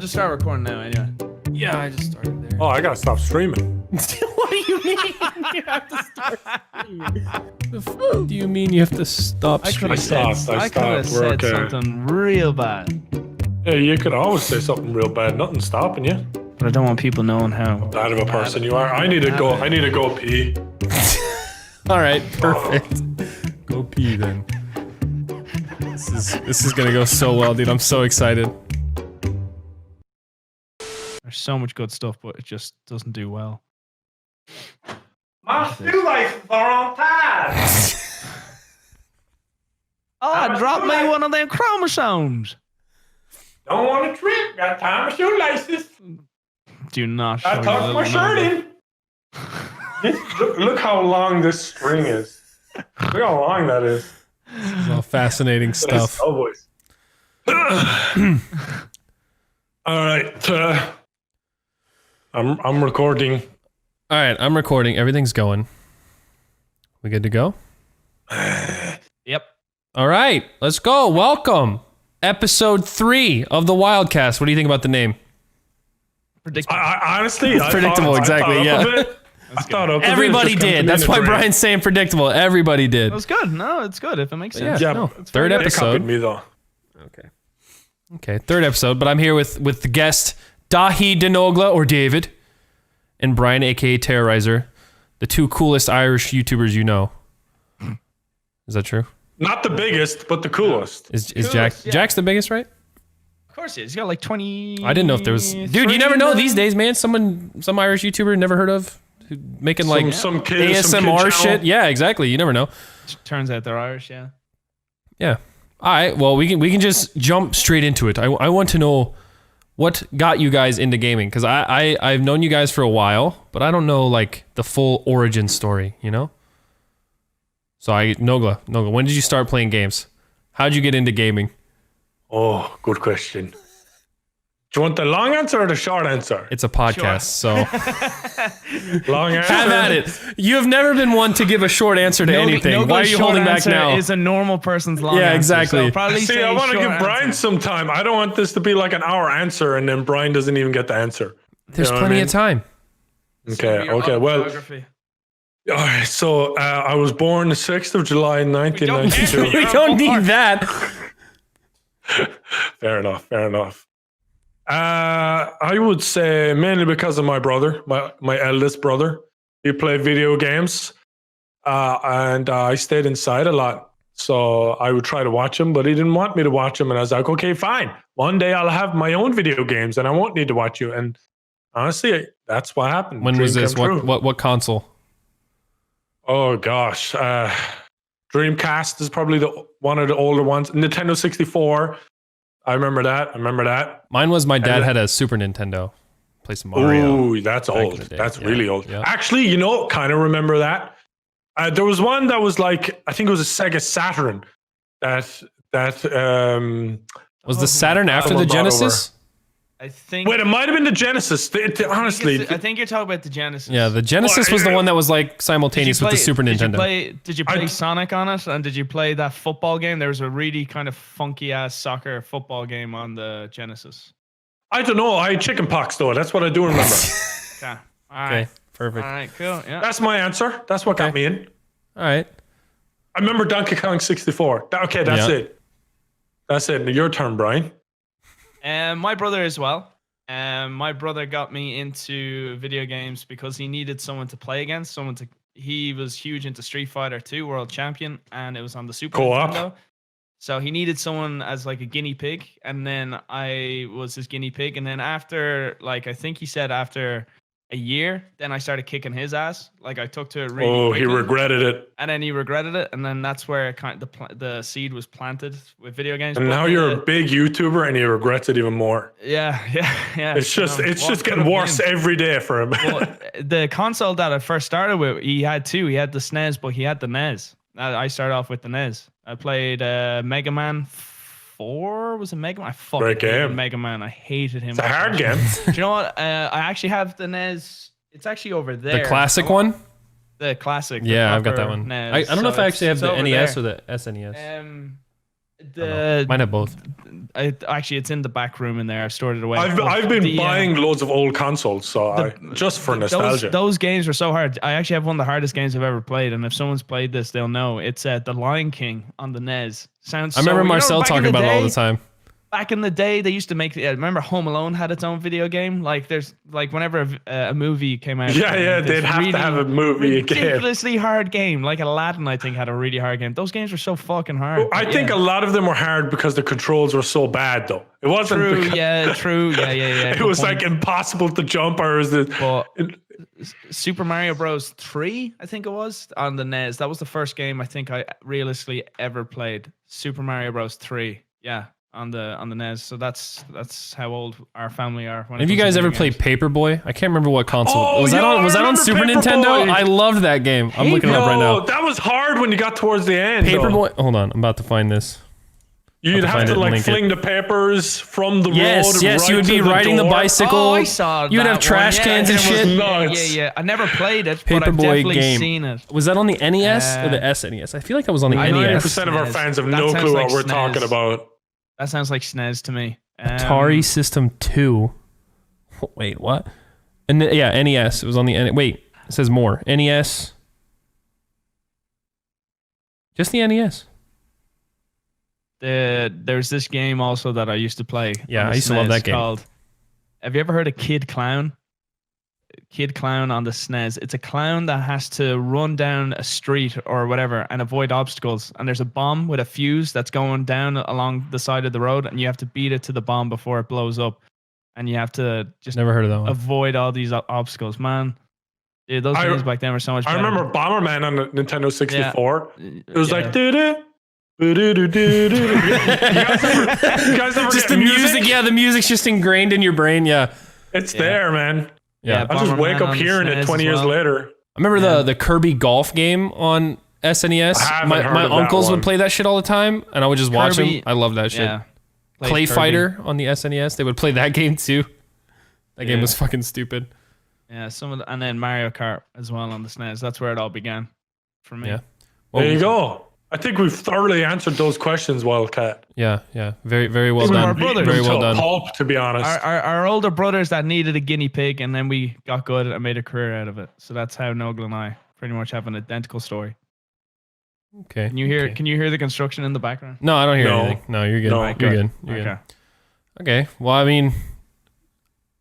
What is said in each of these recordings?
should start recording now anyway. Yeah, I just started there. Oh, I gotta stop streaming. What do you mean? You have to start streaming. The fuck do you mean you have to stop I could streaming? have said, I could have said something real bad. Yeah, you could always say something real bad. Nothing's stopping you. But I don't want people knowing how Bad of a person you are. I need to go. I need to go pee. All right, perfect. Go pee then. This is gonna go so well, dude. I'm so excited. There's so much good stuff, but it just doesn't do well. My shoelaces are on time. Oh, I dropped me one of them chromosomes. Don't want to trip. Got time of shoelaces. Do not show I your tucked my little shirt number. in. Look how long this string is. Look how long that is. This is all fascinating stuff. Oh, boys. All right. I'm recording. All right, I'm recording. Everything's going. We good to go? Yep. All right, let's go. Welcome. Episode 3 of the WILDCAST. What do you think about the name? Predictable. Honestly, It's predictable, exactly, yeah. I thought of it. Everybody did. That's why Brian's saying predictable. Everybody did. It was good. No, it's good if it makes sense. Yeah, no, it's third They episode. copied me though. Okay, third episode, but I'm here with the guest, Dahi Denogla, or David, and Brian, aka Terroriser, the two coolest Irish YouTubers you know. Is that true? Not the biggest, but the coolest. Is Coolest, Jack yeah. Jack's the biggest, right? Of course he is. He's got like 20. I didn't know if there was. Dude, you never know these days, man. Some Irish YouTuber never heard of, who making like Some kid, some ASMR kid shit. channel. Yeah, exactly. You never know. Turns out they're Irish, yeah. Yeah. All right. Well, we can just jump straight into it. I want to know what got you guys into gaming, because I've known you guys for a while, but I don't know like the full origin story. You know. So Nogla, when did you start playing games? How'd you get into gaming? Oh, good question. Do you want the long answer or the short answer? It's a podcast, so Long answer. have at it. You have never been one to give a short answer to anything. Why are you holding back now? Is a normal person's long Yeah, answer, exactly. so probably See, say I want to short give Brian answer. some time. I don't want this to be like an hour answer and then Brian doesn't even get the answer. There's You know what plenty I mean? of time. Okay, Your okay. Well, autobiography. all right. So I was born the 6th of July, 1992. We don't need that. Fair enough. Fair enough. I would say mainly because of my brother, my eldest brother. He played video games, and I stayed inside a lot. So I would try to watch him, but he didn't want me to watch him. And I was like, okay, fine. One day I'll have my own video games, and I won't need to watch you. And honestly, that's what happened. When was Dream this? come true. What console? Oh gosh, Dreamcast is probably one of the older ones. Nintendo 64. I remember that. Mine was my dad had a Super Nintendo. Play some Mario. Ooh, that's back in old. the day. That's Yeah, really old. yeah. Actually, kind of remember that. There was one that was like, I think it was a Sega Saturn. Was the Saturn after Double the dot Genesis? I think. Wait, it might have been the Genesis. Honestly, I think you're talking about the Genesis. Yeah, the Genesis was the one that was like simultaneous with the Super Nintendo. Did you play Sonic on it? And did you play that football game? There was a really kind of funky ass soccer football game on the Genesis. I don't know. I had chicken pox though. That's what I do remember. Yeah. All right. Okay, perfect. All right. Cool. Yeah. That's my answer. That's what got me in. All right. I remember Donkey Kong 64. Okay, that's Yeah. it. That's it. Your turn, Brian. My brother as well. My brother got me into video games because he needed someone to play against, he was huge into Street Fighter 2 World Champion, and it was on the Super Co-op. Nintendo. So he needed someone as like a guinea pig, and then I was his guinea pig. And then after, like, I think he said after a year, then I started kicking his ass. Like I took to it really Oh, he quickly. regretted it. And then he regretted it, and then that's where the seed was planted with video games. And But, now you're a big YouTuber and he regrets it even more. yeah. It's just What getting could have worse been? every day for him. Well, the console that I first started with, he had two. He had the SNES, but he had the NES. I started off with the NES. I played Mega Man 4. Was it Mega Man? I fucking Great hated game. Mega Man. I hated him. It's a hard game. Do you know what? I actually have the NES. It's actually over there. The classic one? The classic. the Yeah, I've got that proper one. NES. I don't know if I actually have it's the over NES there. or the SNES. Might have both. Actually, it's in the back room in there. I've stored it away. I've been buying loads of old consoles, so just for nostalgia. Those games were so hard. I actually have one of the hardest games I've ever played, and if someone's played this, they'll know. It's The Lion King on the NES. I remember Marcel talking about it all the time. Back in the day, they used to make. Remember, Home Alone had its own video game. Like, there's whenever a movie came out. Yeah, they'd have to have a movie again. Ridiculously hard game. Like Aladdin, I think, had a really hard game. Those games were so fucking hard. I think a lot of them were hard because the controls were so bad, though. It wasn't. True. True. Yeah. It was like impossible to jump, or is it? Super Mario Bros. 3, I think it was, on the NES. That was the first game I think I realistically ever played. Super Mario Bros. 3. Yeah. On the NES, so that's how old our family are. Have you guys ever played Paperboy? I can't remember what console. Was that on Super Paperboy. Nintendo? I loved that game. I'm looking it up right now. That was hard when you got towards the end. Paperboy. Hold on, I'm about to find this. You'd have to like fling the papers from the road. Yes, right you would be riding the bicycle. Oh, I saw You'd have trash cans and shit. Yeah. I never played it, but I've Paperboy definitely game. seen it. Was that on the NES or the SNES? I feel like I was on the NES. 90% of our fans have no clue what we're talking about. That sounds like SNES to me. Atari System 2. Wait, what? And NES. It was on the wait. It says more. NES. Just the NES. There's this game also that I used to play. Yeah, I used to love that game. Have you ever heard of Kid Clown? Kid Clown on the SNES. It's a clown that has to run down a street or whatever and avoid obstacles. And there's a bomb with a fuse that's going down along the side of the road, and you have to beat it to the bomb before it blows up. And you have to just never heard of that one. Avoid all these obstacles, man. Dude, those games back then were so much better. I remember Bomberman on the Nintendo 64. Yeah. It was like doo-doo. You guys ever just the music? Yeah, the music's just ingrained in your brain. Yeah, it's there, man. Yeah, I just wake up hearing it 20 years later. I remember the Kirby golf game on SNES. My uncles would play that shit all the time, and I would just watch them. I love that shit. Yeah. Play Fighter on the SNES. They would play that game too. That game was fucking stupid. Yeah, and then Mario Kart as well on the SNES. That's where it all began for me. Yeah. Well, there you go. I think we've thoroughly answered those questions, Wildcat. Yeah. Very, very well done. Very well done. Pulp, to be honest. Our older brothers that needed a guinea pig, and then we got good and made a career out of it. So that's how Nogla and I pretty much have an identical story. Okay. Can you hear the construction in the background? No, I don't hear anything. No, you're good. You're good. You're good. Okay. Well, I mean,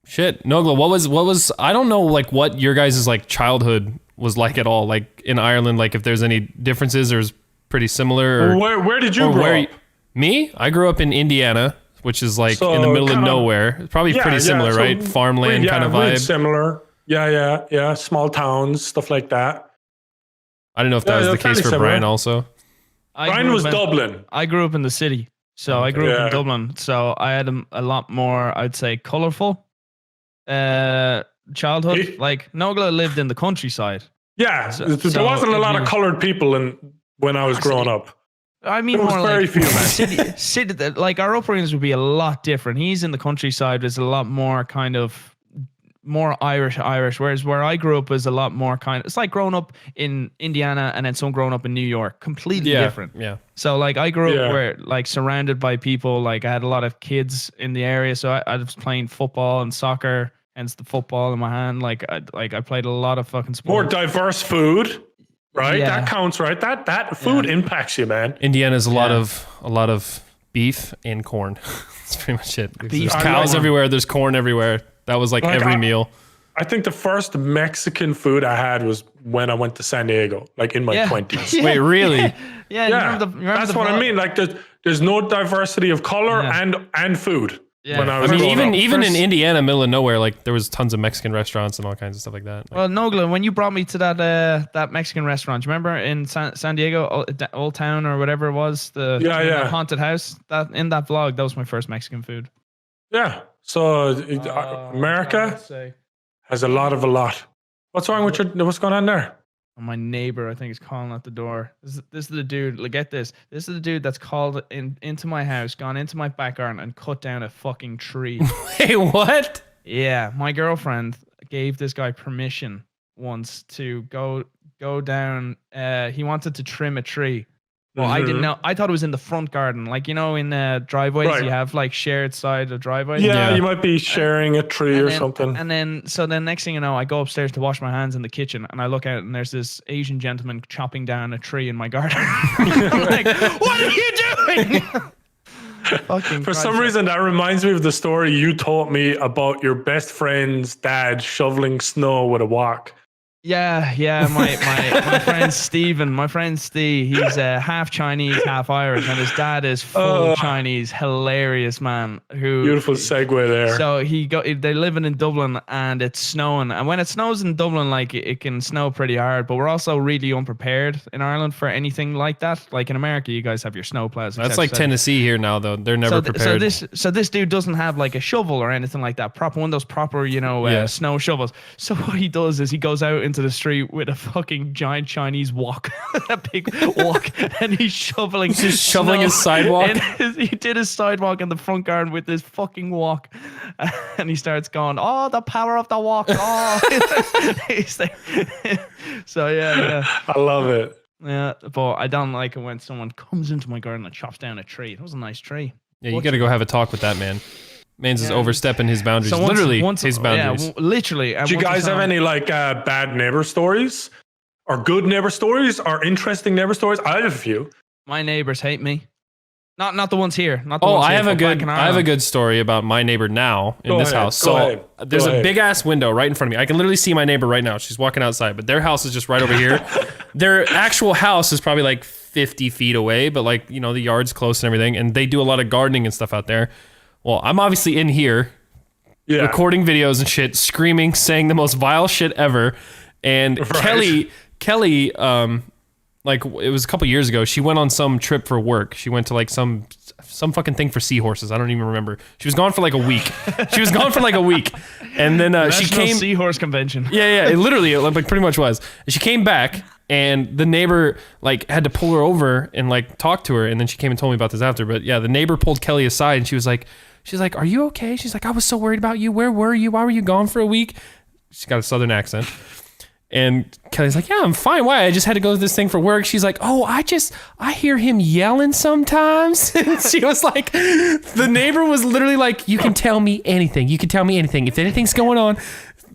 shit, Nogla, what was I don't know like what your guys' like childhood was like at all, like in Ireland, like if there's any differences or is pretty similar. Or, where did you grow up? Me? I grew up in Indiana, which is like in the middle of nowhere. It's probably pretty similar, right? Farmland kind of vibe. Similar. Yeah. Small towns, stuff like that. I don't know if that was the case for Brian also. Brian was Dublin. I grew up in the city. So I grew up in Dublin. So I had a lot more, I'd say, colorful childhood. Like Nogla lived in the countryside. Yeah, there wasn't a lot of colored people when I was growing up. I mean, more very like few, city, like our upbringings would be a lot different. He's in the countryside. There's a lot more kind of more Irish, whereas where I grew up was a lot more kind of, it's like growing up in Indiana and then some growing up in New York, completely different. Yeah. So like I grew up where like surrounded by people, like I had a lot of kids in the area. So I was playing football and soccer, hence the football in my hand. Like I played a lot of fucking sports. More diverse food, right? Yeah. That counts, right? That food impacts you, man. Indiana's a lot of beef and corn. That's pretty much it. There's cows everywhere. There's corn everywhere. That was like every meal. I think the first Mexican food I had was when I went to San Diego, like in my 20s. Wait, really? Yeah. That's what I mean. Like there's no diversity of color and food. Yeah. When I was even in Indiana, middle of nowhere, like there was tons of Mexican restaurants and all kinds of stuff like that. Like, well, Nogla, when you brought me to that Mexican restaurant, you remember in San Diego, Old Town or whatever it was, the haunted house? That in that vlog, that was my first Mexican food. Yeah. So America has a lot. What's wrong with what's going on there? My neighbor, I think, is calling at the door. This is the dude. Look at this. This is the dude that's called into my house, gone into my back garden, and cut down a fucking tree. Wait, what? Yeah, my girlfriend gave this guy permission once to go down. He wanted to trim a tree. Well, I didn't know. I thought it was in the front garden. Like, you know, in driveways, Right. you have like shared side of driveways. Yeah, Yeah. you might be sharing a tree or then, something. And then, so then next thing you know, I go upstairs to wash my hands in the kitchen and I look out and there's this Asian gentleman chopping down a tree in my garden. I'm like, what are you doing? Fucking For Christ. some reason, that reminds me of the story you told me about your best friend's dad shoveling snow with a wok. Yeah, my friend Steven, my friend Steve, he's half Chinese, half Irish, and his dad is full Chinese, hilarious man. Beautiful segue there. So they're living in Dublin and it's snowing, and when it snows in Dublin, like it can snow pretty hard, but we're also really unprepared in Ireland for anything like that. Like in America, you guys have your snow plows. That's like Tennessee here now, though. They're never prepared. So this dude doesn't have like a shovel or anything like that. One of those proper, snow shovels. So what he does is he goes out into the street with a fucking giant Chinese wok, a big wok, and he's shoveling. He's just shoveling his sidewalk. He did his sidewalk in the front garden with this fucking wok, and he starts going, "Oh, the power of the wok!" Oh, he's like, so yeah. I love it. Yeah, but I don't like it when someone comes into my garden and chops down a tree. It was a nice tree. Yeah, you got to go have a talk with that man. Man's is overstepping his boundaries. So his boundaries. Yeah, literally. Do you guys have any like bad neighbor stories, or good neighbor stories, or interesting neighbor stories? I have a few. My neighbors hate me. Not the ones here. Not the Oh, ones I here, have a but back good. in I have a Ireland. good story about my neighbor now in this house. So there's a big ass window right in front of me. I can literally see my neighbor right now. She's walking outside, but their house is just right over here. Their actual house is probably like 50 feet away, but like, you know, the yard's close and everything, and they do a lot of gardening and stuff out there. Well, I'm obviously in here. Yeah. Recording videos and shit, screaming, saying the most vile shit ever. And Kelly, like it was a couple years ago, she went on some trip for work. She went to like some fucking thing for seahorses. I don't even remember. She was gone for like a week. And then she came seahorse convention. Yeah, it literally like pretty much was. And she came back and the neighbor like had to pull her over and like talk to her, and then she came and told me about this after. But yeah, the neighbor pulled Kelly aside and she's like, "Are you okay?" She's like, "I was so worried about you. Where were you? Why were you gone for a week?" She's got a southern accent. And Kelly's like, "Yeah, I'm fine. Why? I just had to go to this thing for work." She's like, "Oh, I hear him yelling sometimes." And she was like, the neighbor was literally like, "You can tell me anything. You can tell me anything. If anything's going on."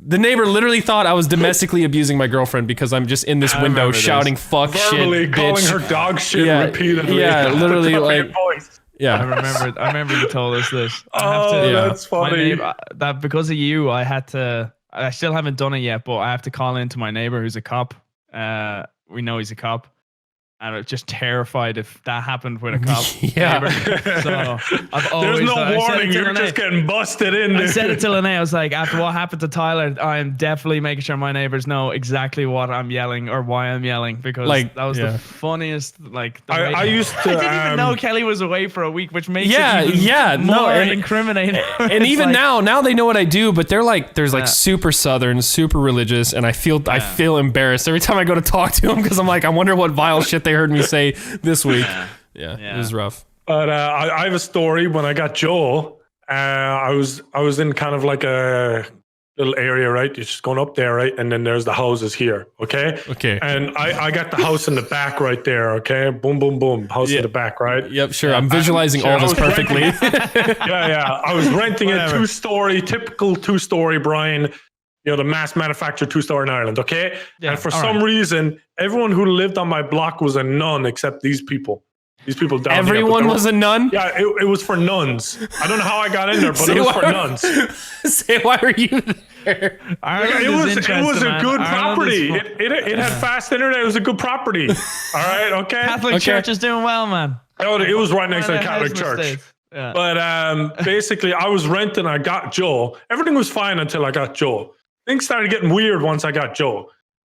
The neighbor literally thought I was domestically abusing my girlmember because I'm just in this window shouting fuck verbally shit, calling bitch. her dog shit repeatedly. Yeah, literally like yeah. I remember you told us this. That's funny. That because of you, I still haven't done it yet, but I have to call into my neighbor who's a cop. We know he's a cop. And I'm just terrified if that happened with a cop. Yeah. So there's no warning. You're just getting busted in. I said it to Lene. I was like, after what happened to Tyler, I'm definitely making sure my neighbors know exactly what I'm yelling or why I'm yelling, because like, that was the funniest. Like I used to. I didn't even know Kelly was away for a week, which makes it even more incriminating. And even like, now they know what I do, but they're like, there's like super southern, super religious, and I feel embarrassed every time I go to talk to them because I'm like, I wonder what vile shit they heard me say this week. Yeah, it was rough. But I have a story. When I got Joel, I was in kind of like a little area, right? You're just going up there, right? And then there's the houses here, okay? Okay. And I got the house in the back right there, okay? Boom, boom, boom. House in the back, right? Yep, sure. I'm visualizing all this perfectly. Yeah. I was renting a typical two-story, Brian. You know, the mass manufactured two-story in Ireland, okay? Yeah, and for some reason, everyone who lived on my block was a nun except these people. These people down Everyone was a nun? Yeah, it was for nuns. I don't know how I got in there, but it was for nuns. Say, why were you there? It was a good property. It had fast internet. It was a good property. All right, okay? Catholic Church is doing well, man. Oh, it was right next to the Catholic Church. Yeah. But basically, I was renting. I got Joel. Everything was fine until I got Joel. Things started getting weird once I got Joe.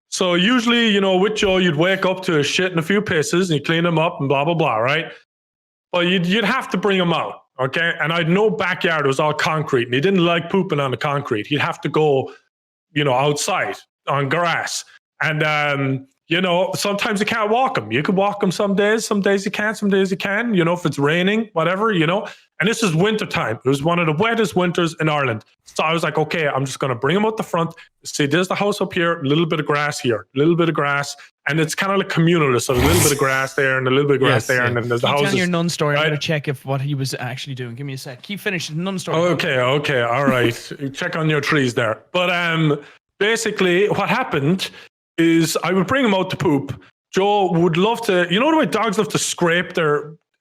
So usually, you know, with Joe, you'd wake up to a shit and a few pisses and you clean them up and blah, blah, blah, right? But you'd have to bring him out, okay? And I had no backyard. It was all concrete. And he didn't like pooping on the concrete. He'd have to go, you know, outside on grass. And sometimes you can't walk them. You could walk them some days you can't, some days you can, if it's raining, whatever, and this is winter time. It was one of the wettest winters in Ireland. So I was like, okay, I'm just going to bring them out the front. See, there's the house up here, a little bit of grass here, a little bit of grass. And it's kind of like communal. So there's a little bit of grass there and a little bit of grass there. And then there's the houses. Keep telling your nun story. I'm going to check if what he was actually doing. Give me a sec. Keep finishing the nun story. Okay. All right. Check on your trees there. But basically what happened is I would bring him out to poop. Joe would love to, the way dogs love to scrape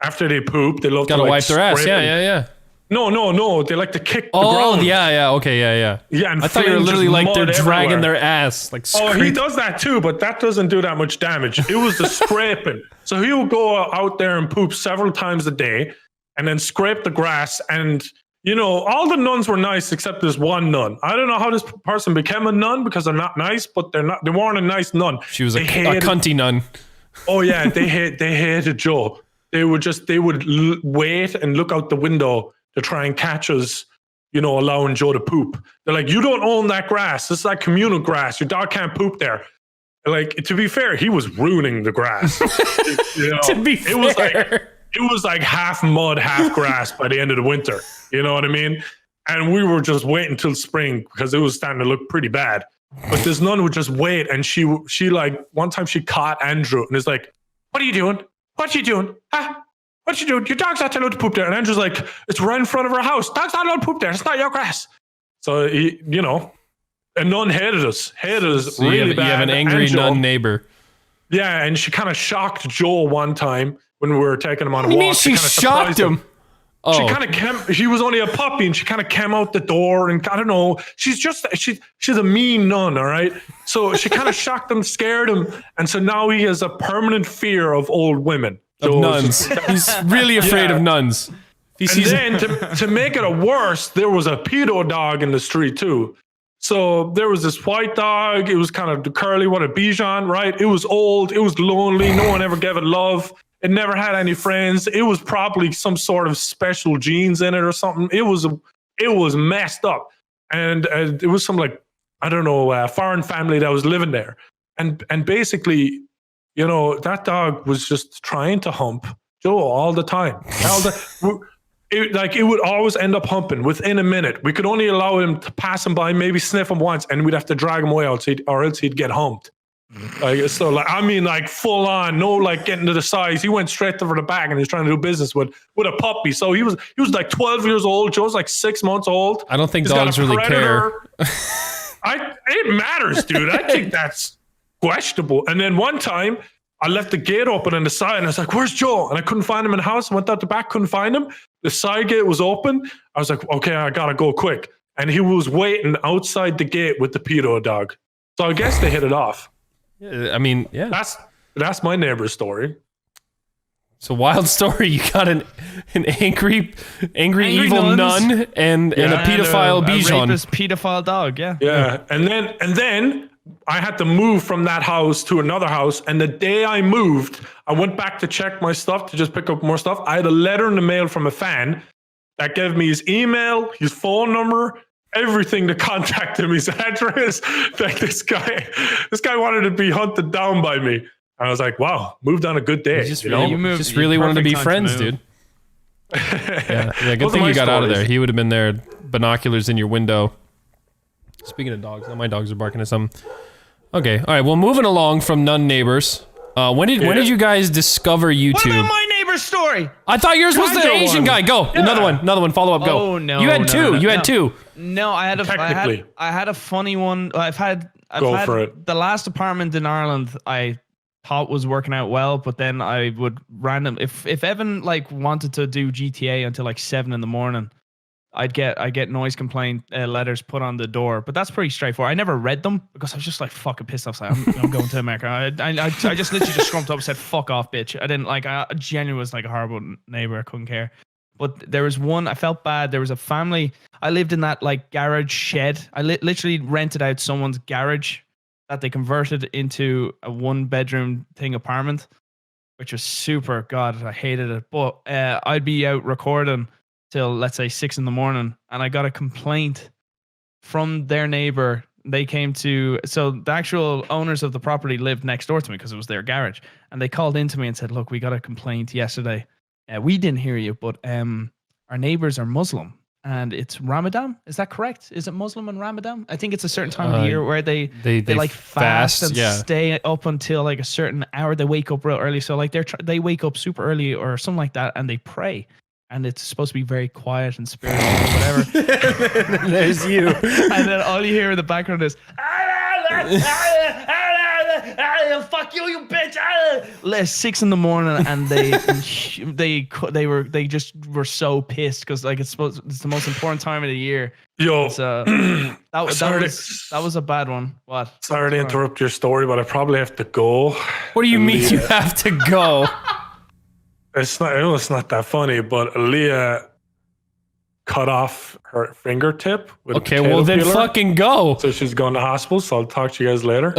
after they poop, they love to wipe their ass. Yeah. No. They like to kick the ground. ground. Yeah. Okay, yeah. Yeah, and I thought you were literally like they're dragging their ass. Like he does that too, but that doesn't do that much damage. It was the scraping. So he would go out there and poop several times a day and then scrape the grass. And, all the nuns were nice except this one nun. I don't know how this person became a nun because they're not nice, but they weren't a nice nun. She was a cunty nun. Oh yeah, they hated Joe. They would wait and look out the window to try and catch us, allowing Joe to poop. They're like, you don't own that grass. This is like communal grass. Your dog can't poop there. Like, to be fair, he was ruining the grass. To be fair. It was like half mud, half grass by the end of the winter. You know what I mean? And we were just waiting till spring because it was starting to look pretty bad. But this nun would just wait, and she like one time she caught Andrew and is like, "What are you doing? What you doing? Huh? What you doing? Your dog's not allowed to poop there." And Andrew's like, "It's right in front of our house. Dog's not allowed to poop there. It's not your grass." So a nun hated us so really bad. You have an angry nun neighbor. Yeah, and she kind of shocked Joel one time when we were taking him on a walk. You mean she shocked him? Oh. She kind of came. She was only a puppy, and she kind of came out the door, and I don't know. She's a mean nun, all right. So she kind of shocked him, scared him, and so now he has a permanent fear of old women. Of nuns. He's really afraid of nuns. And then to make it worse, there was a pedo dog in the street too. So there was this white dog. It was kind of curly, a Bichon, right? It was old. It was lonely. No one ever gave it love. It never had any friends. It was probably some sort of special genes in it or something. It was messed up. And it was some foreign family that was living there. And basically, that dog was just trying to hump Joe all the time. It would always end up humping within a minute. We could only allow him to pass him by, maybe sniff him once, and we'd have to drag him away or else he'd get humped. Full on, no getting to the sides. He went straight to the back and he was trying to do business with a puppy. So he was like 12 years old. Joe's like 6 months old. I don't think dogs really care. It matters, dude. I think that's questionable. And then one time I left the gate open on the side and I was like, "Where's Joe?" And I couldn't find him in the house. I went out the back, couldn't find him. The side gate was open. I was like, okay, I gotta go quick. And he was waiting outside the gate with the pedo dog. So I guess they hit it off. I mean, yeah. That's my neighbor's story. It's a wild story. You got an angry evil nun and a pedophile Bichon. A rapist pedophile dog, yeah. Yeah. And then I had to move from that house to another house. And the day I moved, I went back to check my stuff to just pick up more stuff. I had a letter in the mail from a fan that gave me his email, his phone number, everything to contact him, his address. Like this guy wanted to be hunted down by me. And I was like, wow, moved on a good day. You just really wanted to be friends, dude. yeah, good thing you got out of there. He would have been there, binoculars in your window. Speaking of dogs, now my dogs are barking at something. Okay, all right. Well, moving along from nun neighbors. When did you guys discover YouTube? What about my neighbor's story? I thought yours was the Asian guy. Go, yeah. Another one. Follow up. Go. Oh no, you had two. You had two. No, I had a funny one. I've had the last apartment in Ireland. I thought was working out well, but then I would if Evan wanted to do GTA until 7 a.m. I'd get noise complaint letters put on the door, but that's pretty straightforward. I never read them because I was just fucking pissed off. I'm going to America. I just literally just scrumped up and said, "Fuck off, bitch." I didn't I genuinely was a horrible neighbor. I couldn't care. But there was one, I felt bad. There was a family. I lived in that garage shed. I literally rented out someone's garage that they converted into a 1-bedroom apartment, which was super. God, I hated it. But I'd be out recording till let's say 6 a.m, and I got a complaint from their neighbor They came to, so the actual owners of the property lived next door to me because it was their garage. And they called into me and said, look, we got a complaint yesterday. We didn't hear you, but our neighbors are Muslim and it's Ramadan. Is that correct? Is it Muslim and Ramadan? I think it's a certain time of the year where they like fast and stay up until like a certain hour. They wake up real early. So like they wake up super early or something like that and they pray. And it's supposed to be very quiet and spiritual or whatever. There's you. And then all you hear in the background is, fuck you, you bitch. 6 a.m. and they just were so pissed because like it's the most important time of the year. Yo, that was a bad one. What? Sorry to interrupt your story, but I probably have to go. What do you mean you have to go? It's not that funny, but Aaliyah cut off her fingertip with okay, well then peeler. Fucking go. So she's going to hospital, so I'll talk to you guys later.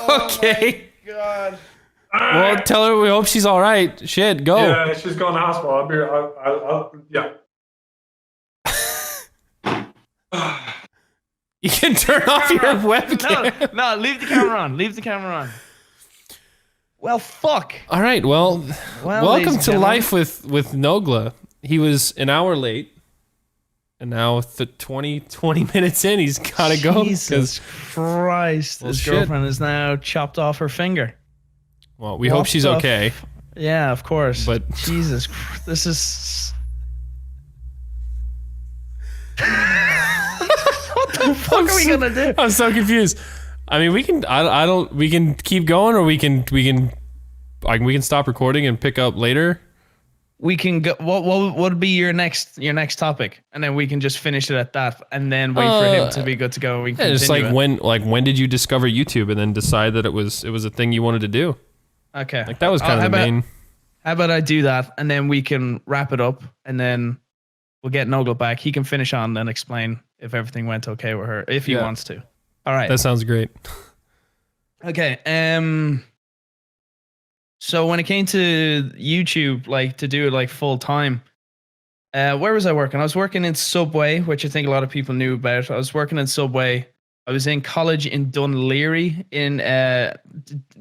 Okay. Oh God. Well, tell her we hope she's all right. Shit, go. Yeah, she's going to hospital. I'll be yeah. You can turn off your webcam. No, leave the camera on. Leave the camera on. Well, fuck. All right, well welcome to Life with Nogla. He was an hour late, and now 20 minutes in, he's got to go. Jesus Christ. His girlfriend is now chopped off her finger. Well, we hope she's okay. Yeah, of course. But Jesus, this is... What the fuck are we going to do? I'm so confused. I mean, we can we can keep going, or we can stop recording and pick up later. We can go. What would be your next topic, and then we can just finish it at that, and then wait for him to be good to go. We can just like when did you discover YouTube, and then decide that it was a thing you wanted to do? Okay, like that was kind of the main. How about I do that, and then we can wrap it up, and then we'll get Nogla back. He can finish on and explain if everything went okay with her, if he wants to. All right. That sounds great. Okay. So when it came to YouTube, like to do it like full time, where was I working? I was working in Subway, which I think a lot of people knew about. I was working in Subway. I was in college in Dunleary, in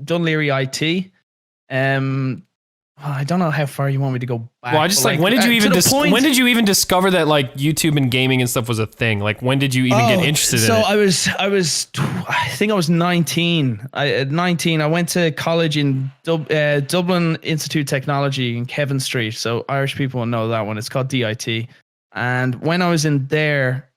Dunleary IT. I don't know how far you want me to go back. Well, I just like when did you even discover that like YouTube and gaming and stuff was a thing? Like when did you even get interested in it? So I think I was 19. At 19, I went to college in Dublin Institute of Technology in Kevin Street. So Irish people will know that one. It's called DIT. And when I was in there,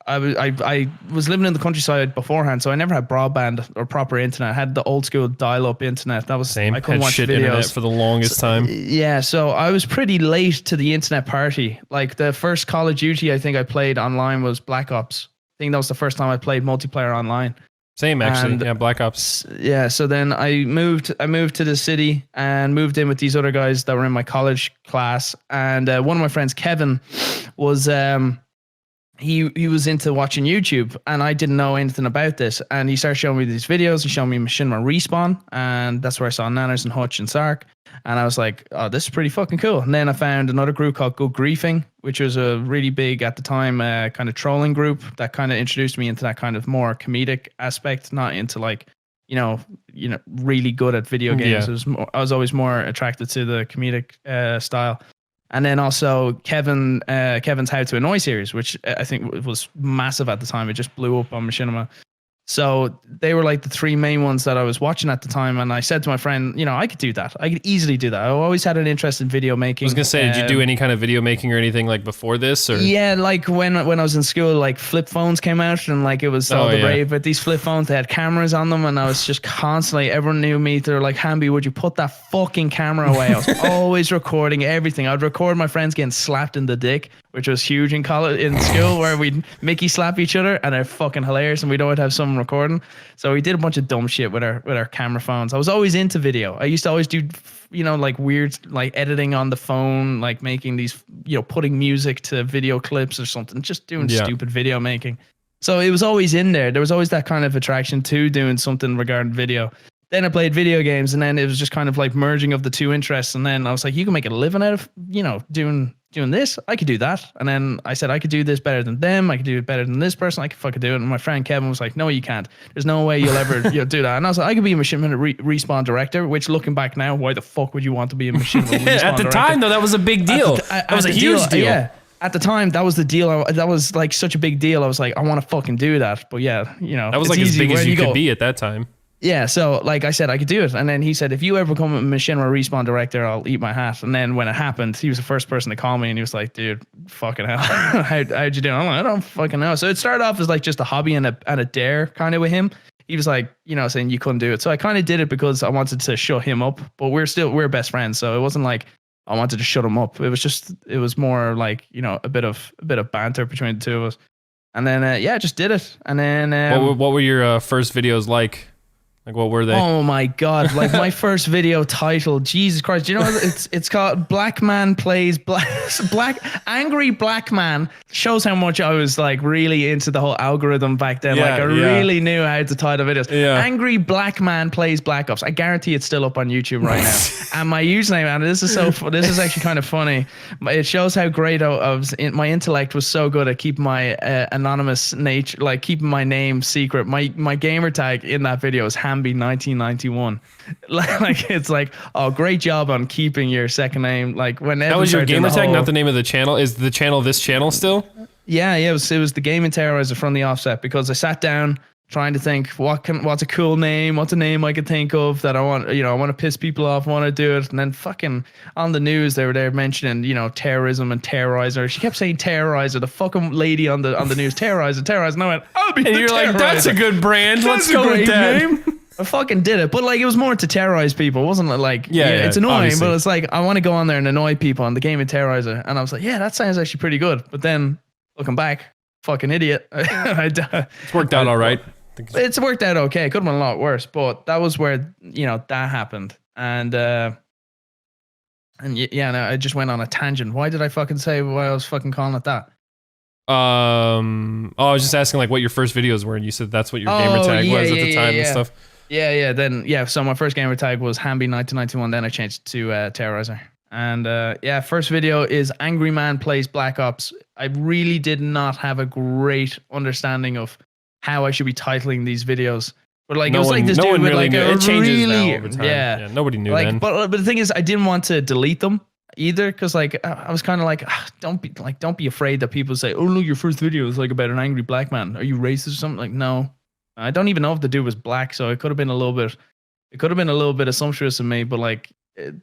I was living in the countryside beforehand, so I never had broadband or proper internet. I had the old school dial-up internet. That was same. I couldn't watch shit videos internet for the longest time. Yeah, so I was pretty late to the internet party. Like the first Call of Duty I think I played online was Black Ops. I think that was the first time I played multiplayer online. Same actually. Yeah, Black Ops. Yeah, so then I moved to the city and moved in with these other guys that were in my college class, and one of my friends, Kevin, was he was into watching YouTube, and I didn't know anything about this. And he started showing me these videos. He showed me Machinima Respawn, and that's where I saw Nanners and Hutch and Sark. And I was like, oh, this is pretty fucking cool. And then I found another group called Good Griefing, which was a really big, at the time, kind of trolling group that kind of introduced me into that kind of more comedic aspect, not into like, you know, really good at video games. Yeah. I was always more attracted to the comedic style. And then also Kevin's How to Annoy series, which I think was massive at the time. It just blew up on Machinima. So they were like the three main ones that I was watching at the time. And I said to my friend, I could do that. I could easily do that. I always had an interest in video making. I was going to say, did you do any kind of video making or anything like before this? Or? Yeah, like when I was in school, like flip phones came out and like it was all the rave. But these flip phones, they had cameras on them. And I was just constantly, everyone knew me. They're like, Hamby, would you put that fucking camera away? I was always recording everything. I'd record my friends getting slapped in the dick, which was huge in school, where we'd Mickey slap each other, and they're fucking hilarious, and we'd always have someone recording. So we did a bunch of dumb shit with our camera phones. I was always into video. I used to always do, like weird, like editing on the phone, like making these, putting music to video clips or something, just doing stupid video making. So it was always in there. There was always that kind of attraction to doing something regarding video. Then I played video games, and then it was just kind of like merging of the two interests. And then I was like, you can make a living out of, doing doing this, I could do that. And then I said, I could do this better than them. I could do it better than this person. I could fucking do it. And my friend Kevin was like, no, you can't. There's no way you'll ever do that. And I was like, I could be a Machine Respawn director, which looking back now, why the fuck would you want to be a Machine Respawn director? At the time, though, that was a big deal. That was a huge deal. Yeah. At the time, that was the deal. That was like such a big deal. I was like, I want to fucking do that. But yeah, that was like as big as you could be at that time. Yeah, so like I said, I could do it. And then he said, if you ever become a Machinima Respawn director, I'll eat my hat. And then when it happened, he was the first person to call me and he was like, dude, fucking hell, how'd you do? I'm like, I don't fucking know. So it started off as like just a hobby and a dare kind of with him. He was like, saying you couldn't do it. So I kind of did it because I wanted to shut him up, but we're best friends. So it wasn't like I wanted to shut him up. It was more like, a bit of banter between the two of us. And then, I just did it. And then, what were your first videos like? Like, what were they? Oh my God. Like my first video title, Jesus Christ. Do you know what it's called? Black Man Plays Angry Black Man. Shows how much I was like really into the whole algorithm back then. Like I really knew how to title videos. Yeah. Angry Black Man Plays Black Ops. I guarantee it's still up on YouTube right now. And my username, and this is this is actually kind of funny. It shows how great my intellect was so good at keeping my anonymous nature, like keeping my name secret. My gamer tag in that video is Hamby1991. Like it's like, oh, great job on keeping your second name. Like when that was your gamer tag, not the name of the channel. Is the channel this channel still? Yeah, it was the Gaming Terroriser from the offset, because I sat down trying to think what's a cool name, what's a name I could think of that I want, I want to piss people off, I want to do it. And then fucking on the news they were there mentioning, terrorism and terrorizer. She kept saying terrorizer, the fucking lady on the news, terrorizer. And I went, I'll be and the you're terrorizer. Like, that's a good brand. Let's go with that. Name. I fucking did it, but like it was more to terrorize people. It wasn't like it's annoying, obviously. but it's like I want to go on there and annoy people on the Gaming Terrorizer. And I was like, yeah, that sounds actually pretty good. But then looking back, fucking idiot. It's worked out all right. It's worked out okay. It could have been a lot worse, but that was where that happened. And I just went on a tangent. Why did I fucking say why I was fucking calling it that? I was just asking like what your first videos were, and you said that's what your gamer tag was at the time and stuff. So my first gamer tag was Hamby1991. Then I changed it to Terrorizer. And first video is Angry Man Plays Black Ops. I really did not have a great understanding of how I should be titling these videos. But like it was like this dude with like a it changes really, now over time. Yeah, nobody knew like, then. But the thing is, I didn't want to delete them either, because like I was kind of like, don't be afraid that people say, oh look, your first video is like about an angry black man. Are you racist or something? Like no, I don't even know if the dude was black, so it could have been a little bit assumptuous of me. But like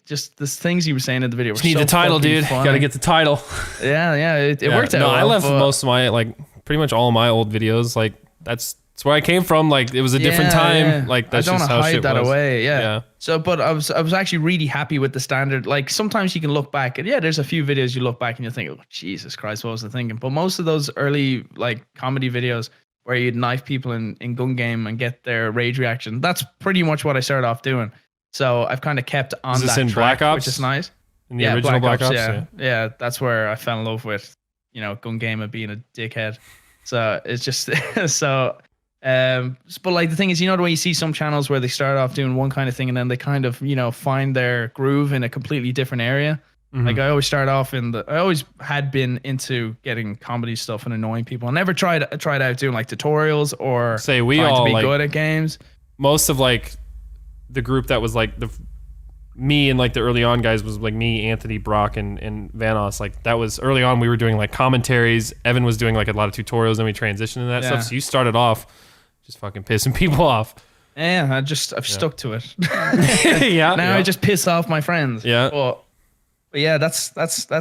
just the things you were saying in the video. Just need the title, dude. Funny. Gotta get the title. It worked out. No, well, I left most of my pretty much all of my old videos. Like that's where I came from. Like it was a different time. Yeah. Like that's just how shit was. I don't want to hide that away. Yeah. So, but I was actually really happy with the standard. Like sometimes you can look back and there's a few videos you look back and you think, oh Jesus Christ, what was I thinking? But most of those early like comedy videos where you'd knife people in gun game and get their rage reaction, that's pretty much what I started off doing. So I've kind of kept on that track, Black Ops? which is nice. In the original Black Ops, yeah, that's where I fell in love with, gun game and being a dickhead. So it's just so. But like the thing is, the way you see some channels where they start off doing one kind of thing and then they kind of find their groove in a completely different area. Mm-hmm. Like I always start off I always had been into getting comedy stuff and annoying people. I never tried out doing like tutorials or trying to be good at games. Most of like the group that was like me and like the early on guys was like me, Anthony, Brock, and Vanos. Like that was early on. We were doing like commentaries. Evan was doing like a lot of tutorials, and we transitioned into that stuff. So you started off just fucking pissing people off. Yeah, I've stuck to it. Now I just piss off my friends. Yeah. But yeah, that's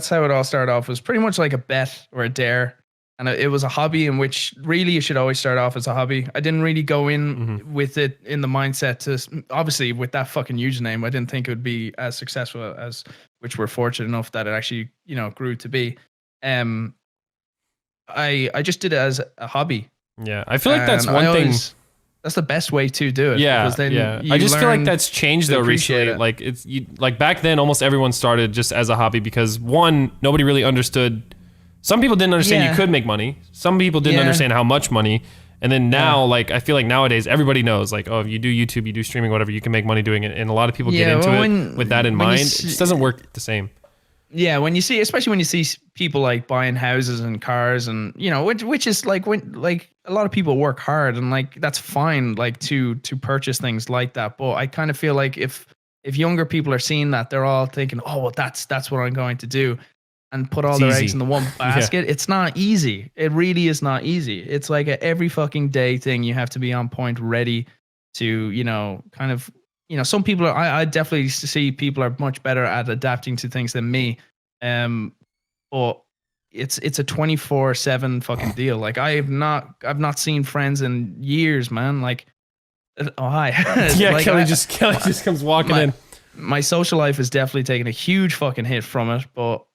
how it all started off. It was pretty much like a bet or a dare. And it was a hobby in which really you should always start off as a hobby. I didn't really go in with it in the mindset to, obviously with that fucking username, I didn't think it would be as successful as, which we're fortunate enough that it actually, grew to be. I just did it as a hobby. Yeah. I feel like that's one thing. That's the best way to do it. Yeah. I just feel like that's changed though recently. Like like back then, almost everyone started just as a hobby because one, nobody really understood. Some people didn't understand you could make money. Some people didn't understand how much money. And then now, like, I feel like nowadays everybody knows, like, oh, if you do YouTube, you do streaming, whatever, you can make money doing it. And a lot of people get into it with that in mind. It just doesn't work the same. Yeah, when you see, especially when you see people like buying houses and cars, and which is like when like a lot of people work hard, and like that's fine, like to purchase things like that. But I kind of feel like if younger people are seeing that, they're all thinking, oh well, that's what I'm going to do, and put all It's their easy. eggs in the one basket. It's not easy. It really is not easy. It's like a every fucking day thing. You have to be on point, ready to kind of some people are. I definitely see people are much better at adapting to things than me. But it's a 24/7 fucking deal. Like I've not seen friends in years, man. Like oh hi. Yeah, Like, Kelly just comes walking in. My social life is definitely taking a huge fucking hit from it, but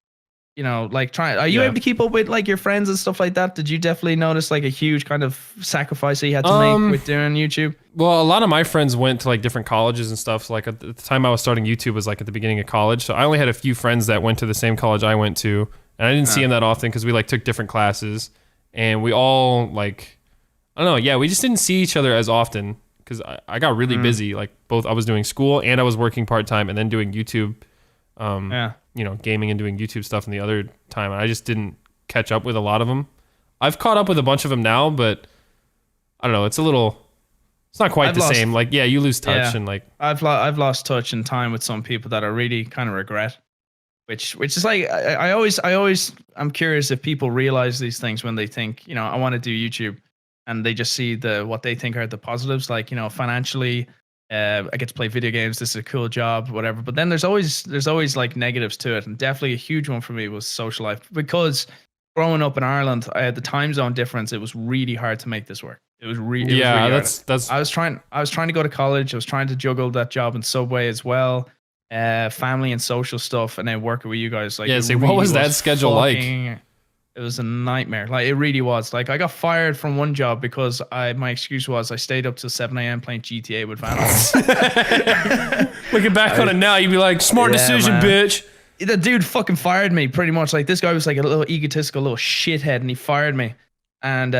are you Yeah. able to keep up with like your friends and stuff like that? Did you definitely notice like a huge kind of sacrifice that you had to make with doing YouTube? Well, a lot of my friends went to like different colleges and stuff. So, like at the time I was starting YouTube was like at the beginning of college. So I only had a few friends that went to the same college I went to, and I didn't see them that often because we like took different classes, and we all like, I don't know. Yeah, we just didn't see each other as often because I got really busy. Like both I was doing school and I was working part-time and then doing YouTube. Gaming and doing YouTube stuff in the other time. And I just didn't catch up with a lot of them. I've caught up with a bunch of them now, but I don't know. It's not quite the same. Like, yeah, you lose touch and like. I've lost touch and time with some people that I really kind of regret. Which is like, I'm curious if people realize these things when they think, I want to do YouTube, and they just see what they think are the positives, like, financially, I get to play video games. This is a cool job, whatever. But then there's always like negatives to it, and definitely a huge one for me was social life, because growing up in Ireland, I had the time zone difference. It was really hard to make this work. It was really that's. I was trying to go to college. I was trying to juggle that job in Subway as well, family and social stuff, and then working with you guys. Like, what was that schedule like? It was a nightmare. Like, it really was. Like, I got fired from one job because my excuse was I stayed up till 7 a.m. playing GTA with families. Looking back on it now, you'd be like, smart decision, man. bitch. The dude fucking fired me pretty much. Like, this guy was like a little egotistical little shithead, and he fired me. And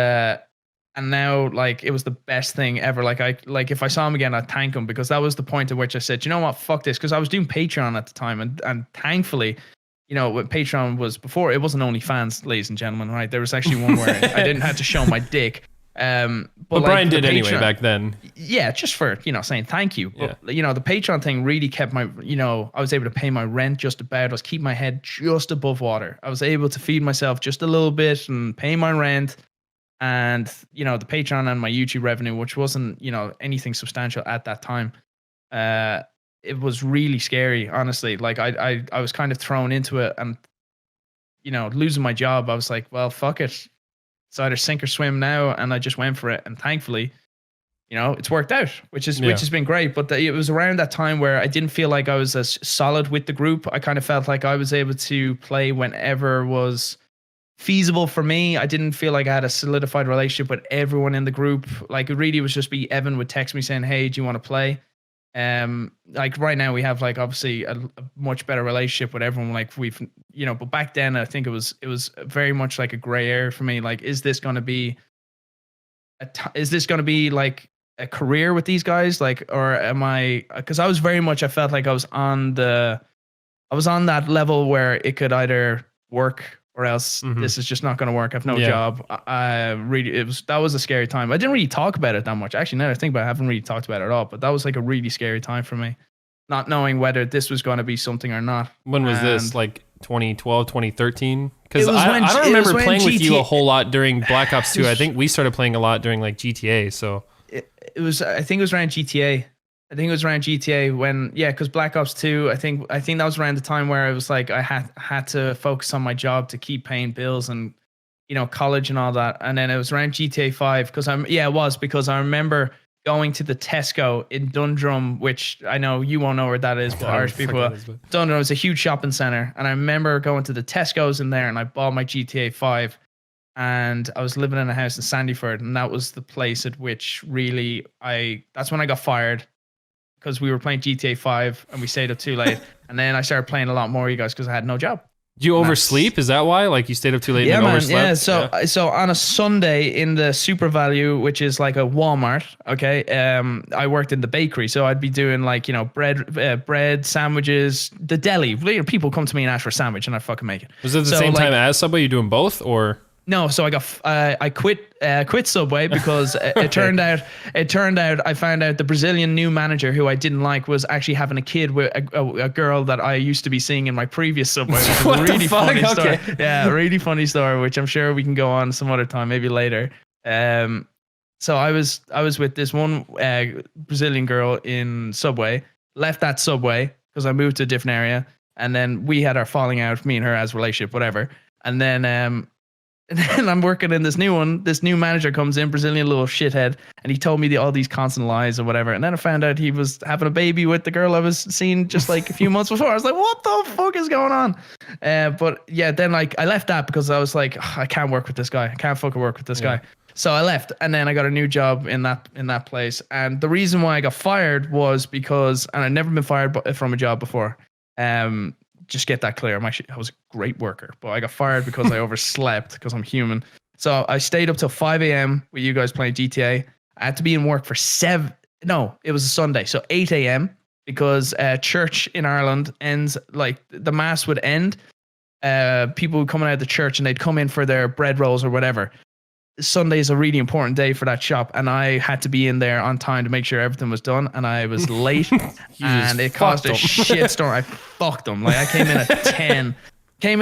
now, like, it was the best thing ever. Like if I saw him again, I'd thank him, because that was the point at which I said, you know what, fuck this. Because I was doing Patreon at the time, and thankfully, what Patreon was before, it wasn't OnlyFans, ladies and gentlemen, right? There was actually one where I didn't have to show my dick. But like, Brian did anyway back then. Yeah, just for, saying thank you. But, the Patreon thing really kept my, I was able to pay my rent just about. I was keeping my head just above water. I was able to feed myself just a little bit and pay my rent. And, the Patreon and my YouTube revenue, which wasn't, anything substantial at that time. It was really scary, honestly. Like I was kind of thrown into it, and losing my job, I was like, well, fuck it. It's either sink or swim now, and I just went for it. And thankfully, it's worked out, which has been great. But it was around that time where I didn't feel like I was as solid with the group. I kind of felt like I was able to play whenever was feasible for me. I didn't feel like I had a solidified relationship with everyone in the group. Like, it really was just Evan would text me saying, hey, do you want to play? Like right now we have like obviously a much better relationship with everyone. Like we've, but back then I think it was very much like a gray area for me. Like, is this going to be like a career with these guys? Like, or am I, cause I felt like I was on that level where it could either work or else this is just not going to work. I have no job. That was a scary time. I didn't really talk about it that much. Actually, now that I think about it, I haven't really talked about it at all, but that was like a really scary time for me, not knowing whether this was going to be something or not. When was this? Like 2012, 2013? Because I don't remember playing with you a whole lot during Black Ops 2. I think we started playing a lot during like GTA. So I think it was around GTA. I think it was around GTA when, because Black Ops 2, I think that was around the time where I was like, I had to focus on my job to keep paying bills and, college and all that. And then it was around GTA 5 because I remember going to the Tesco in Dundrum, which I know you won't know where that is, but Irish people, Dundrum is a huge shopping center. And I remember going to the Tesco's in there, and I bought my GTA 5. And I was living in a house in Sandyford, and that was the place at which really that's when I got fired, because we were playing GTA 5 and we stayed up too late. And then I started playing a lot more, you guys, because I had no job. Do you oversleep? Is that why? Like you stayed up too late Yeah, and man. overslept? Yeah. So on a Sunday in the Super Value, which is like a Walmart, okay. I worked in the bakery, so I'd be doing like bread sandwiches, the deli. People come to me and ask for a sandwich, and I fucking make it. Was it the same time as Subway? You doing both or? No, so I quit Subway because it turned out I found out the Brazilian new manager who I didn't like was actually having a kid with a girl that I used to be seeing in my previous Subway. What really the fuck? funny story. Okay. Yeah, really funny story, which I'm sure we can go on some other time, maybe later. So I was with this one Brazilian girl in Subway. Left that Subway because I moved to a different area, and then we had our falling out, me and her as a relationship, whatever. And then I'm working in this new one. This new manager comes in, Brazilian little shithead, and he told me all these constant lies or whatever. And then I found out he was having a baby with the girl I was seeing just like a few months before. I was like, what the fuck is going on? But yeah, then like I left that because I was like, I can't work with this guy. I can't fucking work with this guy. So I left, and then I got a new job in that place. And the reason why I got fired was because, and I'd never been fired from a job before. Just get that clear. I was a great worker, but I got fired because I overslept because I'm human. So I stayed up till 5 a.m. with you guys playing GTA. I had to be in work for it was a Sunday. So 8 a.m. because church in Ireland ends, like the mass would end. People would come out of the church and they'd come in for their bread rolls or whatever. Sunday is a really important day for that shop, and I had to be in there on time to make sure everything was done, and I was late, and it caused a shitstorm. I fucked them. Like I came in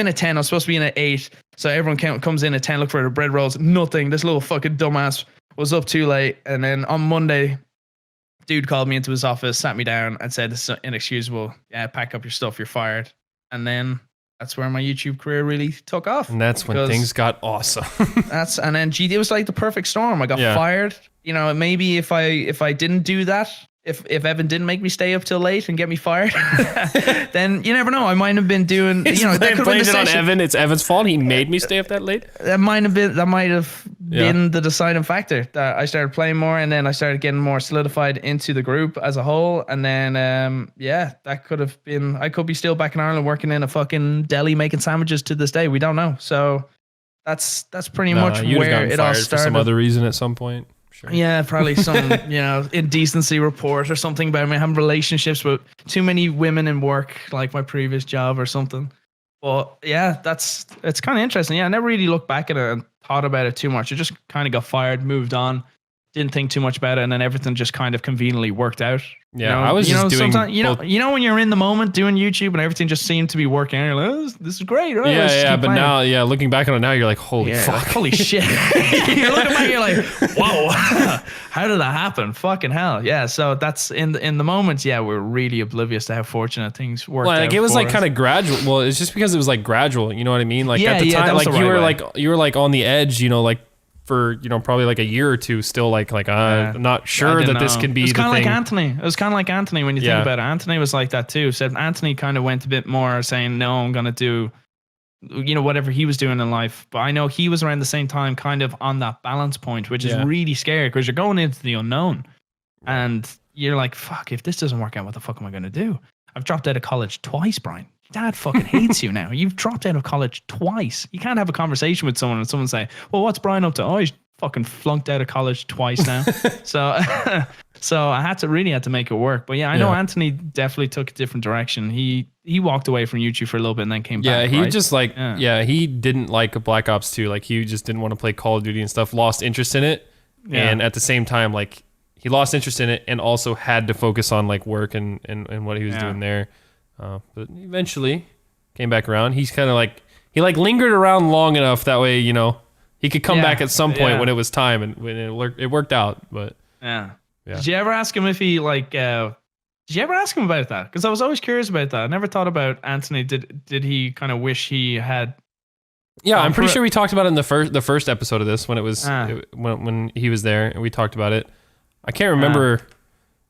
at 10. I was supposed to be in at 8, so everyone comes in at 10, look for their bread rolls. Nothing. This little fucking dumbass was up too late, and then on Monday, dude called me into his office, sat me down, and said, "This is inexcusable. Yeah, pack up your stuff. You're fired." And then that's where my YouTube career really took off. And that's when things got awesome. And then it was like the perfect storm. I got fired. Maybe if I didn't do that, if Evan didn't make me stay up till late and get me fired, then you never know. I might have been doing. That could have been it on Evan. It's Evan's fault. He made me stay up that late. That might have been the deciding factor that I started playing more, and then I started getting more solidified into the group as a whole. And then that could have been. I could be still back in Ireland working in a fucking deli making sandwiches to this day. We don't know. So that's pretty much where it all started. For some other reason at some point. Sure. Yeah, probably some, indecency report or something about me having relationships with too many women in work, like my previous job or something. But yeah, it's kind of interesting. Yeah, I never really looked back at it and thought about it too much. I just kind of got fired, moved on, didn't think too much about it, and then everything just kind of conveniently worked out. Yeah, I was just doing. When you're in the moment doing YouTube and everything just seemed to be working, and you're like, oh, this is great, right? Yeah, but playing. Now, looking back on it now, you're like, holy fuck, like, holy shit! You're looking back, you're like, whoa, how did that happen? Fucking hell, yeah. So that's in the moments. Yeah, we're really oblivious to how fortunate things worked. Like out it was for like us. kind of gradual. Well, it's just because it was like gradual. You know what I mean? Like at the time, like you were like on the edge. Like. For probably like a year or two, still like I'm not sure that this can be the thing. It's kind of like Anthony. It was kind of like Anthony when you think about it. Anthony was like that too. So Anthony kind of went a bit more saying, no, I'm gonna do, whatever he was doing in life. But I know he was around the same time, kind of on that balance point, which is really scary because you're going into the unknown, and you're like, fuck, if this doesn't work out, what the fuck am I gonna do? I've dropped out of college twice, Brian. Dad fucking hates you now. You've dropped out of college twice. You can't have a conversation with someone and someone say, well, what's Brian up to? Oh, he's fucking flunked out of college twice now. So I had to make it work. But yeah, I know Anthony definitely took a different direction. He walked away from YouTube for a little bit and then came back. Yeah, he just like, he didn't like Black Ops 2. Like he just didn't want to play Call of Duty and stuff, lost interest in it. Yeah. And at the same time, like he lost interest in it and also had to focus on like work and what he was doing there. But eventually came back around. He's kind of like, he like lingered around long enough that way, he could come back at some point when it was time, and when it worked out. But yeah. Did you ever ask him if he like? Did you ever ask him about that? Because I was always curious about that. I never thought about Anthony. Did he kind of wish he had? Yeah, I'm pretty sure we talked about it in the first episode of this when it was when he was there, and we talked about it. I can't remember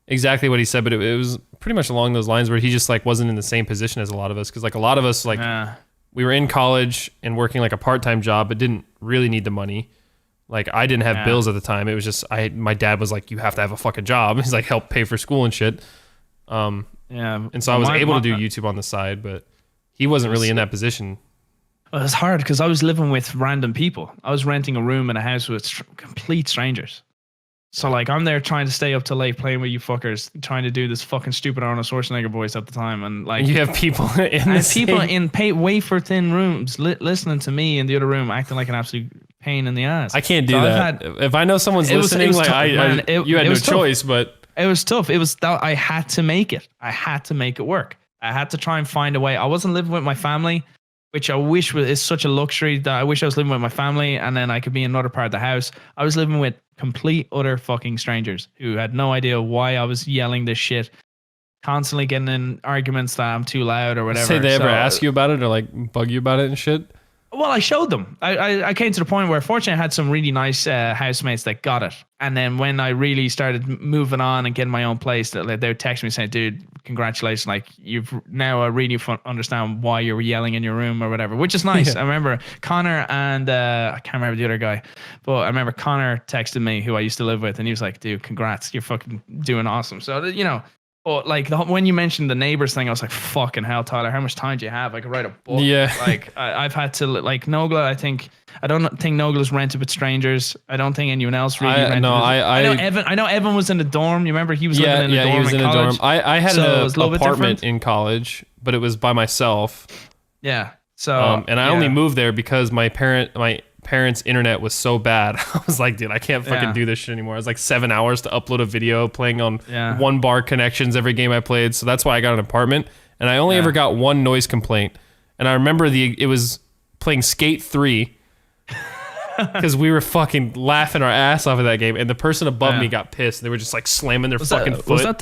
exactly what he said, but it was pretty much along those lines where he just like wasn't in the same position as a lot of us, because like a lot of us like we were in college and working like a part-time job but didn't really need the money. Like I didn't have bills at the time. It was just my dad was like, you have to have a fucking job. He's like, help pay for school and shit. And so I was able to do YouTube on the side, but he wasn't really in that position Well, it's hard because I was living with random people. I was renting a room in a house with complete strangers. So like I'm there trying to stay up till late playing with you fuckers, trying to do this fucking stupid Arnold Schwarzenegger voice at the time, and like You have people in the people same... in wafer thin rooms listening to me in the other room, acting like an absolute pain in the ass. I can't do that. If I know someone's listening, like you had no choice, but it was tough. It was that I had to make it. I had to make it work. I had to try and find a way. I wasn't living with my family, which I wish is such a luxury that I wish I was living with my family and then I could be in another part of the house. I was living with complete utter fucking strangers who had no idea why I was yelling this shit, constantly getting in arguments that I'm too loud or whatever. Say they ever ask you about it or like bug you about it and shit? Well, I showed them. I came to the point where fortunately I had some really nice housemates that got it. And then when I really started moving on and getting my own place, they would text me saying, dude, congratulations. Like you've now I really understand why you were yelling in your room or whatever, which is nice. Yeah. I remember Connor and I can't remember the other guy, but I remember Connor texted me who I used to live with and he was like, dude, congrats. You're fucking doing awesome. So, you know, but like when you mentioned the neighbors thing, I was like, fucking hell, Tyler, how much time do you have? I could write a book. Yeah. Like I've had to like Nogla. I don't think Nogla's rented with strangers. I don't think anyone else really rented. No, I know Evan was in the dorm. You remember he was living in a dorm. Yeah, he was in a dorm. I had an apartment different. in college, but it was by myself. Yeah. So and I only moved there because my parents' internet was so bad. I was like, dude, I can't fucking do this shit anymore. It was like 7 hours to upload a video playing on 1 bar connections every game I played. So that's why I got an apartment. And I only ever got one noise complaint. And I remember it was playing Skate 3 because we were fucking laughing our ass off of that game. And the person above me got pissed. They were just like slamming their fucking foot.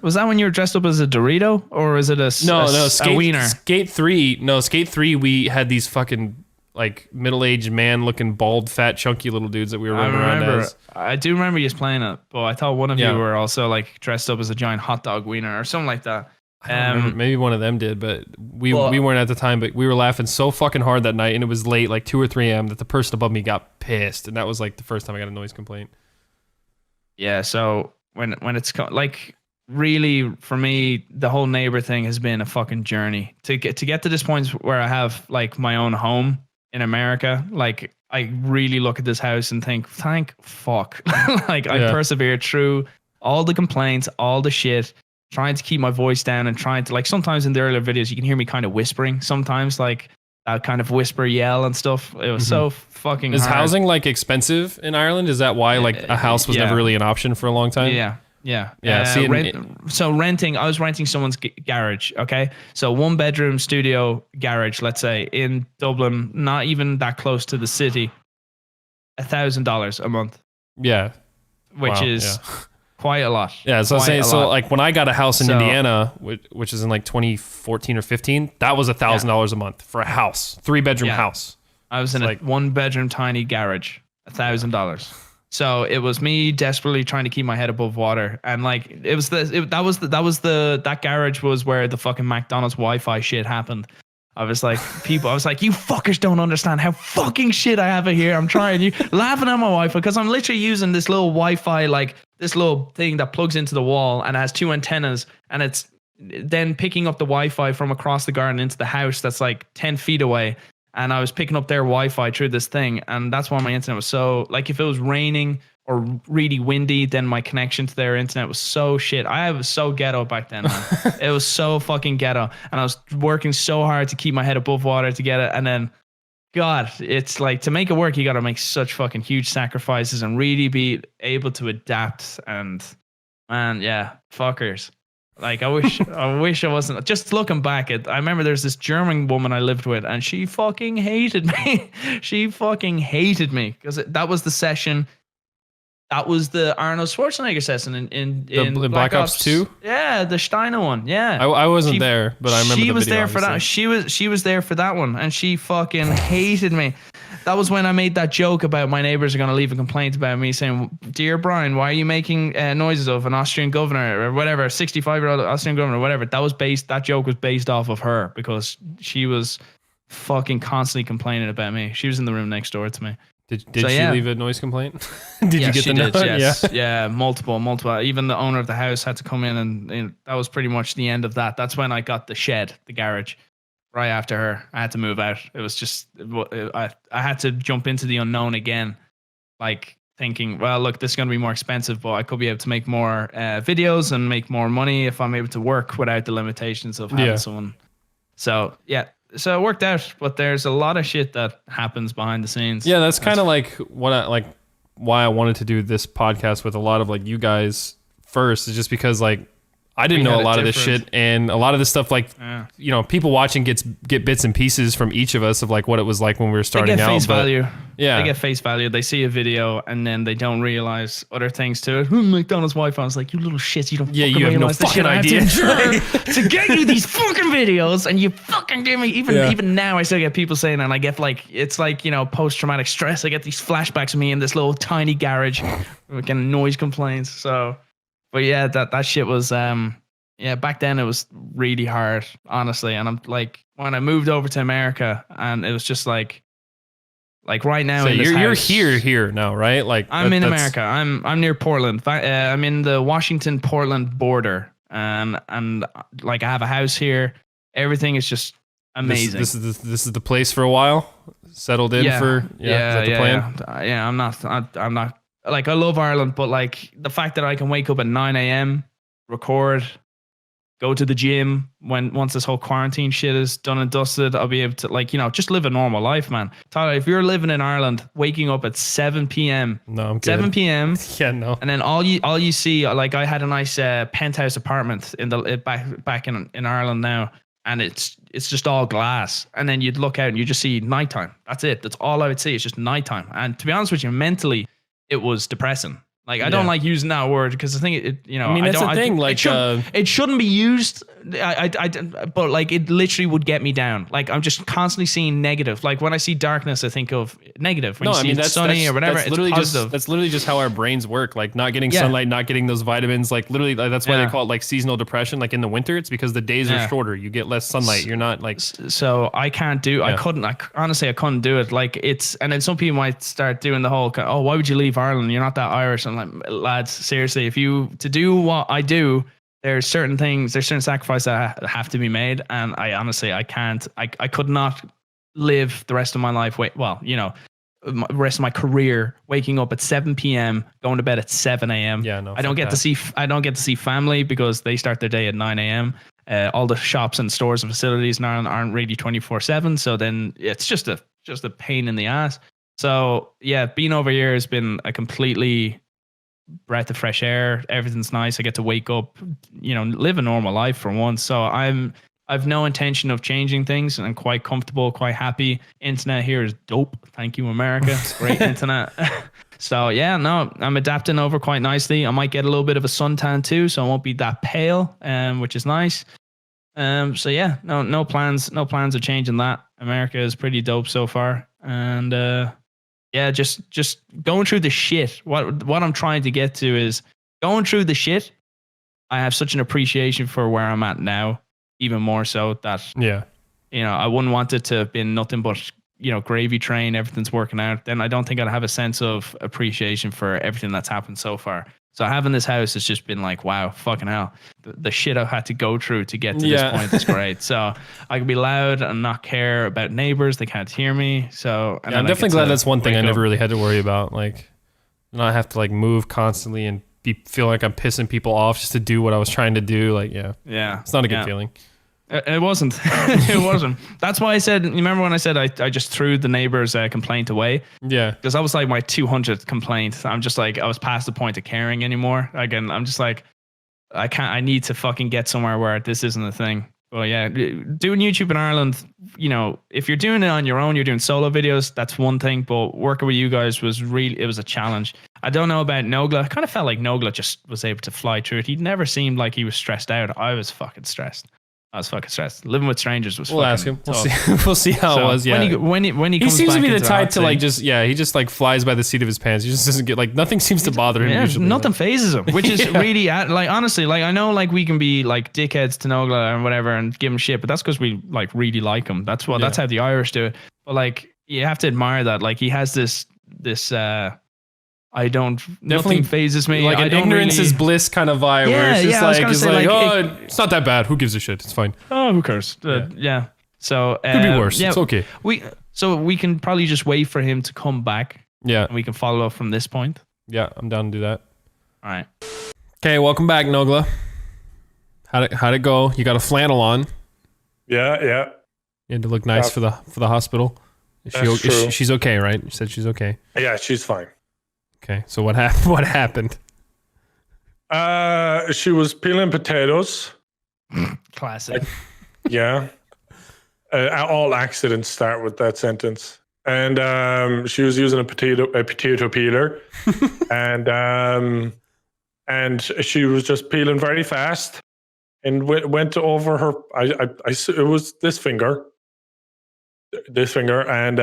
Was that when you were dressed up as a Dorito or is it a wiener? Skate 3, we had these fucking like middle-aged man looking bald fat chunky little dudes that we were running around as. I do remember you playing it, but I thought one of you were also like dressed up as a giant hot dog wiener or something like that. Maybe one of them did, but we weren't at the time, but we were laughing so fucking hard that night and it was late, like 2 or 3 a.m. that the person above me got pissed, and that was like the first time I got a noise complaint. Yeah, so when it's like really for me the whole neighbor thing has been a fucking journey to get to this point where I have like my own home in America. Like I really look at this house and think, thank fuck. Like I persevered through all the complaints, all the shit, trying to keep my voice down and trying to like sometimes in the earlier videos you can hear me kind of whispering sometimes, like that kind of whisper yell and stuff. It was so fucking Is hard. housing like expensive in Ireland? Is that why like a house was never really an option for a long time? Yeah. Renting. I was renting someone's garage. Okay. So 1 bedroom studio garage, let's say in Dublin, not even that close to the city, $1,000 a month. Yeah. Which is quite a lot. Yeah. So I'm saying, like when I got a house in Indiana, which is in like 2014 or 15, that was $1,000 a month for a house, 3-bedroom house. I was in a 1 bedroom tiny garage, $1,000. So it was me desperately trying to keep my head above water, and like that garage was where the fucking McDonald's Wi-Fi shit happened. I was like, you fuckers don't understand how fucking shit I have it here. I'm trying, you laughing at my Wi-Fi because I'm literally using this little Wi-Fi, like this little thing that plugs into the wall and has 2 antennas, and it's then picking up the Wi-Fi from across the garden into the house that's like 10 feet away. And I was picking up their Wi-Fi through this thing. And that's why my internet was so, like, if it was raining or really windy, then my connection to their internet was so shit. I was so ghetto back then, man. It was so fucking ghetto. And I was working so hard to keep my head above water to get it. And then, God, it's like, to make it work, you got to make such fucking huge sacrifices and really be able to adapt. And, man, yeah, fuckers. Like I wish I wasn't. Just looking back I remember there's this German woman I lived with, and she fucking hated me. She fucking hated me because that was the session. That was the Arnold Schwarzenegger session in Black Ops 2. Yeah, the Steiner one. Yeah, I wasn't there, but I remember she the was video, there for that. She was there for that one, and she fucking hated me. That was when I made that joke about my neighbors are going to leave a complaint about me saying, "Dear Brian, why are you making noises of an Austrian governor or whatever, 65-year-old Austrian governor, or whatever?" That joke was based off of her because she was fucking constantly complaining about me. She was in the room next door to me. Did she leave a noise complaint? Did you get the note? Yes. Yeah, multiple. Even the owner of the house had to come in, and that was pretty much the end of that. That's when I got the shed, the garage. right after her. I had to move out. It was just I had to jump into the unknown again, like thinking, well, look, this is going to be more expensive, but I could be able to make more videos and make more money if I'm able to work without the limitations of having someone. So yeah, so it worked out, but there's a lot of shit that happens behind the scenes. Yeah, that's kind of like what I like. Why I wanted to do this podcast with a lot of like you guys first is just because like I didn't know a lot of this shit, and a lot of this stuff, like, you know, people watching get bits and pieces from each of us of like what it was like when we were starting out. They get face value. Yeah. They get face value. They see a video and then they don't realize other things to it. McDonald's Wi-Fi. I was like, you little shits, you don't fucking have no realize the fucking shit I have to idea. endure to get you these fucking videos, and you fucking give me, even now I still get people saying, and I get like, it's like, you know, post-traumatic stress. I get these flashbacks of me in this little tiny garage getting noise complaints. So, but yeah, that shit was, yeah, back then it was really hard, honestly. And I'm like, when I moved over to America, and it was just like right now. So in this you're house, here now, right? Like I'm in America. I'm near Portland. I'm in the Washington-Portland border, and like I have a house here. Everything is just amazing. This is the place for a while. Settled in for is that the plan? Yeah, I'm not like, I love Ireland, but like the fact that I can wake up at 9 a.m., record, go to the gym once this whole quarantine shit is done and dusted, I'll be able to, like, you know, just live a normal life, man. Tyler, if you're living in Ireland, waking up at 7 p.m. No, I'm good. 7 p.m. Yeah, no. And then all you see, like, I had a nice penthouse apartment in the back in Ireland now, and it's just all glass. And then you'd look out and you just see nighttime. That's it. That's all I would see. It's just nighttime. And to be honest with you, mentally, it was depressing. Like, I don't like using that word because I think it, you know, I mean, that's the thing. Like, it shouldn't be used. But like, it literally would get me down. Like, I'm just constantly seeing negative. Like, when I see darkness, I think of negative. When you see it's sunny or whatever, it's positive. That's literally just how our brains work. Like, not getting sunlight, not getting those vitamins. Like, literally, that's why they call it like seasonal depression. Like in the winter, it's because the days are shorter. You get less sunlight. You're not like. So I can't do. I couldn't. Honestly, I couldn't do it. Like, it's, and then some people might start doing the whole, oh, why would you leave Ireland? You're not that Irish. I'm like, lads, seriously, if you to do what I do, there's certain sacrifices that have to be made, and I honestly, I can't. I could not live the rest of my life. The rest of my career waking up at 7 p.m., going to bed at 7 a.m. Yeah, no. I don't get to see family because they start their day at 9 a.m. All the shops and stores and facilities in Ireland aren't really 24/7, so then it's just a pain in the ass. So yeah, being over here has been a completely breath of fresh air. Everything's nice. I get to wake up, you know, live a normal life for once. So I've no intention of changing things, and I'm quite comfortable, quite happy. Internet here is dope. Thank you, America. Great internet. So yeah, no, I'm adapting over quite nicely. I might get a little bit of a suntan too, so I won't be that pale, which is nice. So yeah, no plans of changing that. America is pretty dope so far, and yeah, just going through the shit. What I'm trying to get to is going through the shit. I have such an appreciation for where I'm at now, even more so that, you know, I wouldn't want it to have been nothing but, you know, gravy train, everything's working out. Then I don't think I'd have a sense of appreciation for everything that's happened so far. So having this house has just been like, wow, fucking hell. The shit I've had to go through to get to this point is great. So I can be loud and not care about neighbors. They can't hear me. So I'm definitely glad that's one thing I never really had to worry about. Like, not have to like move constantly and feel like I'm pissing people off just to do what I was trying to do. Like, yeah, it's not a good feeling. It wasn't. It wasn't. That's why I said, you remember when I said I just threw the neighbor's complaint away? Yeah. Because that was like my 200th complaint. I'm just like, I was past the point of caring anymore. Again, I'm just like, I need to fucking get somewhere where this isn't a thing. Well, yeah, doing YouTube in Ireland, you know, if you're doing it on your own, you're doing solo videos, that's one thing. But working with you guys was it was a challenge. I don't know about Nogla. I kind of felt like Nogla just was able to fly through it. He never seemed like he was stressed out. I was fucking stressed. Living with strangers was. We'll ask him. We'll see how it was. Yeah. When he comes seems back to be the into type to like scene, he just like flies by the seat of his pants. He just doesn't get like nothing seems to bother him. Usually, nothing phases him, which is really like, honestly, like, I know like we can be like dickheads to Nogla and whatever and give him shit, but that's because we like really like him. That's how the Irish do it. But like, you have to admire that. Like, he has this nothing phases me. Like, an ignorance is bliss kind of vibe where it's just it's not that bad. Who gives a shit? It's fine. Oh, who cares? Yeah. So Could be worse. Yeah, It's okay. we can probably just wait for him to come back. Yeah. And we can follow up from this point. Yeah, I'm down to do that. All right. Okay, welcome back, Nogla. How'd it go? You got a flannel on. Yeah. You had to look nice for the hospital. That's true. She's okay, right? You said she's okay. Yeah, she's fine. Okay, so what happened? What happened? She was peeling potatoes. Classic. Yeah. All accidents start with that sentence. And she was using a potato peeler, and she was just peeling very fast, and went over her. It was this finger, and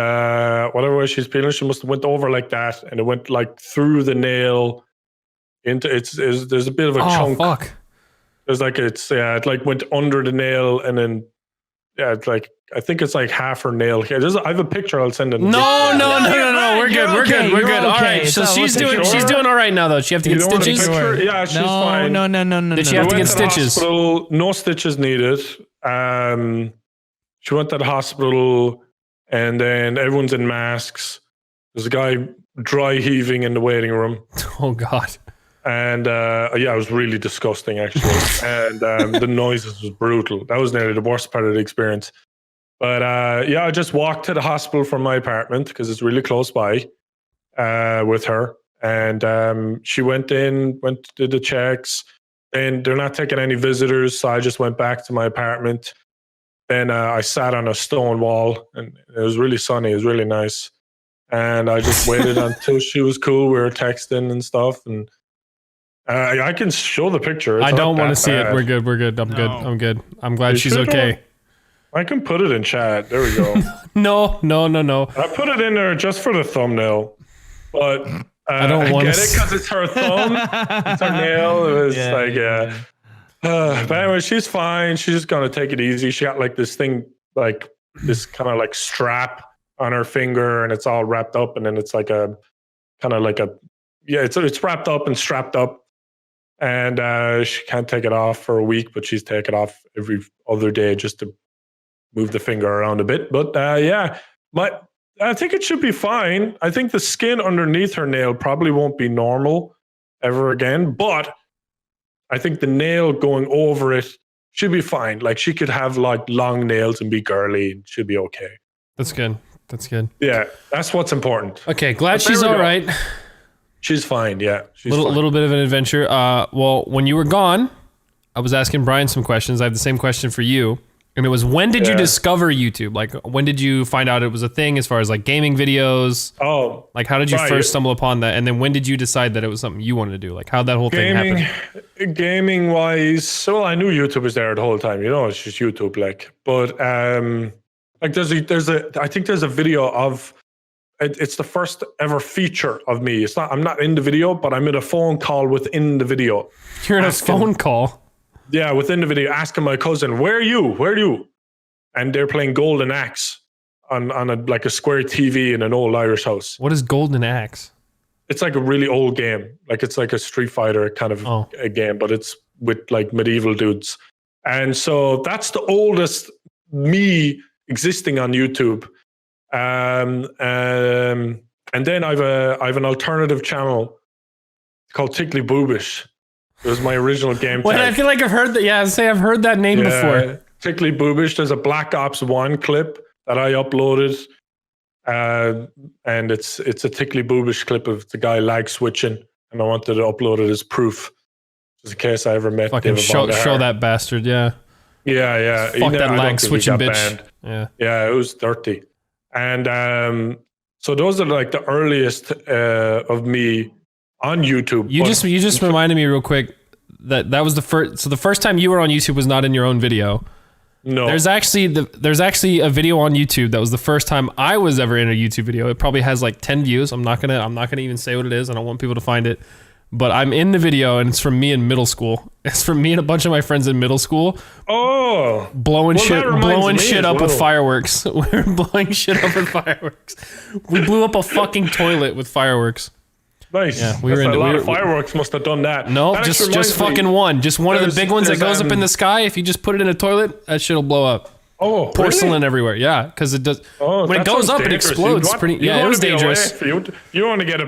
whatever way she's peeling, she must have went over like that, and it went like through the nail into there's a bit of a chunk. Fuck. There's like it like went under the nail, and then it's like. I think it's like half her nail here. I have a picture. I'll send it. No. We're good. We're good. All right. So she's doing all right now, though. She have to get stitches. Yeah, she's fine. No. Did she have to get stitches? Hospital, no stitches needed. She went to the hospital, and then everyone's in masks. There's a guy dry heaving in the waiting room. Oh God. And it was really disgusting, actually. And the noises was brutal. That was nearly the worst part of the experience. But I just walked to the hospital from my apartment because it's really close by with her. And she went to the checks. And they're not taking any visitors, so I just went back to my apartment. Then I sat on a stone wall, and it was really sunny. It was really nice. And I just waited until she was cool. We were texting and stuff. And I can show the picture. I don't want to see it. We're good. I'm good. I'm glad she's okay. I can put it in chat. There we go. No. I put it in there just for the thumbnail, but I don't want to get it because it's her thumb. It's her nail. It was but anyway, she's fine. She's just gonna take it easy. She got like this thing, like this kind of like strap on her finger, and it's all wrapped up, and then it's like a kind of like it's wrapped up and strapped up. And she can't take it off for a week, but she's taking it off every other day just to move the finger around a bit. But I think it should be fine. I think the skin underneath her nail probably won't be normal ever again, but I think the nail going over it should be fine. Like she could have like long nails and be girly and should be okay. That's good. Yeah, that's what's important. Okay, glad she's all right. She's fine, yeah. She's fine. Little bit of an adventure. Well, when you were gone, I was asking Brian some questions. I have the same question for you. And it was, when did you discover YouTube? Like, when did you find out it was a thing as far as like gaming videos? Oh. Like, how did you first stumble upon that? And then when did you decide that it was something you wanted to do? Like, how'd that whole thing happen? Gaming wise, well, I knew YouTube was there the whole time. You know, it's just YouTube, like. But, like, I think there's a video of, it's the first ever feature of me. I'm not in the video, but I'm in a phone call within the video. You're in a phone call? Yeah, within the video, asking my cousin, where are you? And they're playing Golden Axe on a square TV in an old Irish house. What is Golden Axe? It's like a really old game. Like it's like a Street Fighter kind of a game, but it's with like medieval dudes. And so that's the oldest me existing on YouTube. And then I've an alternative channel called Tickly Boobish. It was my original game tag. I feel like I've heard that. Yeah, I've heard that name before. Tickly Boobish. There's a Black Ops 1 clip that I uploaded. And it's a Tickly Boobish clip of the guy lag switching. And I wanted to upload it as proof. Just in case I ever met fucking show that bastard, yeah. Yeah. Fuck that lag switching bitch. Banned. Yeah, it was dirty. And so those are like the earliest of me on YouTube. You just reminded me real quick that was the first. So the first time you were on YouTube was not in your own video. No. There's actually a video on YouTube that was the first time I was ever in a YouTube video. It probably has like 10 views. I'm not gonna even say what it is. I don't want people to find it. But I'm in the video, and it's from me in middle school. It's from me and a bunch of my friends in middle school. Oh, blowing shit up with fireworks. We're blowing shit up with fireworks. We blew up a fucking toilet with fireworks. Nice. Yeah, a lot of fireworks must have done that. No, that just fucking one. Just one of the big ones that goes up in the sky. If you just put it in a toilet, that shit'll blow up. Oh, porcelain really? everywhere. Yeah, because it does. Oh, When it that goes sounds up, it dangerous. explodes. Yeah, it was dangerous. You don't want to get you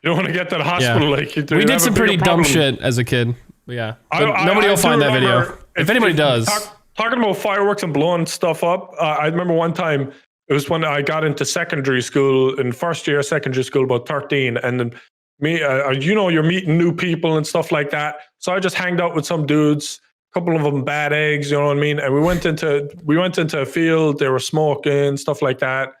don't want to get to the hospital like you do. We You did have a some bigger pretty dumb problem. shit as a kid. But yeah, but nobody I will do find that video. remember If anybody does. Talking about fireworks and blowing stuff up, I remember one time, it was when I got into secondary school, in first year of secondary school, about 13. And then you're meeting new people and stuff like that. So I just hanged out with some dudes, a couple of them bad eggs, you know what I mean? And we went into a field, they were smoking, stuff like that.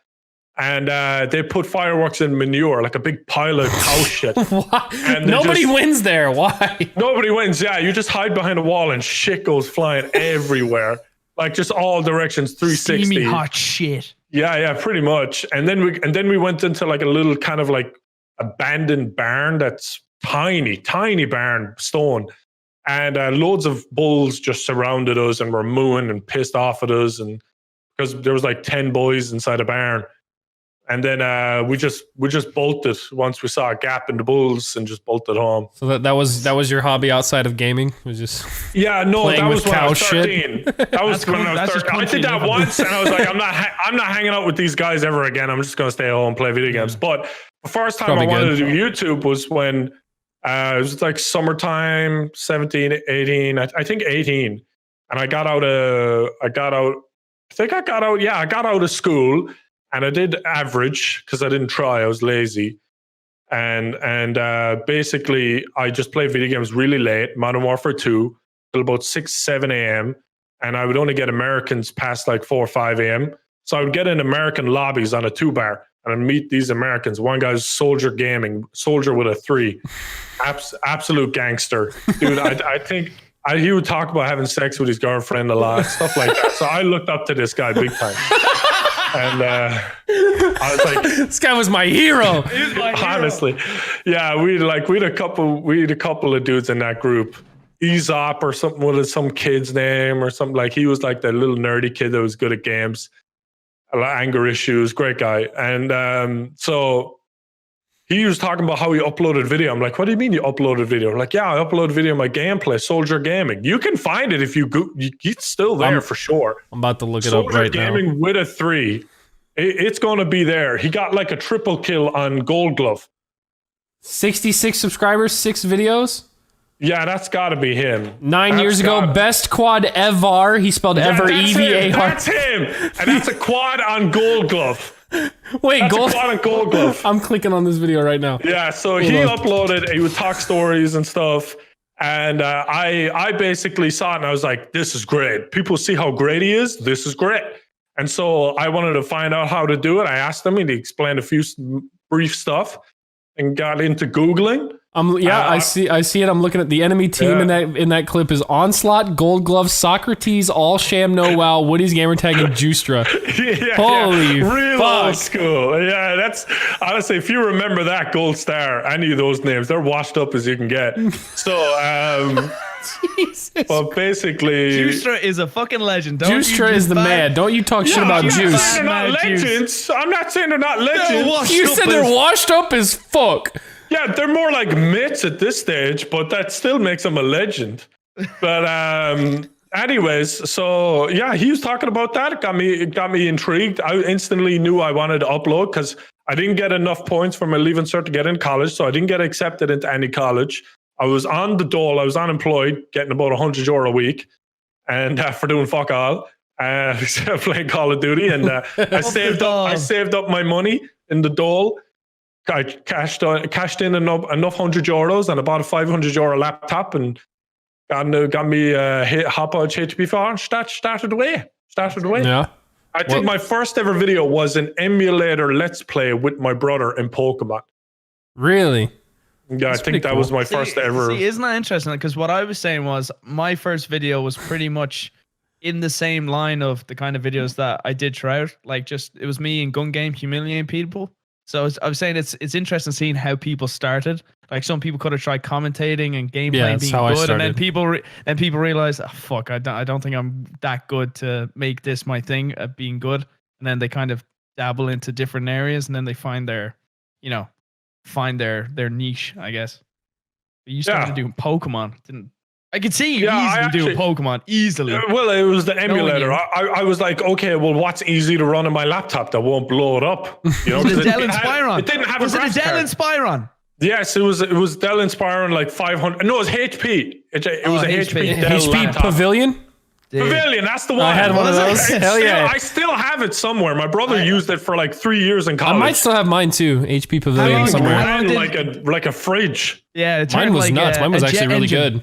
And they put fireworks in manure, like a big pile of cow shit. And nobody wins there. Why? Nobody wins. Yeah, you just hide behind a wall and shit goes flying everywhere, like just all directions, 360. Steamy hot shit. Yeah, pretty much. And then we went into like a little kind of like abandoned barn that's tiny barn, stone, and loads of bulls just surrounded us and were mooing and pissed off at us, and because there was like 10 boys inside a barn. And then we just bolted once we saw a gap in the bulls and just bolted home. So that was your hobby outside of gaming? It was just that was when I was 13. Shit? That was when I was 13. I did that once, and I was like, I'm not hanging out with these guys ever again. I'm just gonna stay home and play video games. But the first time I wanted to do YouTube was when it was like summertime, 17, 18. I think 18, and I got out of school. And I did average because I didn't try. I was lazy. And basically, I just played video games really late, Modern Warfare 2, till about 6, 7 a.m. And I would only get Americans past like 4 or 5 a.m. So I would get in American lobbies on a 2-bar and I'd meet these Americans. One guy's Soldier Gaming, Soldier with a 3. Absolute gangster. Dude, I think he would talk about having sex with his girlfriend a lot, stuff like that. So I looked up to this guy big time. And I was like, this guy was my hero. Honestly, yeah, we had a couple of dudes in that group. Aesop or something, what is some kid's name or something, like he was like the little nerdy kid that was good at games, a lot of anger issues, great guy. And so he was talking about how he uploaded video. I'm like, what do you mean you uploaded video? I'm like, yeah, I uploaded video of my gameplay, Soldier Gaming. You can find it if you go. It's still there for sure. I'm about to look it Soldier up right Gaming now. with a 3. It's going to be there. He got like a triple kill on Gold Glove. 66 subscribers, 6 videos. Yeah, that's got to be him. 9 years ago, best quad ever. He spelled ever EVAR. That's him, and that's a quad on Gold Glove. Wait, that's a quad on Gold Glove. I'm clicking on this video right now. Yeah, so he uploaded. He would talk stories and stuff, and I basically saw it, and I was like, "This is great. People see how great he is. This is great." And so I wanted to find out how to do it. I asked him, and he explained a few brief stuff, and got into Googling. I see it. I'm looking at the enemy team in that clip is Onslaught, Gold Glove, Socrates, All Sham, No Wow, Woody's Gamertag, and Justra. Holy real fuck. old school. Yeah, that's honestly, if you remember that Gold Star, any of those names, they're washed up as you can get. So Jesus. But basically, Justra is a fucking legend. Justra is the man. Don't you talk shit about Juice. They're not legends. I'm not saying they're not legends. You said they're washed up as fuck. Yeah, they're more like myths at this stage, but that still makes them a legend. But anyways, so yeah, he was talking about that. It got me intrigued. I instantly knew I wanted to upload because I didn't get enough points for my leaving cert to get in college, so I didn't get accepted into any college. I was on the dole. I was unemployed, getting about €100 a week, and for doing fuck all, playing Call of Duty, and I saved up my money in the dole. I cashed in enough €100, and I bought a €500 laptop, and got me hop on HP4 and started away. Yeah. I think my first ever video was an emulator let's play with my brother in Pokemon. Really? Yeah, That's I think that was my first ever. See, isn't that interesting? Because what I was saying was my first video was pretty much in the same line of the kind of videos that I did throughout. Like, just it was me in gun game humiliating people. So I was saying it's interesting seeing how people started. Like, some people could have tried commentating and gameplay being good, and then people realize, oh, fuck, I don't think I'm that good to make this my thing at being good. And then they kind of dabble into different areas, and then they find their niche, I guess. But you started doing Pokemon, didn't I could see you Yeah, easily do Pokemon easily. Well, it was the emulator. you. I was like, okay, well, what's easy to run on my laptop that won't blow it up? You know, Was it Dell it Inspiron? It didn't have Was a it a graphics Dell card. Inspiron? Yes, it was Dell Inspiron like 500. No, it was HP. It was a HP Dell HP laptop. Pavilion? Pavilion, that's the one. I had one of those. Hell yeah. I still have it somewhere. My brother used it for like 3 years in college. I might still have mine too. HP Pavilion long- somewhere. how long like a fridge. Yeah, it Mine turned was like nuts. Mine was a actually jet really engine. good.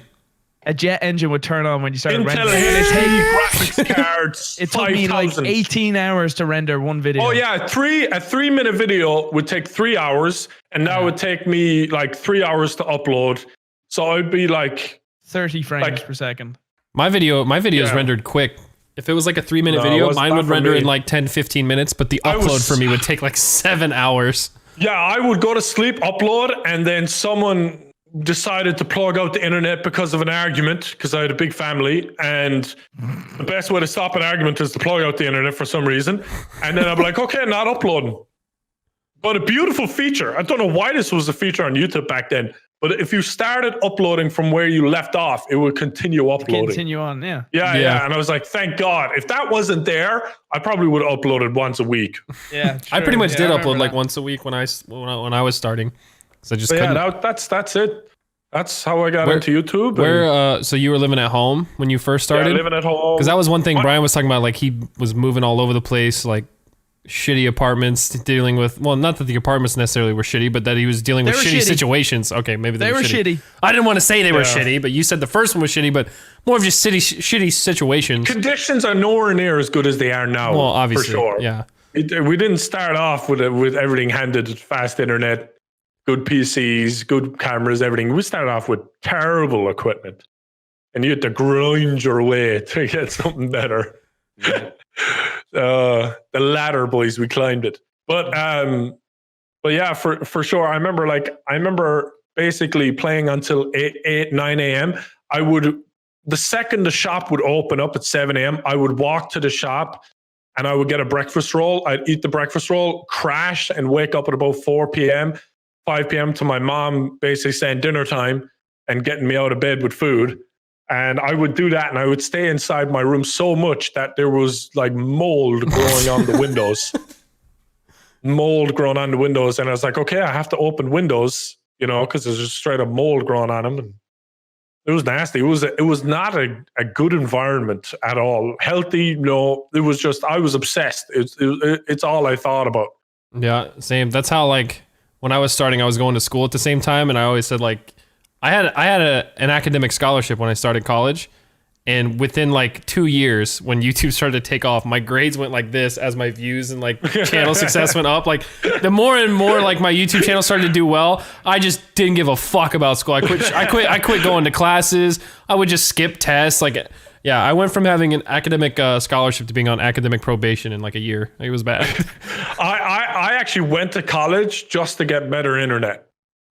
A jet engine would turn on when you started Intel rendering. HD graphics cards. It took me like 5,000. 18 hours to render one video. Oh yeah, a 3-minute video would take 3 hours, and now it would take me like 3 hours to upload. So it'd be like 30 frames Like- per second. My videos Yeah. rendered quick. If it was like a 3-minute No, it video, wasn't mine that would for render me. in like 10-15 minutes, but the I upload was- for me would take like 7 hours. Yeah, I would go to sleep, upload, and then someone decided to plug out the internet because of an argument, because I had a big family, and the best way to stop an argument is to plug out the internet for some reason. And then I'm like, okay, not uploading. But a beautiful feature. I don't know why this was a feature on YouTube back then, but if you started uploading from where you left off, it would continue uploading. Continue on, yeah. Yeah. And I was like, thank God. If that wasn't there, I probably would have uploaded once a week. Yeah, I pretty true. much Yeah, did I upload remember like that. once a week when I was starting. Because I just But couldn't. yeah, that's it. That's how I got into YouTube. and- Where so you were living at home when you first yeah, started? living at home. Because that was one thing Brian was talking about. Like he was moving all over the place, like shitty apartments, dealing with. Well, not that the apartments necessarily were shitty, but that he was dealing with They were shitty shitty. situations. Okay, maybe they were shitty. I didn't want to say they were Yeah. shitty, but you said the first one was shitty, but more of just shitty situations. Conditions are nowhere near as good as they are now. Well, obviously, for sure. yeah. We didn't start off with everything handed, fast internet, good PCs, good cameras, everything. We started off with terrible equipment, and you had to grind your way to get something better. The ladder, boys, we climbed it. But yeah, for sure. I remember basically playing until 9 a.m. The second the shop would open up at 7 a.m., I would walk to the shop and I would get a breakfast roll. I'd eat the breakfast roll, crash, and wake up at about 4 p.m., 5 p.m. to my mom basically saying dinner time and getting me out of bed with food. And I would do that, and I would stay inside my room so much that there was like mold growing on the windows. Mold growing on the windows. And I was like, okay, I have to open windows, because there's just straight up mold growing on them. And it was nasty. It was not a good environment at all. Healthy, no. It was just, I was obsessed. It's all I thought about. Yeah, same. That's how like when I was starting, I was going to school at the same time, and I always said like I had an academic scholarship when I started college, and within like 2 years, when YouTube started to take off, my grades went like this as my views and like channel success went up. Like the more and more like my YouTube channel started to do well, I just didn't give a fuck about school. I quit going to classes. I would just skip tests. Like yeah, I went from having an academic scholarship to being on academic probation in like a year. It was bad. I actually went to college just to get better internet.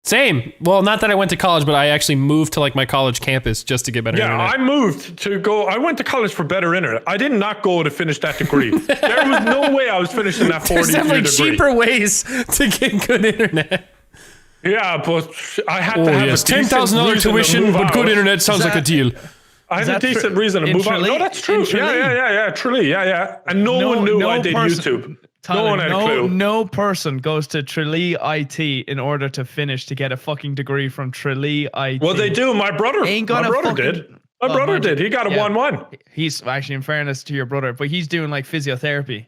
Same. Well, not that I went to college, but I actually moved to like my college campus just to get better internet. I moved to go. I went to college for better internet. I did not go to finish that degree. There was no way I was finishing that 40 There's year definitely degree. cheaper ways to get good internet. Yeah, but I had Oh to have yes, a decent $10,000 reason to tuition, move but good out. internet sounds like a deal. I had a that decent true? reason to In move out. No, Tralee? that's true. In Tralee? Yeah. Tralee. Yeah. And no one knew I did YouTube. Tyler, no one had a clue. No person goes to Tralee IT in order to finish to get a fucking degree from Tralee IT. Well, they do. My brother Ain't gonna did. fucking- My Well, brother mind did. you, He got a yeah. 1-1. He's actually, in fairness to your brother, but he's doing like physiotherapy.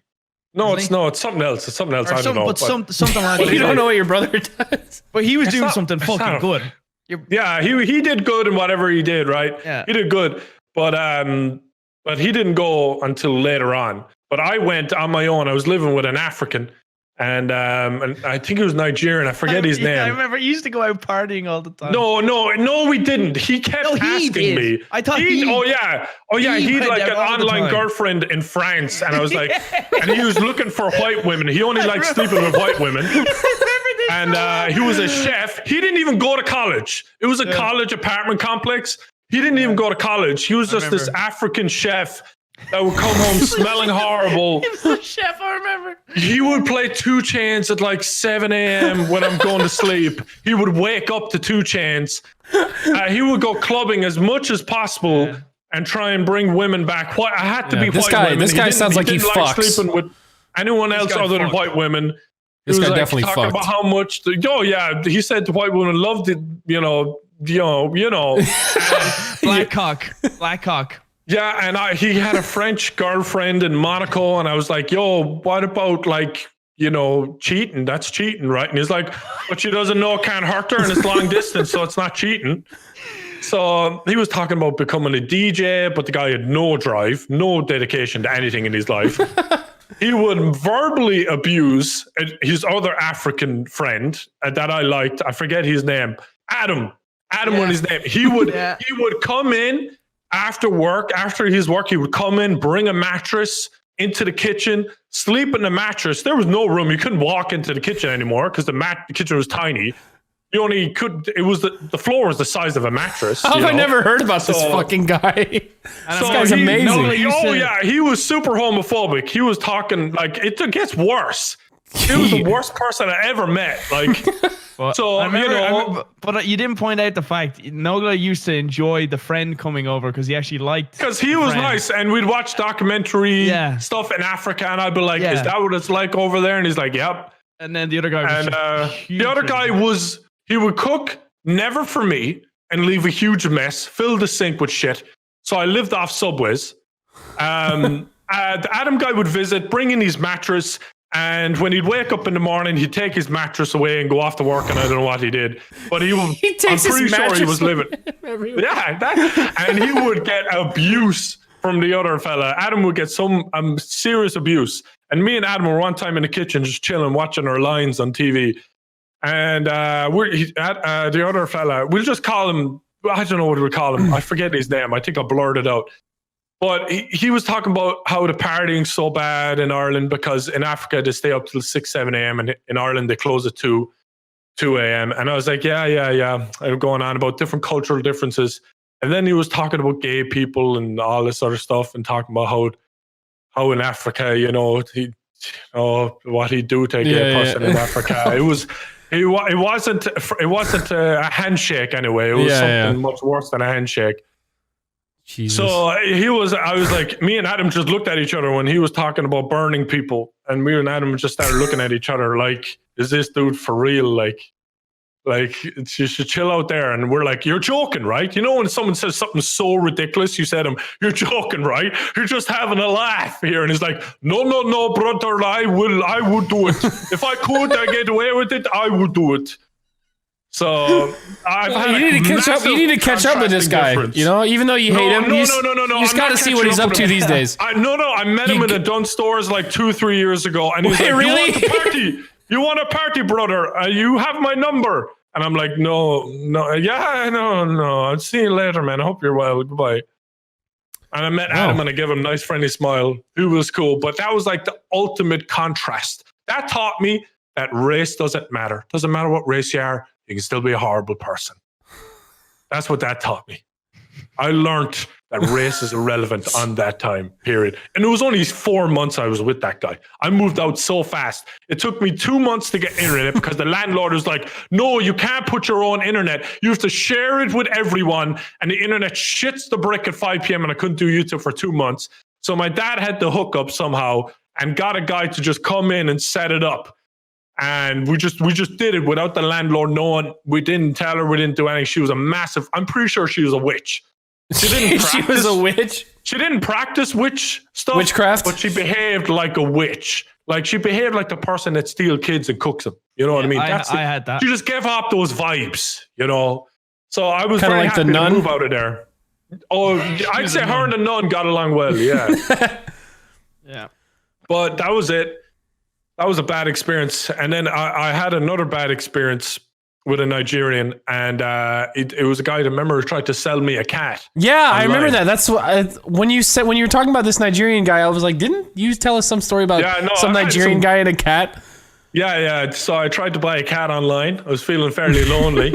No, Isn't he? it's something else. It's something else. Or I don't know. but something like that. You don't know what your brother does. But he was It's doing not- something it's fucking not- good. Yeah, he did good in whatever he did, right? Yeah. He did good. But he didn't go until later on. But I went on my own. I was living with an African, and I think he was Nigerian. I forget his name. I remember he used to go out partying all the time. No, we didn't. He kept No, he asking did. me. I thought he- Oh yeah. he He'd went like there an all the online time. girlfriend in France, and I was like, and he was looking for white women. He only liked sleeping with white women. And he was a chef. He didn't even go to college. It was a college apartment complex. He didn't even go to college. He was just this remember. African chef that would come home smelling horrible. He was the chef, I remember. He would play 2 Chainz at like 7 a.m. when I'm going to sleep. He would wake up to 2 Chainz. He would go clubbing as much as possible and try and bring women back. I had to be white women. This guy sounds like he fucks. Sleeping with anyone else other than white women. This guy definitely talking fucked. about how much. He said the white women loved it. Black cock. Yeah, and he had a French girlfriend in Monaco, and I was like, yo, what about like, cheating? That's cheating, right? And he's like, but she doesn't know it can't hurt her, and it's long distance, so it's not cheating. So he was talking about becoming a DJ, but the guy had no drive, no dedication to anything in his life. He would verbally abuse his other African friend that I liked. I forget his name. Adam was his name. He would come in after work, after his work, he would come in, bring a mattress into the kitchen, sleep in the mattress. There was no room. You couldn't walk into the kitchen anymore because the kitchen was tiny. You only could, it was the floor was the size of a mattress. How have I never heard about this fucking guy? This guy's amazing. He was super homophobic. He was talking like, it gets worse. He was the worst person I ever met. Like, but you didn't point out the fact Nogla used to enjoy the friend coming over because he actually liked. Because he was nice, and we'd watch documentary stuff in Africa, and I'd be like, "Is that what it's like over there?" And he's like, "Yep." And then the other guy, he would cook never for me and leave a huge mess, fill the sink with shit. So I lived off Subways. The Adam guy would visit, bring in his mattress. And when he'd wake up in the morning, he'd take his mattress away and go off to work, and I don't know what he did. But I'm pretty sure he was living. And he would get abuse from the other fella. Adam would get some serious abuse. And me and Adam were one time in the kitchen just chilling, watching our lines on TV. And the other fella, we'll just call him, I don't know what we'll call him. I forget his name. I think I blurred it out. But he was talking about how the partying's so bad in Ireland because in Africa they stay up till 6, 7 a.m. and in Ireland they close at 2 a.m. And I was like, yeah. I'm going on about different cultural differences. And then he was talking about gay people and all this other stuff and talking about how in Africa, what he'd do to a gay person in Africa. It wasn't a handshake anyway. It was something much worse than a handshake. Jesus. So I was like, me and Adam just looked at each other when he was talking about burning people, and me and Adam just started looking at each other like, is this dude for real? Like you should chill out there. And we're like, you're joking, right? When someone says something so ridiculous, you said to him, you're joking, right? You're just having a laugh here. And he's like, no, brother, I would do it. If I could, I get away with it, I would do it. So you need to catch up with this guy. Difference. Even though you hate him, you just got to see what he's up to these days. I met him in the Dunn stores like 2-3 years ago, and he's like, really? You want a party, brother? You have my number. And I'm like, no. I'll see you later, man. I hope you're well. Goodbye. And I met Adam, and I gave him a nice, friendly smile. He was cool, but that was like the ultimate contrast. That taught me that race doesn't matter. Doesn't matter what race you are. You can still be a horrible person. That's what that taught me. I learned that race is irrelevant on that time, period. And it was only 4 months I was with that guy. I moved out so fast. It took me 2 months to get internet because the landlord was like, no, you can't put your own internet. You have to share it with everyone. And the internet shits the brick at 5 p.m. and I couldn't do YouTube for 2 months. So my dad had to hook up somehow and got a guy to just come in and set it up. And we just did it without the landlord knowing. We didn't tell her. We didn't do anything. She was I'm pretty sure she was a witch. She didn't practice. She was a witch? She didn't practice witch stuff. Witchcraft? But she behaved like a witch. Like she behaved like the person that steals kids and cooks them. You know what I mean? I had that. She just gave off those vibes, So I was kind of very like happy the nun? to move out of there. Oh, I'd say her and the nun got along well, yeah. Yeah. But that was it. That was a bad experience. And then I had another bad experience with a Nigerian, and it was a guy that who tried to sell me a cat. Yeah, online. I remember that. That's what when you were talking about this Nigerian guy, I was like, didn't you tell us some story about some Nigerian guy and a cat? Yeah. So I tried to buy a cat online. I was feeling fairly lonely.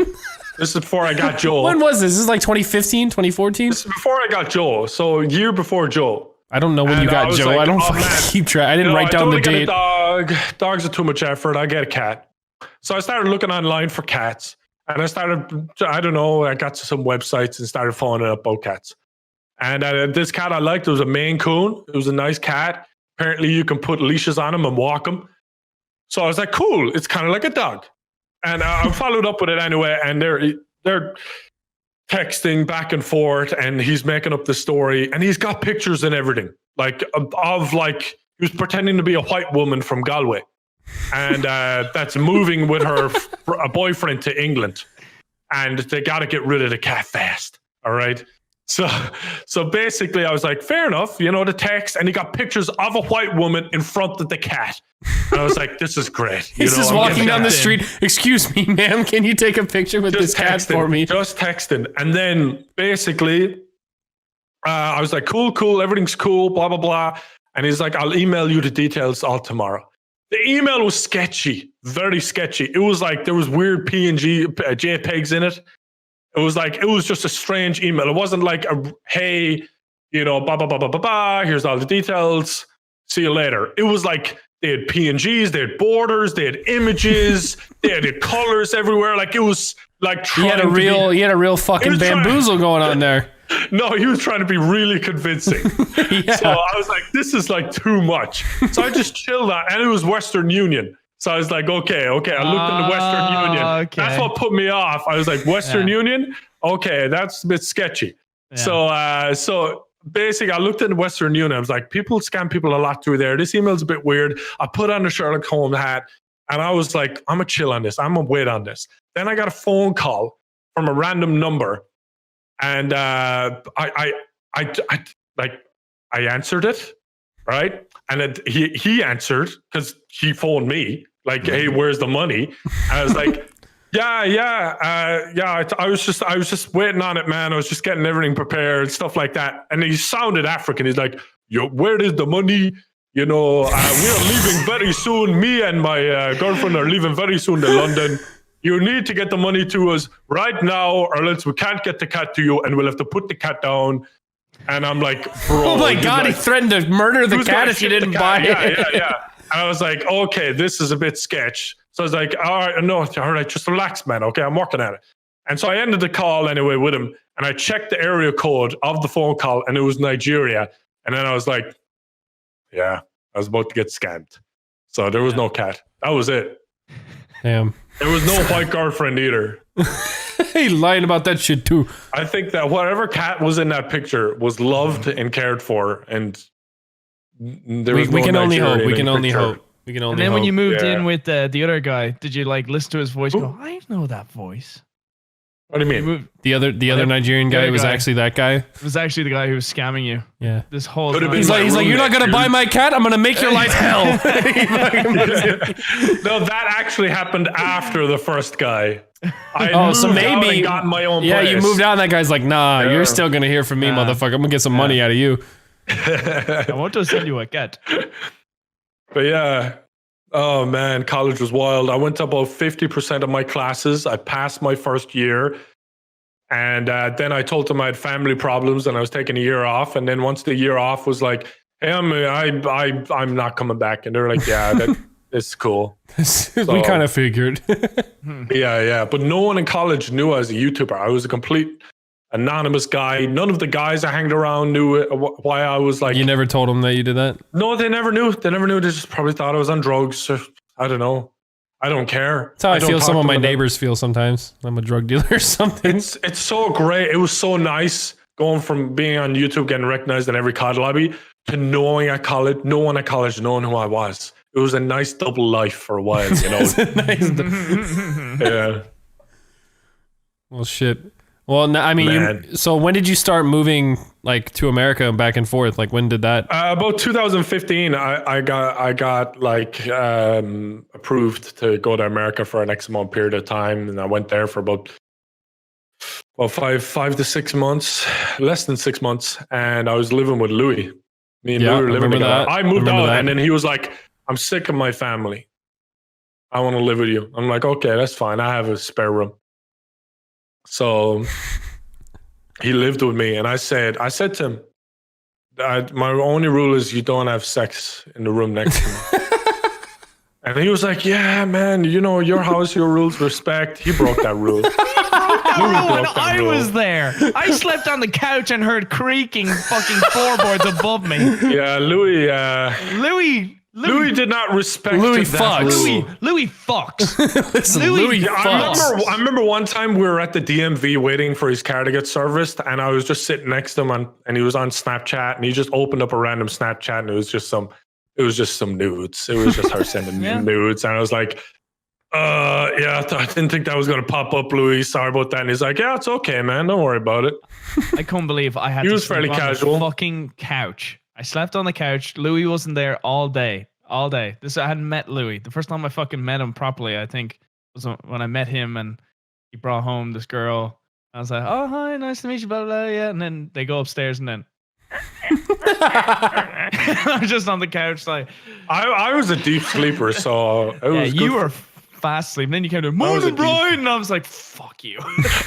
This is before I got Joe. When was this? This is like 2015, 2014? This is before I got Joe. So a year before Joe. I don't know when And you I got was Joe. like, I don't oh, fucking man. keep track. I didn't You know, write down the I don't date. wanna get a dog. Dogs are too much effort. I get a cat. So I started looking online for cats. And I started, I don't know, I got to some websites and started following up about cats. And this cat I liked, it was a Maine Coon. It was a nice cat. Apparently you can put leashes on him and walk him. So I was like, cool, it's kind of like a dog. And I followed up with it anyway. And they're texting back and forth, and he's making up the story. And he's got pictures and everything, like of like, he was pretending to be a white woman from Galway. And that's moving with her a boyfriend to England, and they got to get rid of the cat fast. All right. So basically, I was like, fair enough, you know, the text, and he got pictures of a white woman in front of the cat. And I was like, this is great. He's just walking down the street. Excuse me, ma'am, can you take a picture with this cat for me? Just texting. And then basically, I was like, cool, everything's cool, blah, blah, blah. And he's like, I'll email you the details all tomorrow. The email was sketchy, very sketchy. It was like there was weird PNG, JPEGs in it. It was like, it was just a strange email. It wasn't like hey, you know, blah, blah, blah, blah, blah, blah. Here's all the details. See you later. It was like they had PNGs, they had borders, they had images, they had colors everywhere. Like it was like he had a real fucking bamboozle going on there. No, he was trying to be really convincing. Yeah. So I was like, this is like too much. So I just chilled out, and it was Western Union. So I was like, okay. I looked into Western Union. Okay. That's what put me off. I was like, Western Union? Okay, that's a bit sketchy. Yeah. So basically, I looked into Western Union. I was like, people scam people a lot through there. This email's a bit weird. I put on a Sherlock Holmes hat, and I was like, I'm going to chill on this. I'm going to wait on this. Then I got a phone call from a random number. And I answered it, right? And he answered because he phoned me like, "Hey, where's the money?" And I was like, "Yeah. I was just waiting on it, man. I was just getting everything prepared, stuff like that." And he sounded African. He's like, "Yo, where is the money? You know, we are leaving very soon. Me and my girlfriend are leaving very soon to London. You need to get the money to us right now, or else we can't get the cat to you, and we'll have to put the cat down." And I'm like, bro. Oh my God, like, he threatened to murder the cat if you didn't buy it. Yeah. And I was like, okay, this is a bit sketch. So I was like, all right, just relax, man. Okay, I'm working at it. And so I ended the call anyway with him, and I checked the area code of the phone call, and it was Nigeria. And then I was like, yeah, I was about to get scammed. So there was no cat. That was it. Damn. There was no white girlfriend either. He lying about that shit too. I think that whatever cat was in that picture was loved and cared for, and there was we no can only hope. Nigerian We can only picture. hope. We can only And then hope. when you moved in with the other guy, did you like listen to his voice? And go, I know that voice. What do you You mean? moved, the other Nigerian the guy other was guy. actually that guy. it was actually the guy who was scamming you. Yeah. This whole Could have time. been He's like, you're not gonna buy my cat. I'm gonna make your life hell. No, that actually happened after the first guy. So moved out maybe and got my own yeah, place. you moved out, and that guy's like, nah, Yeah. you're still gonna hear from me, motherfucker. I'm gonna get some money out of you. I want to send you a cat. But yeah, oh man, college was wild. I went to about 50% of my classes. I passed my first year. And then I told them I had family problems and I was taking a year off. And then once the year off was like, hey, I'm not coming back. And they're like, yeah, it's cool. We kind of figured. Yeah. But no one in college knew I was a YouTuber. I was a complete anonymous guy. None of the guys I hanged around knew why I was like. You never told them that you did that? No, they never knew. They just probably thought I was on drugs. Or, I don't know. I don't care. That's how I don't feel talk some to of my them about- neighbors feel sometimes. I'm a drug dealer or something. It's so great. It was so nice going from being on YouTube, getting recognized in every COD lobby, to knowing at college, no one at college knowing who I was. It was a nice double life for a while, you know. Yeah. Well, shit. Well, I mean, Man. so when did you start moving like to America and back and forth? Like when did that? About 2015, I got like approved to go to America for an X amount period of time, and I went there for about 5 to 6 months, less than 6 months, and I was living with Louis. Me and Yeah, Louis were I living remember together. that. I moved I remember out, that. and then he was like, "I'm sick of my family. I want to live with you." I'm like, "Okay, that's fine. I have a spare room." So he lived with me, and I said to him, my only rule is you don't have sex in the room next to me. And he was like, yeah, man, you know, your house, your rules, respect. He broke that rule. I was there. I slept on the couch and heard creaking fucking floorboards above me. Yeah, Louis did not respect Louis that fucks. rule. Louis fucks. Louis Yeah, fucks. I remember one time we were at the DMV waiting for his car to get serviced, and I was just sitting next to him, and he was on Snapchat, and he just opened up a random Snapchat, and it was just some nudes. It was just her sending me nudes, and I was like, yeah, I didn't think that was gonna pop up, Louis. Sorry about that. And he's like, yeah, it's okay, man. Don't worry about it. I couldn't believe I had He to was sleep fairly on casual. the fucking couch. I slept on the couch. Louis wasn't there all day. All day. I hadn't met Louis. The first time I fucking met him properly, I think, was when I met him and he brought home this girl. I was like, oh, hi, nice to meet you, blah, blah, blah, yeah. And then they go upstairs and then I'm just on the couch like I was a deep sleeper, so it was you good. were fast sleep. Then you came to morning, Brian, and I was like, fuck you.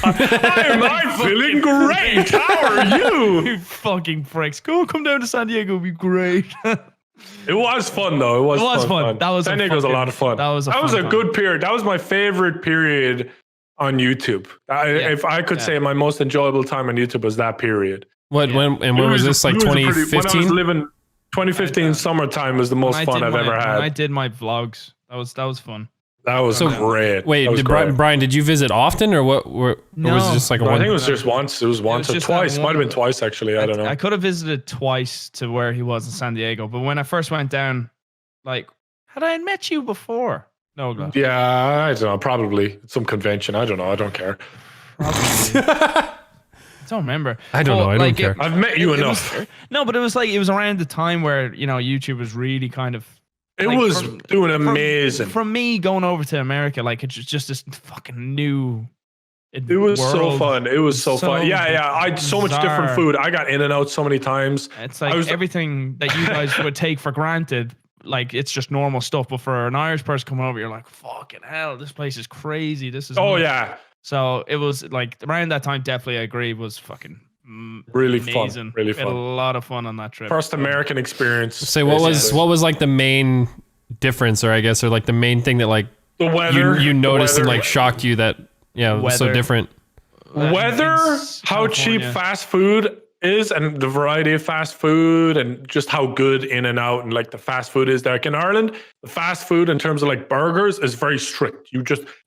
I'm feeling great. How are you? You fucking pricks. Come down to San Diego, it'll be great. It was fun though. It was fun. That was San Diego was a lot of fun. That was a good period. That was my favorite period on YouTube. If I could say my most enjoyable time on YouTube was that period. When was this, like 2015? When I was living 2015 summertime was the most fun I've ever had. When I did my vlogs, that was fun. That was great. Wait, Brian, did you visit often, or what? Or was it just like I think it was just once. It was once or twice. Might have been twice actually. I don't know. I could have visited twice to where he was in San Diego, but when I first went down, like, had I met you before? No, yeah, I don't know. Probably at some convention. I don't know. I don't care. I don't remember. I don't know. I don't care. I've met you enough. No, but it was around the time where YouTube was really kind of. It was doing amazing. From me going over to America, like it's just this fucking new. It was so fun. It was so fun. Yeah. I had so much different food. I got in and out so many times. It's like everything that you guys would take for granted. Like it's just normal stuff. But for an Irish person coming over, you're like, fucking hell, this place is crazy. This is. Oh yeah. So it was like around that time. Definitely, I agree. Was fucking. Really amazing. fun. Really fun. fun. A lot of fun on that trip. First American experience. Say what was like the main difference, or like the main thing that like the weather you noticed and like shocked you that was so different. Weather, how cheap fast food is, and the variety of fast food, and just how good in and out and like the fast food is there. Like in Ireland, the fast food in terms of like burgers is very strict.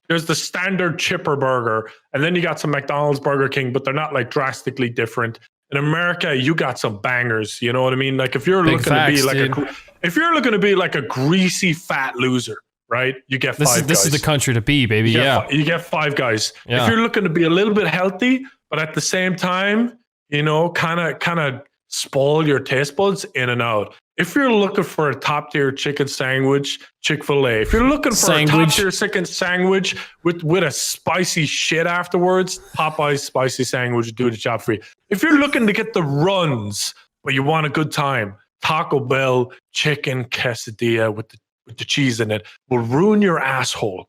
There's the standard chipper burger, and then you got some McDonald's, Burger King, but they're not like drastically different. In America, you got some bangers. You know what I mean? Like if you're looking to be like a greasy fat loser, right? You get Five Guys. This is the country to be, baby. You get Five Guys. Yeah. If you're looking to be a little bit healthy, but at the same time, kind of spoil your taste buds in and out. If you're looking for a top tier chicken sandwich, Chick-fil-A. If you're looking for a top tier chicken sandwich with a spicy shit afterwards, Popeye's spicy sandwich, do the job for you. If you're looking to get the runs, but you want a good time, Taco Bell chicken quesadilla with the cheese in it will ruin your asshole.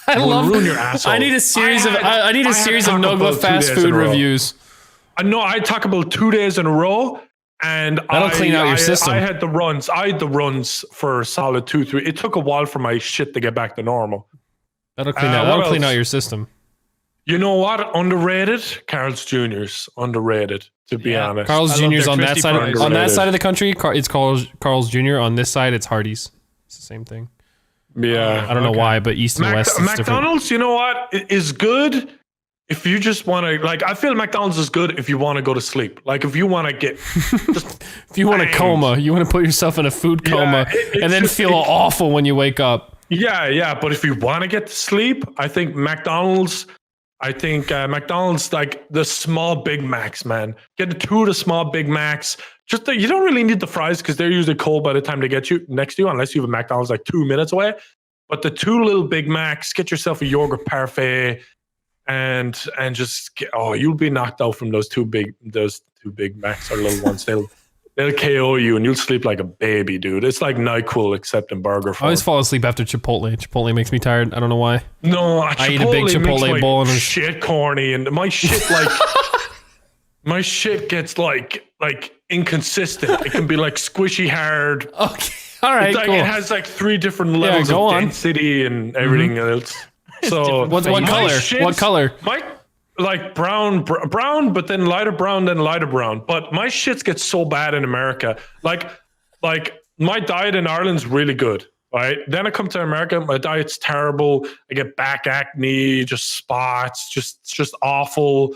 Ruin your asshole. I need a series of Nogla fast food reviews. I talk about 2 days in a row, and that'll clean out your system. I had the runs for a solid 2-3. It took a while for my shit to get back to normal. That'll clean out your system. You know what? Underrated. Carl's Jr.'s underrated. To be honest, Carl's Jr.'s on that side. On that side of the country, it's Carl's Jr. On this side, it's Hardee's. It's the same thing. Yeah, I don't know why, but East and West. McDonald's, you know what, is good. If you just want to, like, I feel McDonald's is good if you want to go to sleep. Like, if you want to get, if you want a coma, you want to put yourself in a food coma and then feel awful when you wake up. Yeah. But if you want to get to sleep, I think McDonald's, like the small Big Macs, man. Get the 2 of the small Big Macs. You don't really need the fries because they're usually cold by the time they get you next to you, unless you have a McDonald's like 2 minutes away. But the 2 little Big Macs, get yourself a yogurt parfait. And just you'll be knocked out from those two big Macs or little ones. They'll KO you and you'll sleep like a baby, dude. It's like NyQuil except in burger form. I always fall asleep after Chipotle. Chipotle makes me tired. I don't know why. No, I eat a big Chipotle bowl and shit corny, and my shit my shit gets like inconsistent. It can be like squishy hard. Okay. All right. Like, cool. it has like 3 different levels go of on. density and everything else. So What my color? shits- What color? My like brown, but then lighter brown, then lighter brown. But my shits get so bad in America. Like my diet in Ireland's really good, right? Then I come to America, my diet's terrible. I get back acne, just spots, just awful.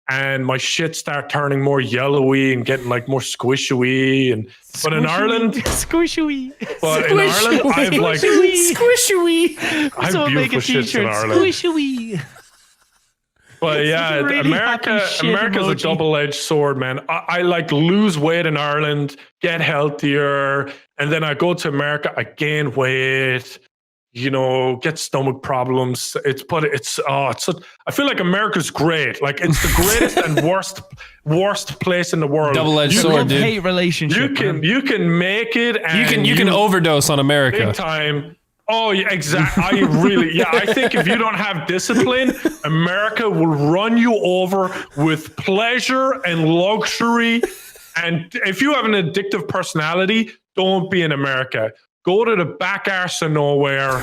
And my shit start turning more yellowy and getting like more squishy. But in Ireland, squishy. but in Ireland, I have like Squishy. I have beautiful shits in Ireland. Squishy. But yeah, a really happy shit America's a emoji. double-edged sword, man. I like lose weight in Ireland, get healthier, and then I go to America, I gain weight, get stomach problems. I feel like America's great. Like it's the greatest and worst place in the world. Double-edged sword, dude. Hate relationship. You can make it, and You can overdose on America. big time. Oh, yeah, exactly. I think if you don't have discipline, America will run you over with pleasure and luxury. And if you have an addictive personality, don't be in America. Go to the back arse of nowhere,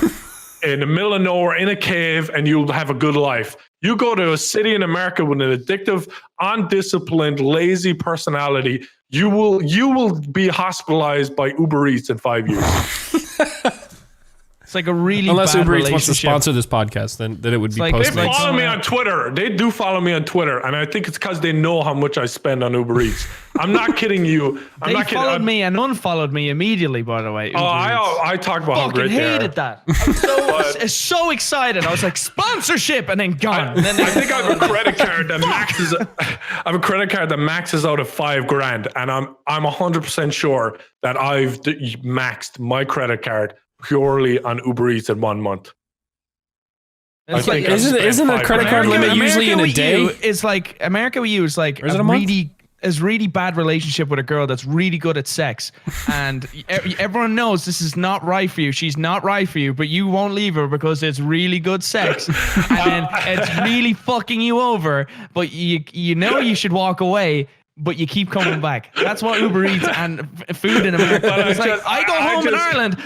in the middle of nowhere, in a cave, and you'll have a good life. You go to a city in America with an addictive, undisciplined, lazy personality, you will be hospitalized by Uber Eats in 5 years. It's like a really Unless bad Uber Eats wants to relationship. sponsor this podcast, then it would be like- posted. They Like follow someone me on Twitter. They do follow me on Twitter, and I think it's because they know how much I spend on Uber Eats. I'm not kidding you. I'm They not kidding. followed me and unfollowed me immediately, by the way. Oh, I talk about how fucking great they are. hated that. I'm so excited. I was like, sponsorship, and then gone. And then I think I have a credit card that maxes. I have a credit card that maxes out at $5,000, and I'm 100% sure that I've maxed my credit card purely on Uber Eats in 1 month. It's I like, think I've spent isn't a credit card $5,000. limit usually in a with day? you is like America with you is like Or is it a a month? really bad relationship with a girl that's really good at sex, and everyone knows this is not right for you. She's not right for you, but you won't leave her because it's really good sex, and then it's really fucking you over. But you know you should walk away. But you keep coming back. That's what Uber Eats and food in America. But It's like I go home in Ireland.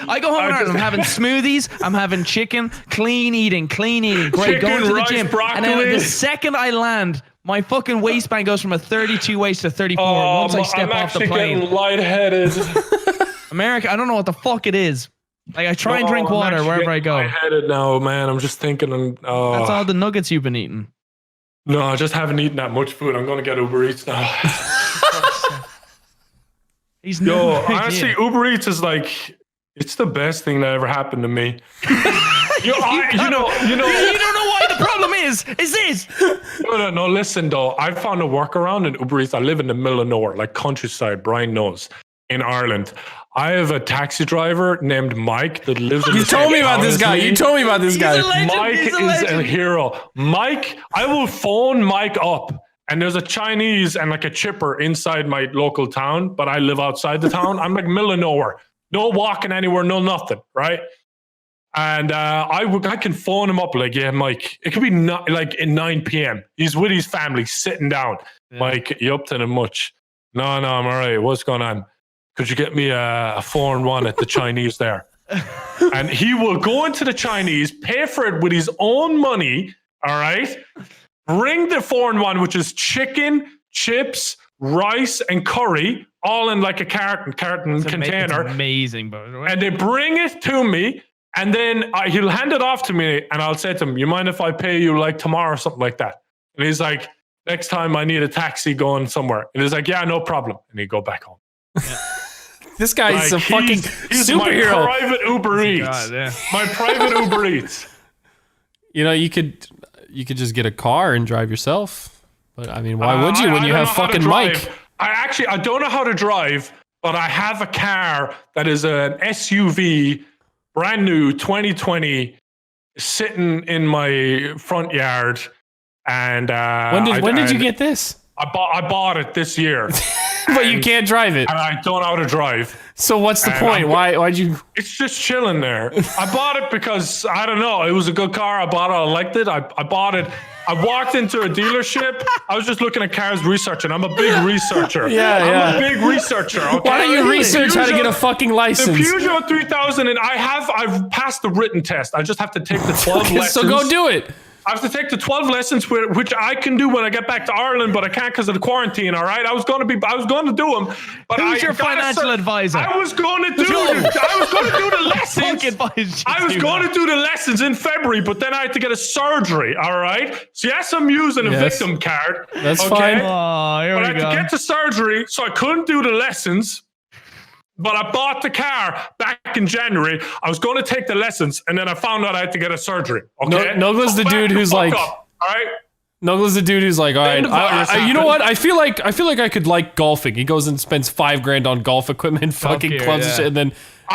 I'm having smoothies. I'm having chicken. Clean eating. Great. Chicken, going to the rice, gym. broccoli. And then the second I land, my fucking waistband goes from a 32 waist to 34 once I step I'm off the actually plane. getting lightheaded. America, I don't know what the fuck it is. Like I try and drink I'm water actually wherever I getting go. lightheaded now, man. I'm just thinking. That's all the nuggets you've been eating. No, I just haven't eaten that much food. I'm gonna get Uber Eats now. He's Yo, no idea. honestly, Uber Eats is like it's the best thing that ever happened to me. You know. You don't know why the problem is this. No. Listen, though, I found a workaround in Uber Eats. I live in the middle of nowhere, like countryside. Brian knows, in Ireland. I have a taxi driver named Mike that lives in. You told me about this guy. You told me about this guy. Mike He's a is a legend. hero. Mike, I will phone Mike up, and there's a Chinese and like a chipper inside my local town, but I live outside the town. I'm like middle of nowhere, no walking anywhere, no nothing, right? And I can phone him up like, yeah, Mike. It could be like at 9 p.m. He's with his family, sitting down. Yeah. Mike, you up to the much? No, I'm all right. What's going on? Could you get me a 4-in-1 at the Chinese there? And he will go into the Chinese, pay for it with his own money, all right? Bring the 4-in-1, which is chicken, chips, rice, and curry, all in like a carton container. It's amazing, by the way. And they bring it to me, and then he'll hand it off to me, and I'll say to him, you mind if I pay you like tomorrow or something like that? And he's like, next time I need a taxi going somewhere. And he's like, yeah, no problem. And he'd go back home. Yeah. This guy's a Like, fucking he's superhero. my private Uber Eats. God, yeah. My private Uber Eats. You know, you could just get a car and drive yourself. But I mean, why would you when I you don't have know how to fucking drive. Mike? I don't know how to drive, but I have a car that is an SUV, brand new, 2020, sitting in my front yard. And When did you get this? I bought it this year. But you can't drive it. And I don't know how to drive. So what's the point? Why'd you? It's just chilling there. I bought it because, I don't know, it was a good car. I bought it. I liked it. I bought it. I walked into a dealership. I was just looking at cars, researching. I'm a big researcher. I'm a big researcher. Okay? Why don't you research how to get a fucking license? The Peugeot 3000, and I've passed the written test. I just have to take the 12 lessons. So go do it. I have to take the 12 lessons, which I can do when I get back to Ireland, but I can't because of the quarantine. All right, I was going to do them. But Who's your financial advisor? I was going to do the lessons. I was going to do the lessons in February, but then I had to get a surgery. All right, so yes, I'm using a victim card. That's fine. Oh, here but we go. I had to get the surgery, so I couldn't do the lessons. But I bought the car back in January. I was going to take the lessons, and then I found out I had to get a surgery. Okay, Nogla's the dude who's like, all right. Nogla's the dude who's like, all right, you know what? I feel like I could like golfing. He goes and spends $5,000 on golf equipment, fucking clubs and shit, and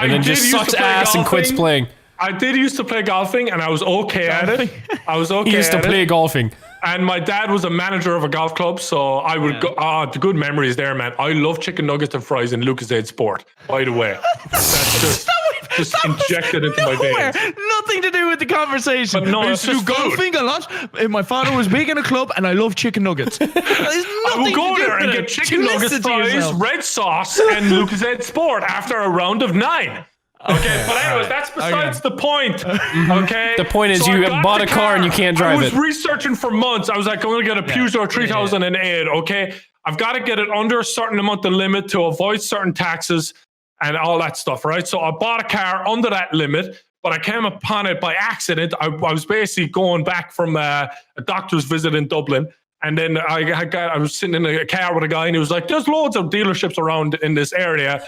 then just sucks ass and quits playing. I did used to play golfing, and I was okay at it. I was okay. He used to play golfing. And my dad was a manager of a golf club, so I would go. The good memories there, man. I love chicken nuggets and fries in Lucasade Sport. By the way, that's just injected into my veins. Nothing to do with the conversation. But no, I it's used to do just golfing a lot. My father was big in a club, and I love chicken nuggets. I will go there and get chicken nuggets, fries, red sauce, and Lucasade Sport after a round of 9. Okay, but anyways, that's besides the point. Okay, the point is you bought a car and you can't drive it. I was researching for months. I was like, I'm gonna get a Peugeot 3008. Okay, I've got to get it under a certain amount of limit to avoid certain taxes and all that stuff, right? So I bought a car under that limit, but I came upon it by accident. I was basically going back from a doctor's visit in Dublin. And then I was sitting in a car with a guy, and he was like, "There's loads of dealerships around in this area,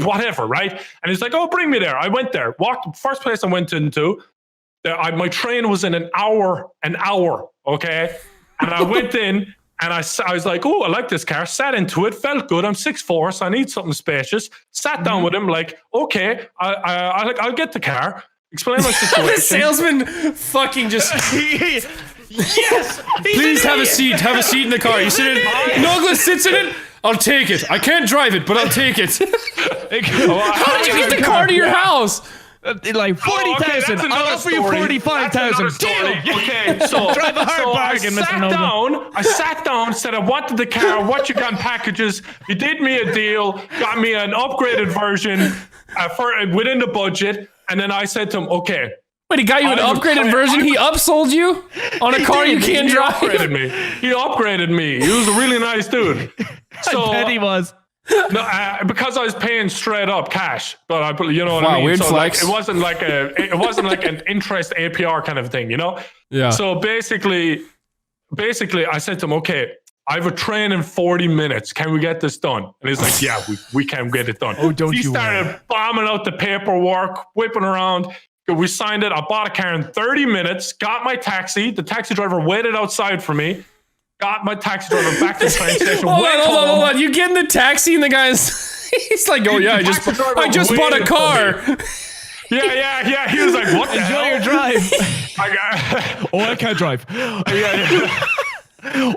whatever, right?" And he's like, "Oh, bring me there." I went there, walked. First place I went into, my train was in an hour, okay? And I went in, and I was like, "Oh, I like this car." Sat into it, felt good. I'm 6'4", so I need something spacious. Sat down with him, like, "Okay, I'll get the car." Explain my situation. The salesman fucking just. Yes! Please have a seat. Have a seat in the car. You sit in it. Nogla sits in it. I'll take it. I can't drive it, but I'll take it. How did you get the car to your house? Like 40,000. I'll offer you 45,000. Okay, so drive a hard bargain, Mr. Nogla. I sat down, said I wanted the car. What you got in packages? He did me a deal, got me an upgraded version within the budget, and then I said to him, "Okay." Wait, he got you an upgraded version? He upsold you on a car you can't drive? He upgraded me. He was a really nice dude. So, I bet he was. No, because I was paying straight up cash, but you know what I mean. Weird so flex. Like, it wasn't like an interest APR kind of thing, you know. Yeah. So basically, I said to him, "Okay, I have a train in 40 minutes. Can we get this done?" And he's like, "Yeah, we can get it done." Oh, don't you? He started bombing out the paperwork, whipping around. We signed it. I bought a car in 30 minutes, got my taxi. The taxi driver waited outside for me. Got my taxi driver back to the train station. Hold on. You get in the taxi and the guy's he's like, "Oh yeah, I just bought a car." Yeah. He was like, "What the hell?" Enjoy your drive. I can't drive.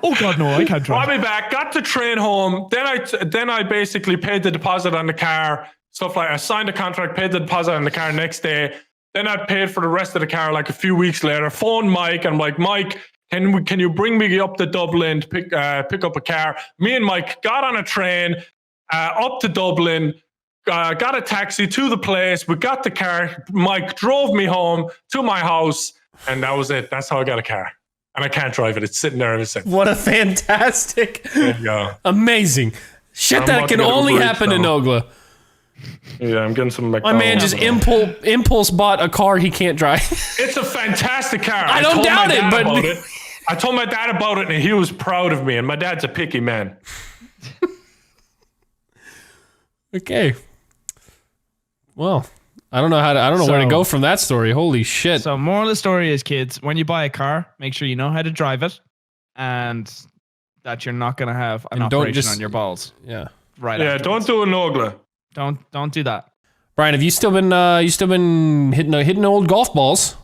Oh God, no, I can't drive. Brought me back. Got the train home. Then I basically paid the deposit on the car. Stuff like I signed the contract, paid the deposit on the car next day. Then I paid for the rest of the car like a few weeks later. Phoned Mike. I'm like, "Mike, can you bring me up to Dublin to pick up a car?" Me and Mike got on a train up to Dublin, got a taxi to the place. We got the car. Mike drove me home to my house, and that was it. That's how I got a car. And I can't drive it. It's sitting there ever since. What a fantastic, amazing shit that can only happen to Nogla. Yeah, I'm getting some. My man just impulse bought a car he can't drive. It's a fantastic car. I don't doubt it, but I told my dad about it, and he was proud of me. And my dad's a picky man. Okay. Well, I don't know where to go from that story. Holy shit. So, moral of the story is, kids, when you buy a car, make sure you know how to drive it, and that you're not gonna have an operation on your balls. Yeah. Right. Yeah. Afterwards. Don't do a Nogla. Don't do that. Brian, have you still been hitting old golf balls?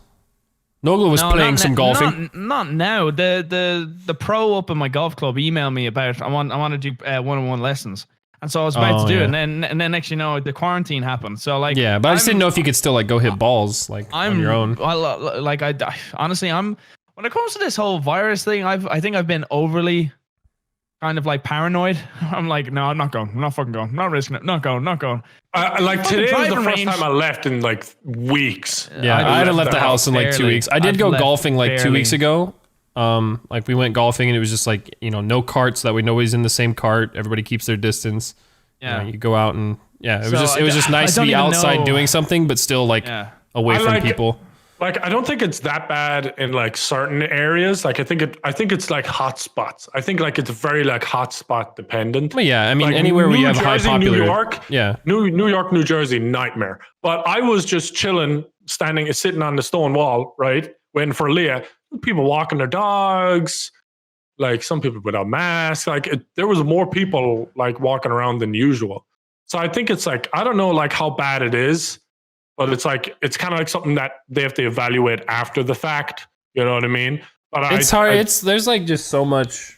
Nogla was playing not some na- golfing. Not now. The pro up in my golf club emailed me about I want to do one-on-one lessons, and so I was about to do it, and then next you know the quarantine happened. So like Yeah, but I just didn't know if you could still like go hit balls like on your own. Like I honestly when it comes to this whole virus thing, I think I've been overly kind of like paranoid. I'm like, no, I'm not going. I'm not fucking going. I'm not risking it. Not going. Like today was the driving first range. time I left in like weeks. Yeah, I hadn't left the house in like 2 barely. weeks. I did I've go left golfing like 2 barely. weeks ago. Like we went golfing and it was just like, you know, no carts, that way nobody's in the same cart. Everybody keeps their distance. Yeah. You go out and it was So it was just nice to I be don't even outside know. doing something, but still like away I from like- people. Like I don't think it's that bad in like certain areas. Like I think it's like hot spots. I think like it's very like hot spot dependent. But yeah, I mean, Like anywhere where New you have high Jersey, popular. New York, Yeah. New York, New Jersey, nightmare. But I was just chilling, sitting on the stone wall, right, waiting for Leah. People walking their dogs, like some people without masks. Like there was more people like walking around than usual. So I think it's like I don't know like how bad it is, but it's like it's kind of like something that they have to evaluate after the fact. You know what I mean? But It's hard. There's like just so much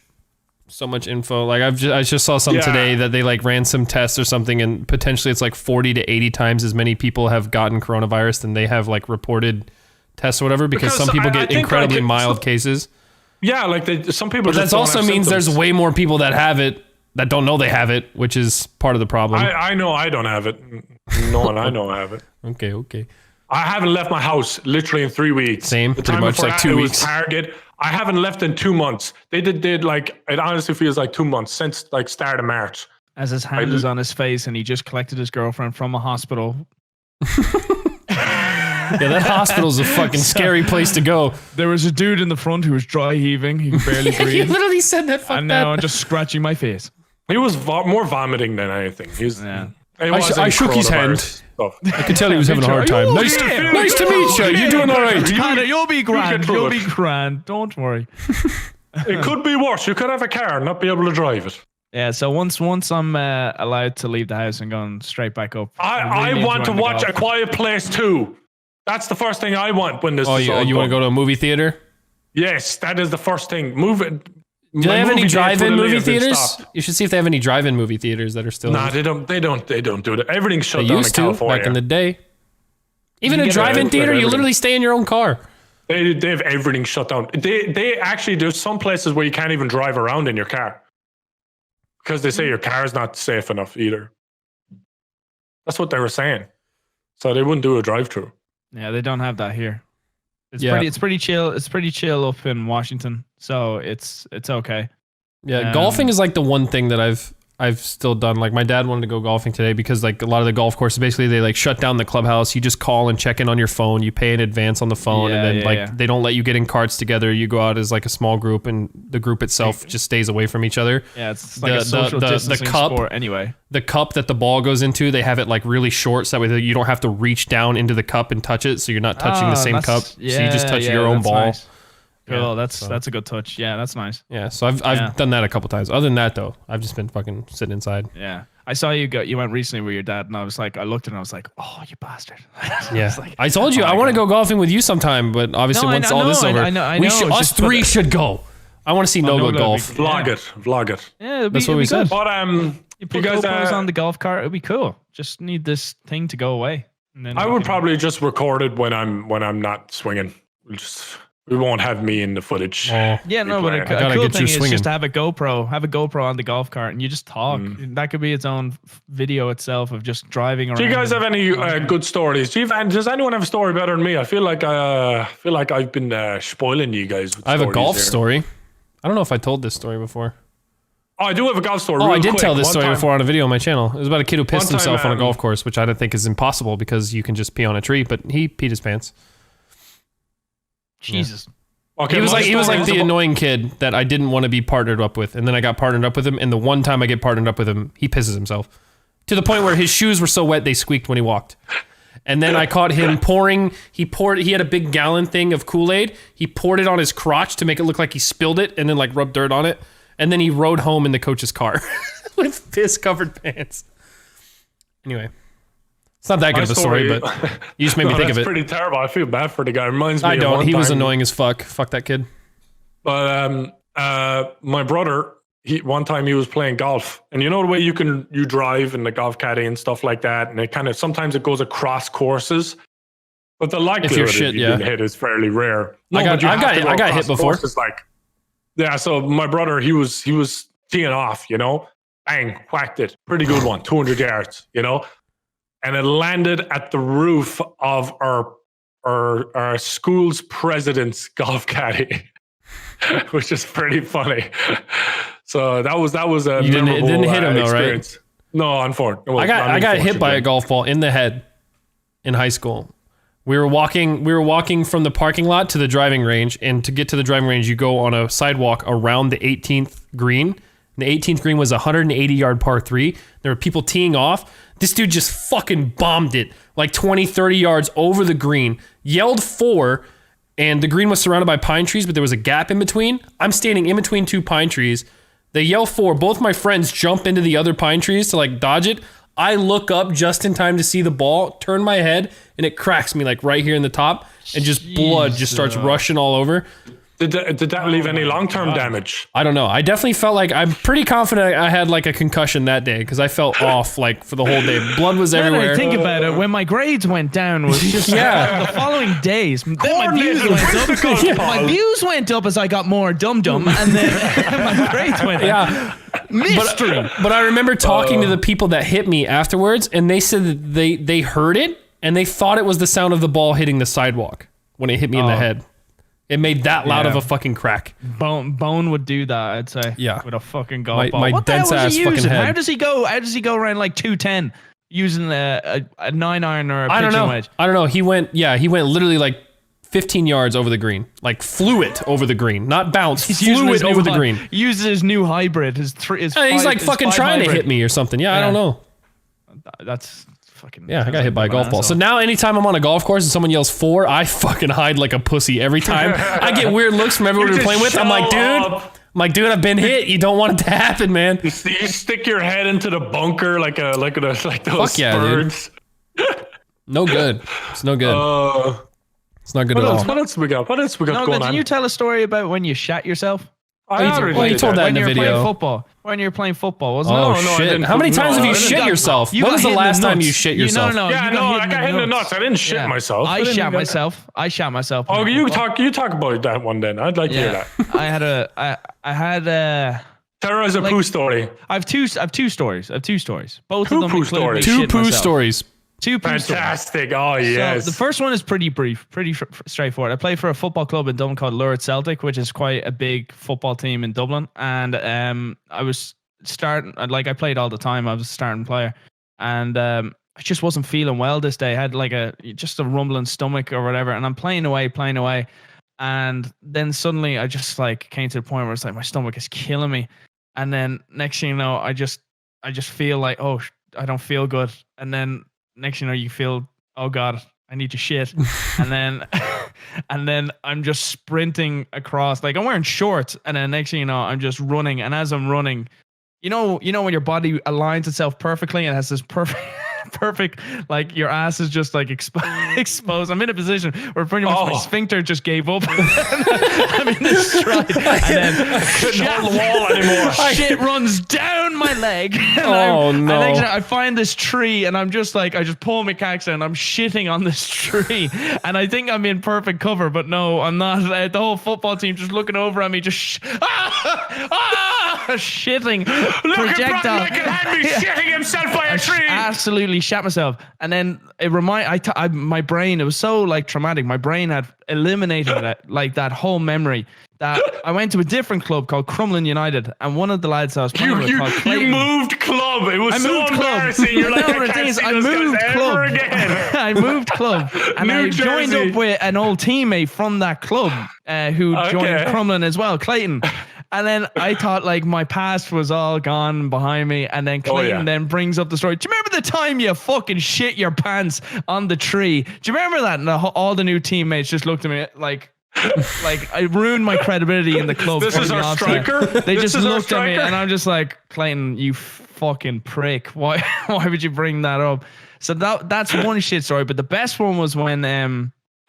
info. Like I just saw something today that they like ran some tests or something, and potentially it's like 40 to 80 times as many people have gotten coronavirus than they have like reported tests or whatever. Because some people get think, incredibly like, mild cases. Yeah, like some people. But that also means there's way more people that have it that don't know they have it, which is part of the problem. I know I don't have it. No one I know have it. Okay. I haven't left my house literally in 3 weeks. Same, The pretty time much before like that, 2 it was weeks. Target. I haven't left in 2 months. They did like it honestly feels like 2 months since like start of March. As his hand is on his face and he just collected his girlfriend from a hospital. Yeah, that hospital's a fucking scary place to go. There was a dude in the front who was dry heaving. He could barely You breathe. literally said that. Fuck And now I'm that. just scratching my face. He was more vomiting than anything. He's Yeah. I shook his hand. Stuff. I could tell he was having a hard time. Nice to meet you. You doing all right? Connor, you'll be grand. through You'll it. be grand. Don't worry. It could be worse. You could have a car and not be able to drive it. Yeah, so once I'm allowed to leave the house and going straight back up. I really want to enjoying the watch golf. A Quiet Place too. That's the first thing I want when this Oh, is all you want to done. go to a movie theater? Yes, that is the first thing. Move it. Do they have any drive-in movie theaters? You should see if they have any drive-in movie theaters that are still. Nah, they don't do it. Everything's shut They down in used to California. back in the day. Even You a get drive-in it. theater, you Everything. literally stay in your own car. They have everything shut down. They actually there's some places where you can't even drive around in your car because they say your car is not safe enough either. That's what they were saying. So they wouldn't do a drive-through. Yeah, they don't have that here. It's Yeah. pretty chill. It's pretty chill up in Washington, so it's okay. Yeah, golfing is like the one thing that I've still done. Like my dad wanted to go golfing today because like a lot of the golf courses basically they like shut down the clubhouse. You just call and check in on your phone. You pay in advance on the phone, and then they don't let you get in carts together. You go out as like a small group, and the group itself just stays away from each other. Yeah, it's like a social the distancing cup sport anyway. The cup that the ball goes into, they have it like really short, so that way that you don't have to reach down into the cup and touch it. So you're not touching the same cup. So you just touch your own ball. Nice. Cool, Yeah, that's a good touch. Yeah, that's nice. Yeah, so I've done that a couple times. Other than that, though, I've just been fucking sitting inside. Yeah, I saw you went recently with your dad, and I was like, I looked and I was like, oh, you bastard. Yeah, like, I told you oh I my want to God. go golfing with you sometime, but obviously No, I once know, all this is over, I know, we should, it's us just- three should go. I want to see Nogla Nogla golf. would be- Vlog Yeah. it. Vlog it. Yeah, That's what we said. But You put guys, GoPros on the golf cart, it'd be cool. Just need this thing to go away. And then I we would can- probably just record it when I'm not swinging. We won't have me in the footage. Oh, Yeah, no, but I a gotta cool get you thing is swinging. just to have a GoPro on the golf cart, and you just talk. Mm. That could be its own video itself of just driving around. Do you guys have any good stories? Does anyone have a story better than me? I feel like I've been spoiling you guys. With I have a stories golf here. story. I don't know if I told this story before. Oh, I do have a golf story. Oh, real I did quick. tell this One story time- before on a video on my channel. It was about a kid who pissed One time, himself on a um, golf course, which I don't think is impossible because you can just pee on a tree, but he peed his pants. Jesus. Okay, He was my like story is the about- annoying kid that I didn't want to be partnered up with, and then I got partnered up with him, and the one time I get partnered up with him, he pisses himself. To the point where his shoes were so wet they squeaked when he walked. And then I caught him pouring, he had a big gallon thing of Kool-Aid. He poured it on his crotch to make it look like he spilled it and then like rubbed dirt on it. And then he rode home in the coach's car with piss covered pants. Anyway, It's not that good My of a story, but you just made me think of that's it. pretty terrible. I feel bad for the guy. It reminds me I of don't. one He was time- annoying as fuck. Fuck that kid. But my brother, one time he was playing golf, and you know the way you drive in the golf caddy and stuff like that, and it kind of sometimes it goes across courses, but the likelihood of you getting hit is fairly rare. I got hit before. Yeah, so my brother, he was teeing off, you know, bang, whacked it, pretty good one, 200 yards, you know, and it landed at the roof of our school's president's golf caddy. Which is pretty funny. So that was a it didn't hit him though, right? No, unfortunately. Well, I got hit by a golf ball in the head in high school. We were walking from the parking lot to the driving range, and to get to the driving range, you go on a sidewalk around the 18th green. And the 18th green was a 180-yard par 3. There were people teeing off. This dude just fucking bombed it like 20, 30 yards over the green, yelled 4, and the green was surrounded by pine trees, but there was a gap in between. I'm standing in between 2 pine trees. They yell 4. Both my friends jump into the other pine trees to like dodge it. I look up just in time to see the ball, turn my head, and it cracks me like right here in the top, and just blood just starts rushing all over. Did that leave any long-term damage? I don't know. I definitely felt like, I'm pretty confident I had like a concussion that day because I felt off like for the whole day. Blood was everywhere. Think about it. When my grades went down, was just the following days. Then my views went up. My views went up as I got more dum-dum, and then my grades went down. Yeah. Mystery. But I remember talking to the people that hit me afterwards, and they said that they heard it, and they thought it was the sound of the ball hitting the sidewalk when it hit me in the head. It made that loud of a fucking crack. Bone would do that, I'd say. Yeah. With a fucking golf ball. My What the hell dense was ass he fucking using? head. How does he go around like 210 using a 9-iron or a I don't pigeon know. wedge? I don't know. He went literally like 15 yards over the green. Like flew it over the green. Not bounced. Flew it over the green. Uses his new hybrid. He's like fucking trying to hit me or something. Yeah, I don't know. That's fucking... Yeah, I got hit by a golf ball. So now anytime I'm on a golf course and someone yells 4, I fucking hide like a pussy every time. I get weird looks from everyone we're playing with. I'm like, dude, I've been hit. You don't want it to happen, man. You stick your head into the bunker like those Fuck yeah, birds. No good. It's no good. It's not good at all. What else we got? What else we got No, going but on? did you tell a story about when you shat yourself? You told that in the video. When you were playing football, wasn't it? Oh, I shit. didn't- How many times have you I didn't shit got- yourself? You When got was the hit in the last time nuts. you shit yourself? No, Yeah, you no, got I got hit in the nuts. I didn't shit myself. I shat myself. I shat myself. Oh, you talk about that one then. I'd like to hear that. I had a Terrorize a poo story. I have two stories. Both Two of them poo include me stories. Two shitting poo myself. stories. Two poo stories. Fantastic. Oh, yes. So the first one is pretty brief, pretty straightforward. I play for a football club in Dublin called Lurid Celtic, which is quite a big football team in Dublin. And I was starting, like I played all the time. I was a starting player, and I just wasn't feeling well this day. I had like just a rumbling stomach or whatever, and I'm playing away, and then suddenly I just like came to the point where it's like my stomach is killing me, and then next thing you know, I just feel like, oh, I don't feel good, and then next thing you know, you feel, oh God, I need to shit. and then I'm just sprinting across, like I'm wearing shorts, and then next thing you know, I'm just running. And as I'm running, you know when your body aligns itself perfectly and has this perfect, like your ass is just like exposed. I'm in a position where pretty much my sphincter just gave up. I'm in this stride, and then couldn't hold the wall anymore. Shit runs down my leg. No. And actually, I find this tree, and I'm just like, I just pull my cactus out, and I'm shitting on this tree, and I think I'm in perfect cover, but no, I'm not. The whole football team just looking over at me, just shitting. Projectile. Look at Bradley shitting himself by a tree. Absolutely shat myself, and then it my brain. It was so like traumatic. My brain had eliminated that whole memory. That I went to a different club called Crumlin United, and one of the lads I was playing with called Clayton. You moved club. It was so embarrassing. You're like, I can't see those guys ever again. I moved club, and I joined up with an old teammate from that club who joined Crumlin as well, Clayton. And then I thought like my past was all gone behind me, and then Clayton then brings up the story. Do you remember the time you fucking shit your pants on the tree? Do you remember that? And all the new teammates just looked at me like I ruined my credibility in the club. This is our striker. They just looked at me, and I'm just like, Clayton, you fucking prick. Why would you bring that up? So that's one shit story. But the best one was when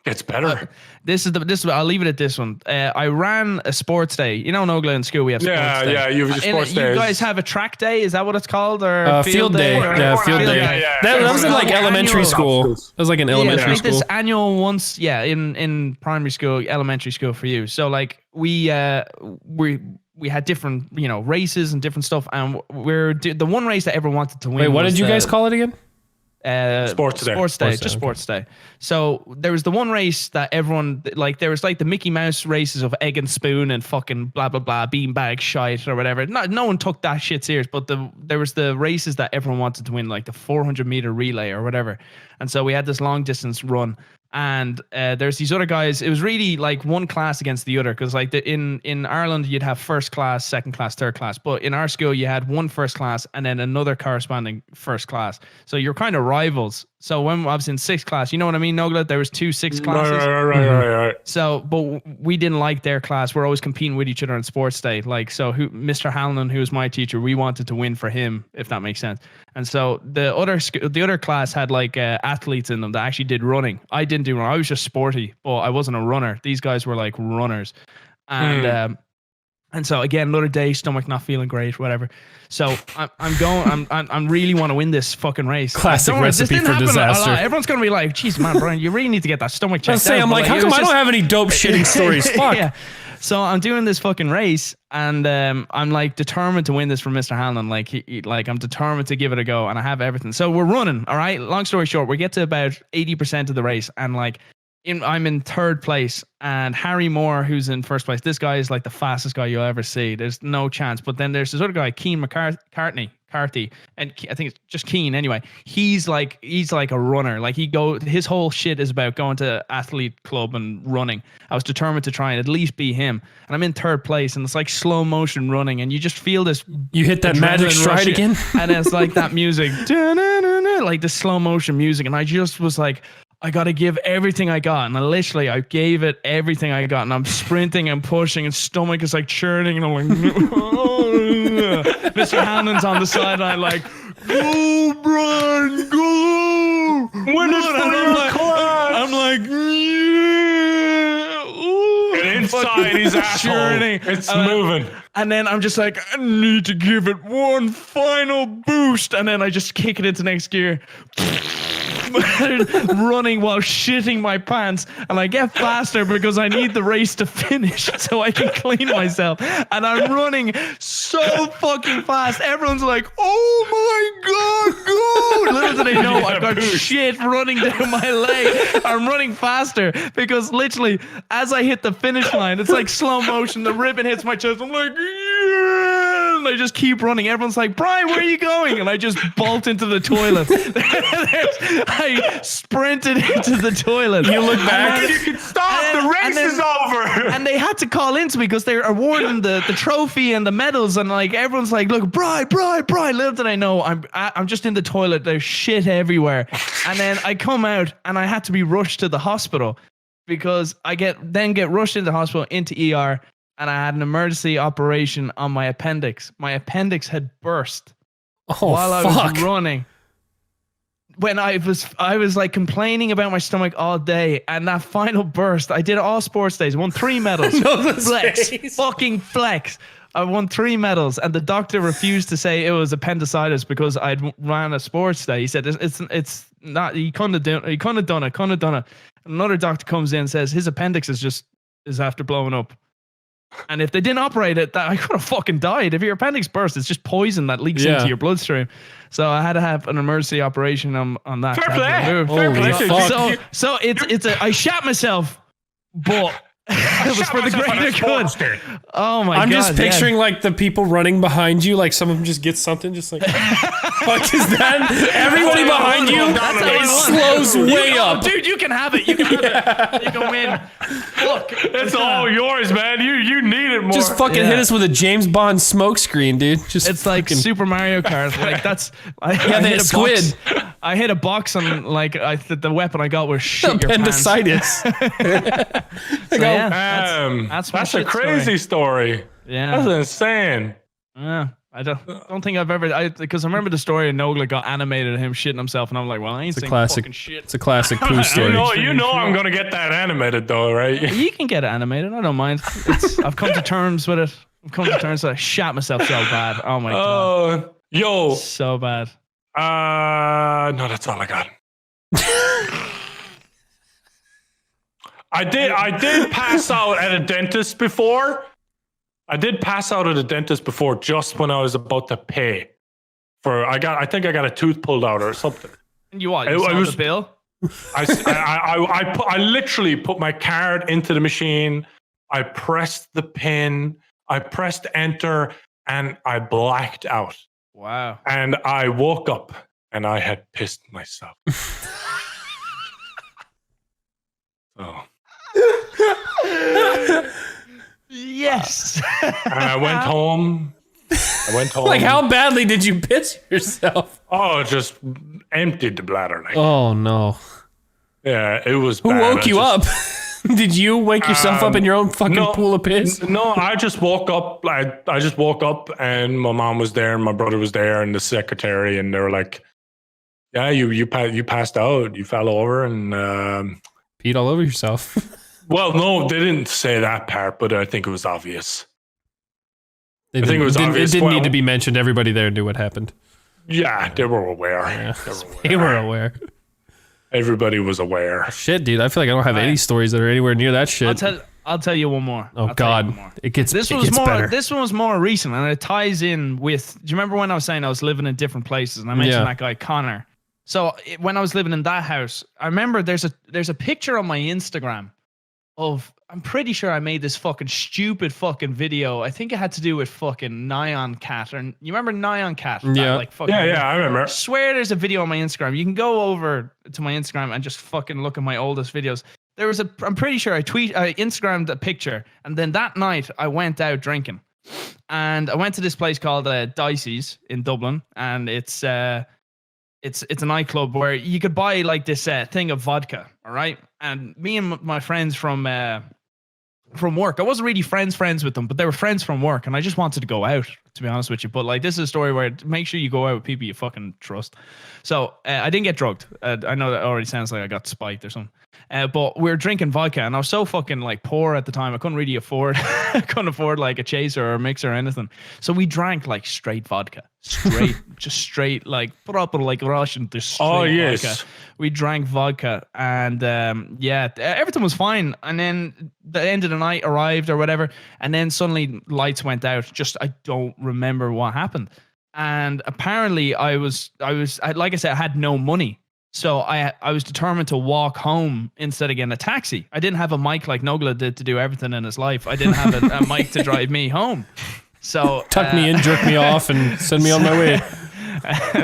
It's better. Uh, I'll leave it at this one. I ran a sports day. You know, in Nogla in school we have sports day. Yeah, you have your sports You days. guys have a track day. Is that what it's called? Or field day. Yeah, field day. Yeah. That was in like elementary Annual- school. That was like in elementary like school. this annual once, in primary school, elementary school for you. So like we had different races and different stuff, and the one race that everyone wanted to win. Wait, what was did you guys call it again? Sports day. Sports day. So there was the one race that everyone there was like the Mickey Mouse races of egg and spoon and fucking blah blah blah beanbag shite or whatever. No one took that shit serious, but there was the races that everyone wanted to win, like the 400-meter relay or whatever. And so we had this long distance run. And there's these other guys. It was really like one class against the other, because like in Ireland you'd have first class, second class, third class, but in our school you had one first class and then another corresponding first class. So you're kind of rivals. So when I was in sixth class, you know what I mean, Nogla? There was 2 sixth classes. Right. So, but we didn't like their class. We're always competing with each other on sports day. Like, so Mr. Halloran, who was my teacher, we wanted to win for him, if that makes sense. And so the other class had like athletes in them that actually did running. I didn't do running. I was just sporty, but I wasn't a runner. These guys were like runners. And so again, another day, stomach not feeling great, whatever. So I'm really want to win this fucking race. Classic recipe for disaster. Everyone's gonna be like, "Jeez, man, Brian, you really need to get that stomach checked out." I'm like, how come I don't have any dope shitting stories? Fuck. Yeah. So I'm doing this fucking race, and I'm like determined to win this for Mr. Halloran. Like I'm determined to give it a go, and I have everything. So we're running. All right. Long story short, we get to about 80% of the race, and like I'm in third place, and Harry Moore, who's in first place, this guy is like the fastest guy you'll ever see. There's no chance. But then there's this other guy, Keane Carthy, and I think it's just Keane anyway. He's like a runner. Like his whole shit is about going to athlete club and running. I was determined to try and at least beat him. And I'm in third place, and it's like slow motion running, and you just feel this. You hit that magic stride again, and it's like that music, like the slow motion music, and I just was like, I got to give everything I got. And I gave it everything I got. And I'm sprinting and pushing, and stomach is like churning. And I'm like, Mr. Hannon's on the sideline, like, go, Brian, go. When is I'm like, yeah. And inside his asshole, churning. it's moving. And then I'm just like, I need to give it one final boost. And then I just kick it into next gear. Running while shitting my pants, and I get faster because I need the race to finish so I can clean myself. And I'm running so fucking fast. Everyone's like, "Oh my god, go!" Little do they know I've got shit running down my leg. I'm running faster because literally as I hit the finish line, it's like slow motion. The ribbon hits my chest. I'm like, yeah! And I just keep running. Everyone's like, "Brian, where are you going?" And I just bolt into the toilet. I sprinted into the toilet. You look back. You can stop. The race is over. And they had to call in to me because they're awarding the trophy and the medals. And like everyone's like, "Look, Brian. Little did I know, I'm just in the toilet. There's shit everywhere." And then I come out, and I had to be rushed to the hospital because I get rushed into the hospital into ER. And I had an emergency operation on my appendix. My appendix had burst while I was running. When I was like complaining about my stomach all day, and that final burst, I did all sports days, won 3 medals. Fucking flex. I won 3 medals, and the doctor refused to say it was appendicitis because I'd ran a sports day. He said it's not. He couldn't have done it. Another doctor comes in and says his appendix is after blowing up. And if they didn't operate it, I could have fucking died. If your appendix bursts, it's just poison that leaks into your bloodstream. So I had to have an emergency operation on that. Fair play. So I shot myself, but it was for the greater good. Oh my god! I'm just picturing like the people running behind you, like some of them just get something, just like, fuck is that? Everybody behind you, it slows way up. Dude, you can have it. You can have it. You can win. Look, it's all yours, man. You need it more. Just fucking hit us with a James Bond smoke screen, dude. It's like Super Mario Kart. Like that's I hit a squid. I hit a box and like the weapon I got was shit your pants. Appendicitis. That's a crazy story. Yeah, that's insane. Yeah, I don't think I've ever, because I remember the story of Nogla got animated of him shitting himself, and I'm like, well, I ain't It's a saying classic. fucking shit. It's a classic poo story. You know I'm gonna get that animated though, right? You can get it animated. I don't mind. I've come to terms with it. I've come to terms that I shat myself so bad. Oh my god. Yo. So bad. No, that's all I got. I did pass out at a dentist before. Just when I was about to pay for. I think I got a tooth pulled out or something. And you what? You saw the bill? I literally put my card into the machine. I pressed the pin. I pressed enter, and I blacked out. Wow. And I woke up, and I had pissed myself. Oh. Yes. And I went home. Like, how badly did you piss yourself? Oh, just emptied the bladder. Like. Oh no. Yeah, it was. Who bad. woke you up? Did you wake yourself up in your own fucking pool of piss? No, I just woke up. I just woke up, and my mom was there, and my brother was there, and the secretary, and they were like, "Yeah, you passed out. You fell over and peed all over yourself." Well, no, they didn't say that part, but I think it was obvious. I think it was obvious. It didn't need to be mentioned. Everybody there knew what happened. Yeah, they were aware. Yeah, they were aware. Everybody was aware. Shit, dude. I feel like I don't have any stories that are anywhere near that shit. I'll tell you one more. Oh God, it gets better. This one was more recent, and it ties in with. Do you remember when I was saying I was living in different places, and I mentioned that guy Connor? So when I was living in that house, I remember there's a picture on my Instagram of. I'm pretty sure I made this fucking stupid fucking video. I think it had to do with fucking Nyan Cat. Or you remember Nyan Cat? Yeah. Yeah, I remember. I swear there's a video on my Instagram. You can go over to my Instagram and just fucking look at my oldest videos. I'm pretty sure I Instagrammed a picture. And then that night I went out drinking. And I went to this place called Dicey's in Dublin. And it's a nightclub where you could buy like this thing of vodka. All right. And me and my friends from work. I wasn't really friends with them, but they were friends from work, and I just wanted to go out, to be honest with you. But like, this is a story where make sure you go out with people you fucking trust. So I didn't get drugged. I know that already sounds like I got spiked or something. But we were drinking vodka, and I was so fucking like poor at the time. I couldn't really afford, like a chaser or a mixer or anything. So we drank like straight vodka, just straight like proper like Russian. Oh yes. Vodka. We drank vodka, and everything was fine. And then the end of the night arrived or whatever, and then suddenly lights went out. I don't remember what happened. And apparently I like I said, I had no money. So I was determined to walk home instead of getting a taxi. I didn't have a mic like Nogla did to do everything in his life. I didn't have a mic to drive me home. So tuck me in, jerk me off, and send me on my way.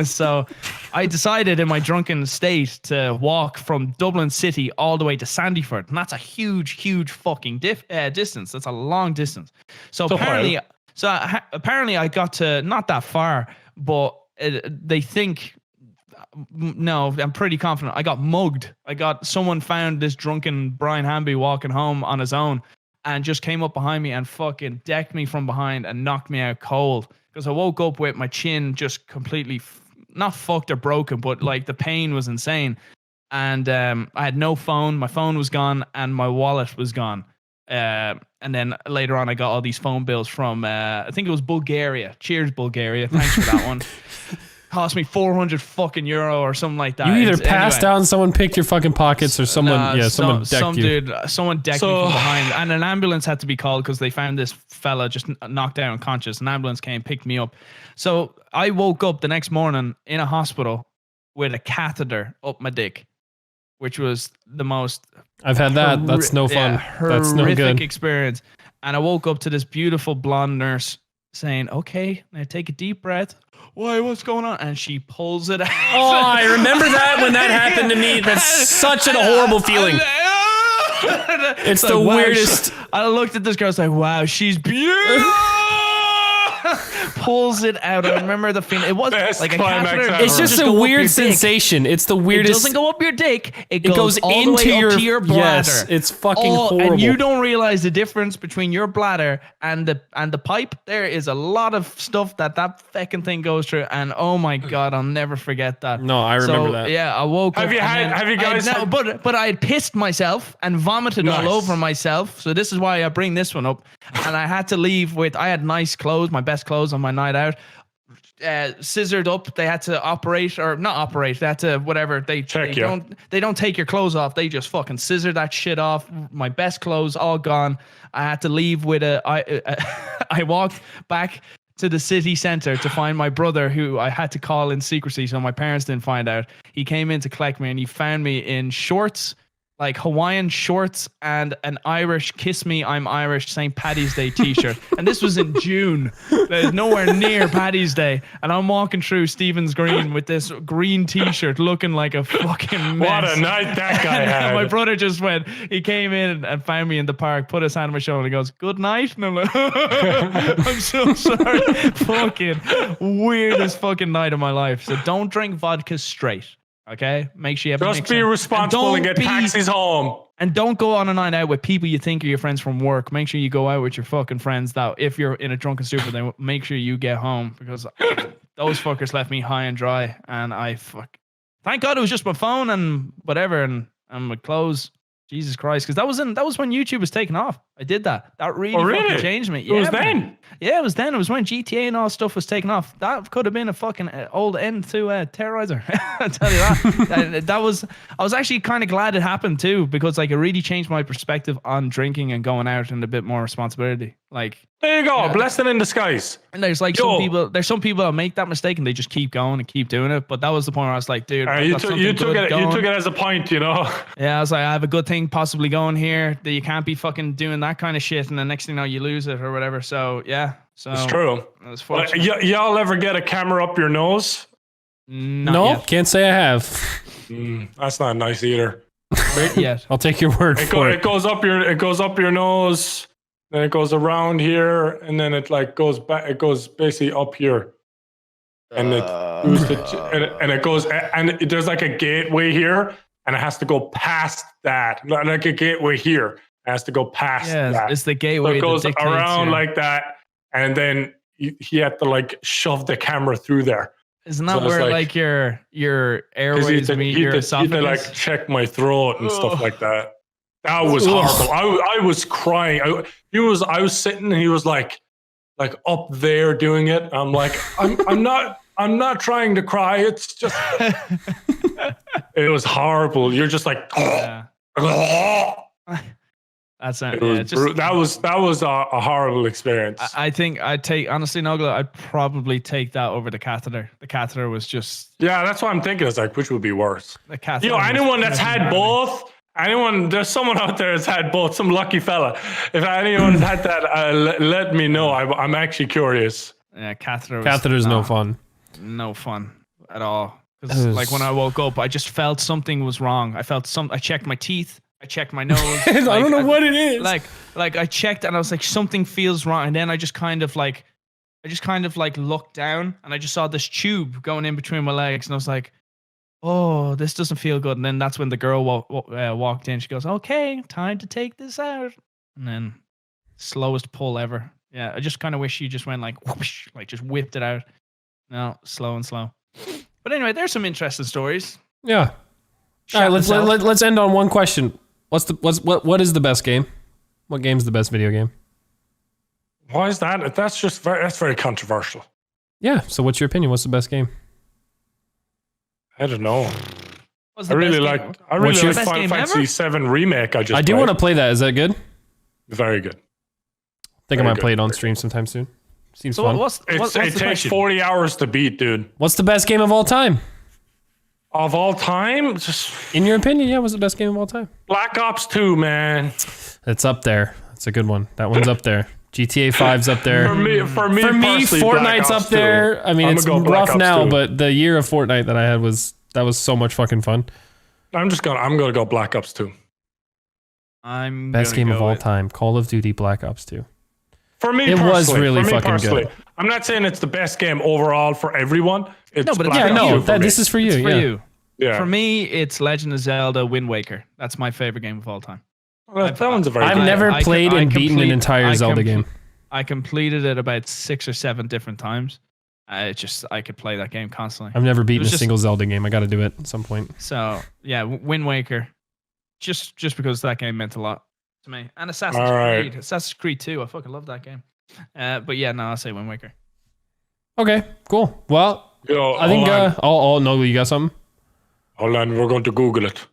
So I decided in my drunken state to walk from Dublin City all the way to Sandyford. And that's a huge fucking distance. That's a long distance. So apparently I got to not that far, but they think... No, I'm pretty confident. I got mugged. Someone found this drunken Brian Hamby walking home on his own and just came up behind me and fucking decked me from behind and knocked me out cold. Because I woke up with my chin just completely, not fucked or broken, but like the pain was insane. And I had no phone. My phone was gone and my wallet was gone. And then later on, I got all these phone bills from, I think it was Bulgaria. Cheers, Bulgaria. Thanks for that one. Cost me 400 fucking euro or something like that. You either passed down, someone picked your fucking pockets, or someone decked you. Someone decked me from behind, and an ambulance had to be called because they found this fella just knocked out unconscious. An ambulance came, picked me up. So I woke up the next morning in a hospital with a catheter up my dick, which was the most. I've had that. That's no fun. That's no good. Horrific experience. And I woke up to this beautiful blonde nurse saying, "Okay, now take a deep breath." Why? What's going on? And she pulls it out. Oh, I remember that when that happened to me. That's such a horrible feeling. It's the weirdest. I looked at this girl. I was like, "Wow, she's beautiful." pulls it out. I remember the feeling. It was Best like a climax catheter. ever. It's just doesn't a go up weird your dick. sensation. It's the It weirdest. doesn't go up your dick. It goes all into the way up to your bladder. Yes, it's fucking horrible. And you don't realize the difference between your bladder and the pipe. There is a lot of stuff that fucking thing goes through, and oh my god, I'll never forget that. No, I remember that. Yeah, I woke up. Have you guys? But I had pissed myself and vomited all over myself. So this is why I bring this one up. And I had to leave with. I had nice clothes, my best clothes on my night out. Scissored up. They had to operate or not operate. They had to whatever. They don't take your clothes off. They just fucking scissor that shit off. My best clothes all gone. I had to leave with I walked back to the city center to find my brother, who I had to call in secrecy so my parents didn't find out. He came in to collect me, and he found me in shorts, like Hawaiian shorts, and an Irish "Kiss Me, I'm Irish" St. Paddy's Day t-shirt. And this was in June. There's nowhere near Paddy's Day. And I'm walking through Stephen's Green with this green t-shirt looking like a fucking mess. What a night that guy had. My brother just went, he came in and found me in the park, put his hand on my shoulder, and he goes, "Good night." And I'm like, I'm so sorry. Fucking weirdest fucking night of my life. So don't drink vodka straight. Okay, make sure you have Just be responsible and get taxis home. And don't go on a night out with people you think are your friends from work. Make sure you go out with your fucking friends. That if you're in a drunken stupor, then make sure you get home, because those fuckers left me high and dry. And thank God it was just my phone and whatever and my clothes. Jesus Christ, because that was when YouTube was taking off. I did that. That really fucking changed me. Yeah, it was then. Yeah, it was then. It was when GTA and all stuff was taking off. That could have been a fucking old end to Terroriser. I tell you that. I was actually kind of glad it happened too, because like it really changed my perspective on drinking and going out and a bit more responsibility. Like, there you go, blessing in disguise. And there's like some people that make that mistake and they just keep going and keep doing it. But that was the point where I was like, dude, you took it as a point, you know. Yeah, I was like, I have a good thing possibly going here, that you can't be fucking doing that kind of shit, and the next thing you know, you lose it or whatever. So yeah, it's true. It y'all ever get a camera up your nose? No, can't say I have. That's not nice either. Yes, I'll take your word for it. It goes up your nose. Then it goes around here, and then it like goes back. It goes basically up here, and it goes, and there's like a gateway here, and it has to go past that, like a gateway here. It has to go past that. It's the gateway. So it goes around like that, and then you have to like shove the camera through there. Isn't that where like your airways meet your esophagus? You had to like check my throat and stuff like that. That was horrible. I was crying. I was sitting, and he was like up there doing it. I'm like, I'm not trying to cry. It's just, it was horrible. You're just like, That's not. That was a horrible experience. I think I'd take, honestly, Nogla, I'd probably take that over the catheter. The catheter was just. Yeah, that's what I'm thinking. It's like, which would be worse? The catheter. Anyone that's had both. There's someone out there that's had both, some lucky fella. If anyone's had that, let me know. I'm actually curious. Yeah, catheter's no fun. No fun at all. Because like when I woke up, I just felt something was wrong. I checked my teeth. I checked my nose. I don't know what it is. Like I checked and I was like, something feels wrong. And then I just kind of like looked down and I just saw this tube going in between my legs. And I was like, oh, this doesn't feel good. And then that's when the girl walked in. She goes, okay, time to take this out. And then slowest pull ever. Yeah, I just kind of wish you just went like, whoosh, like just whipped it out. No, slow and slow. But anyway, there's some interesting stories. Yeah. All right, let's end on one question. What is the best game? What game's the best video game? Why is that? That's very controversial. Yeah. So what's your opinion? What's the best game? I don't know. I really like Final Fantasy VII Remake. I do want to play that. Is that good? Very good. I think I might play it on stream sometime soon. Seems fun. It takes 40 hours to beat, dude. What's the best game of all time? Of all time? In your opinion, yeah, what's the best game of all time? Black Ops 2, man. It's up there. That's a good one. That one's up there. GTA 5's up there. For me, Fortnite's up there. I mean, it's rough now, but the year of Fortnite that I had was so much fucking fun. I'm gonna go Black Ops 2. Best game of all time. Call of Duty Black Ops 2. For me, It was personally, really for me fucking personally, good. I'm not saying it's the best game overall for everyone. It's No, but it's Black for Ops you. 2 for me. this is for you. It's for yeah. you. Yeah. For me, it's Legend of Zelda Wind Waker. That's my favorite game of all time. Well, that one's a very I've good never game. played and beaten an entire Zelda game. I completed it about 6 or 7 different times. I could play that game constantly. I've never beaten was a just- single Zelda game. I got to do it at some point. So yeah, Wind Waker, just because that game meant a lot to me. And Assassin's Creed 2. I fucking love that game. But yeah, no, I'll say Wind Waker. Okay, cool. Well, Yo, I think. No, you got something. Hold on, we're going to Google it.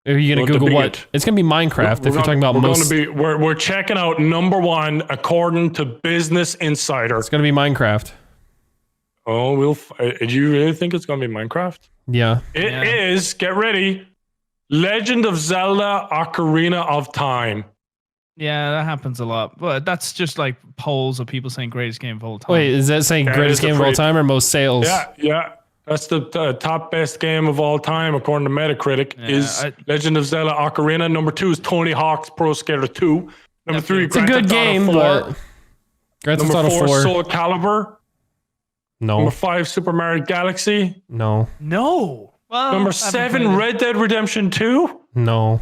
Are you gonna Go to Google what? Bigot. It's gonna be Minecraft. If you're talking about most, we're checking out number 1 according to Business Insider. it's gonna be Minecraft. Oh, do you really think it's going to be Minecraft? Yeah. It is. Get ready. Legend of Zelda: Ocarina of Time. Yeah, that happens a lot. But that's just like polls of people saying greatest game of all time. Wait, is that saying Yeah, greatest it's a game of all free- time or most sales? Yeah. That's the top best game of all time, according to Metacritic, is Legend of Zelda: Ocarina. Number 2 is Tony Hawk's Pro Skater 2. Number 3, It's a good game, but Grand Theft Number Auto 4, 4. Soul Calibur. Number No. 5, Super Mario Galaxy. No. No. Well, Number I haven't 7, played it. Red Dead Redemption 2. No.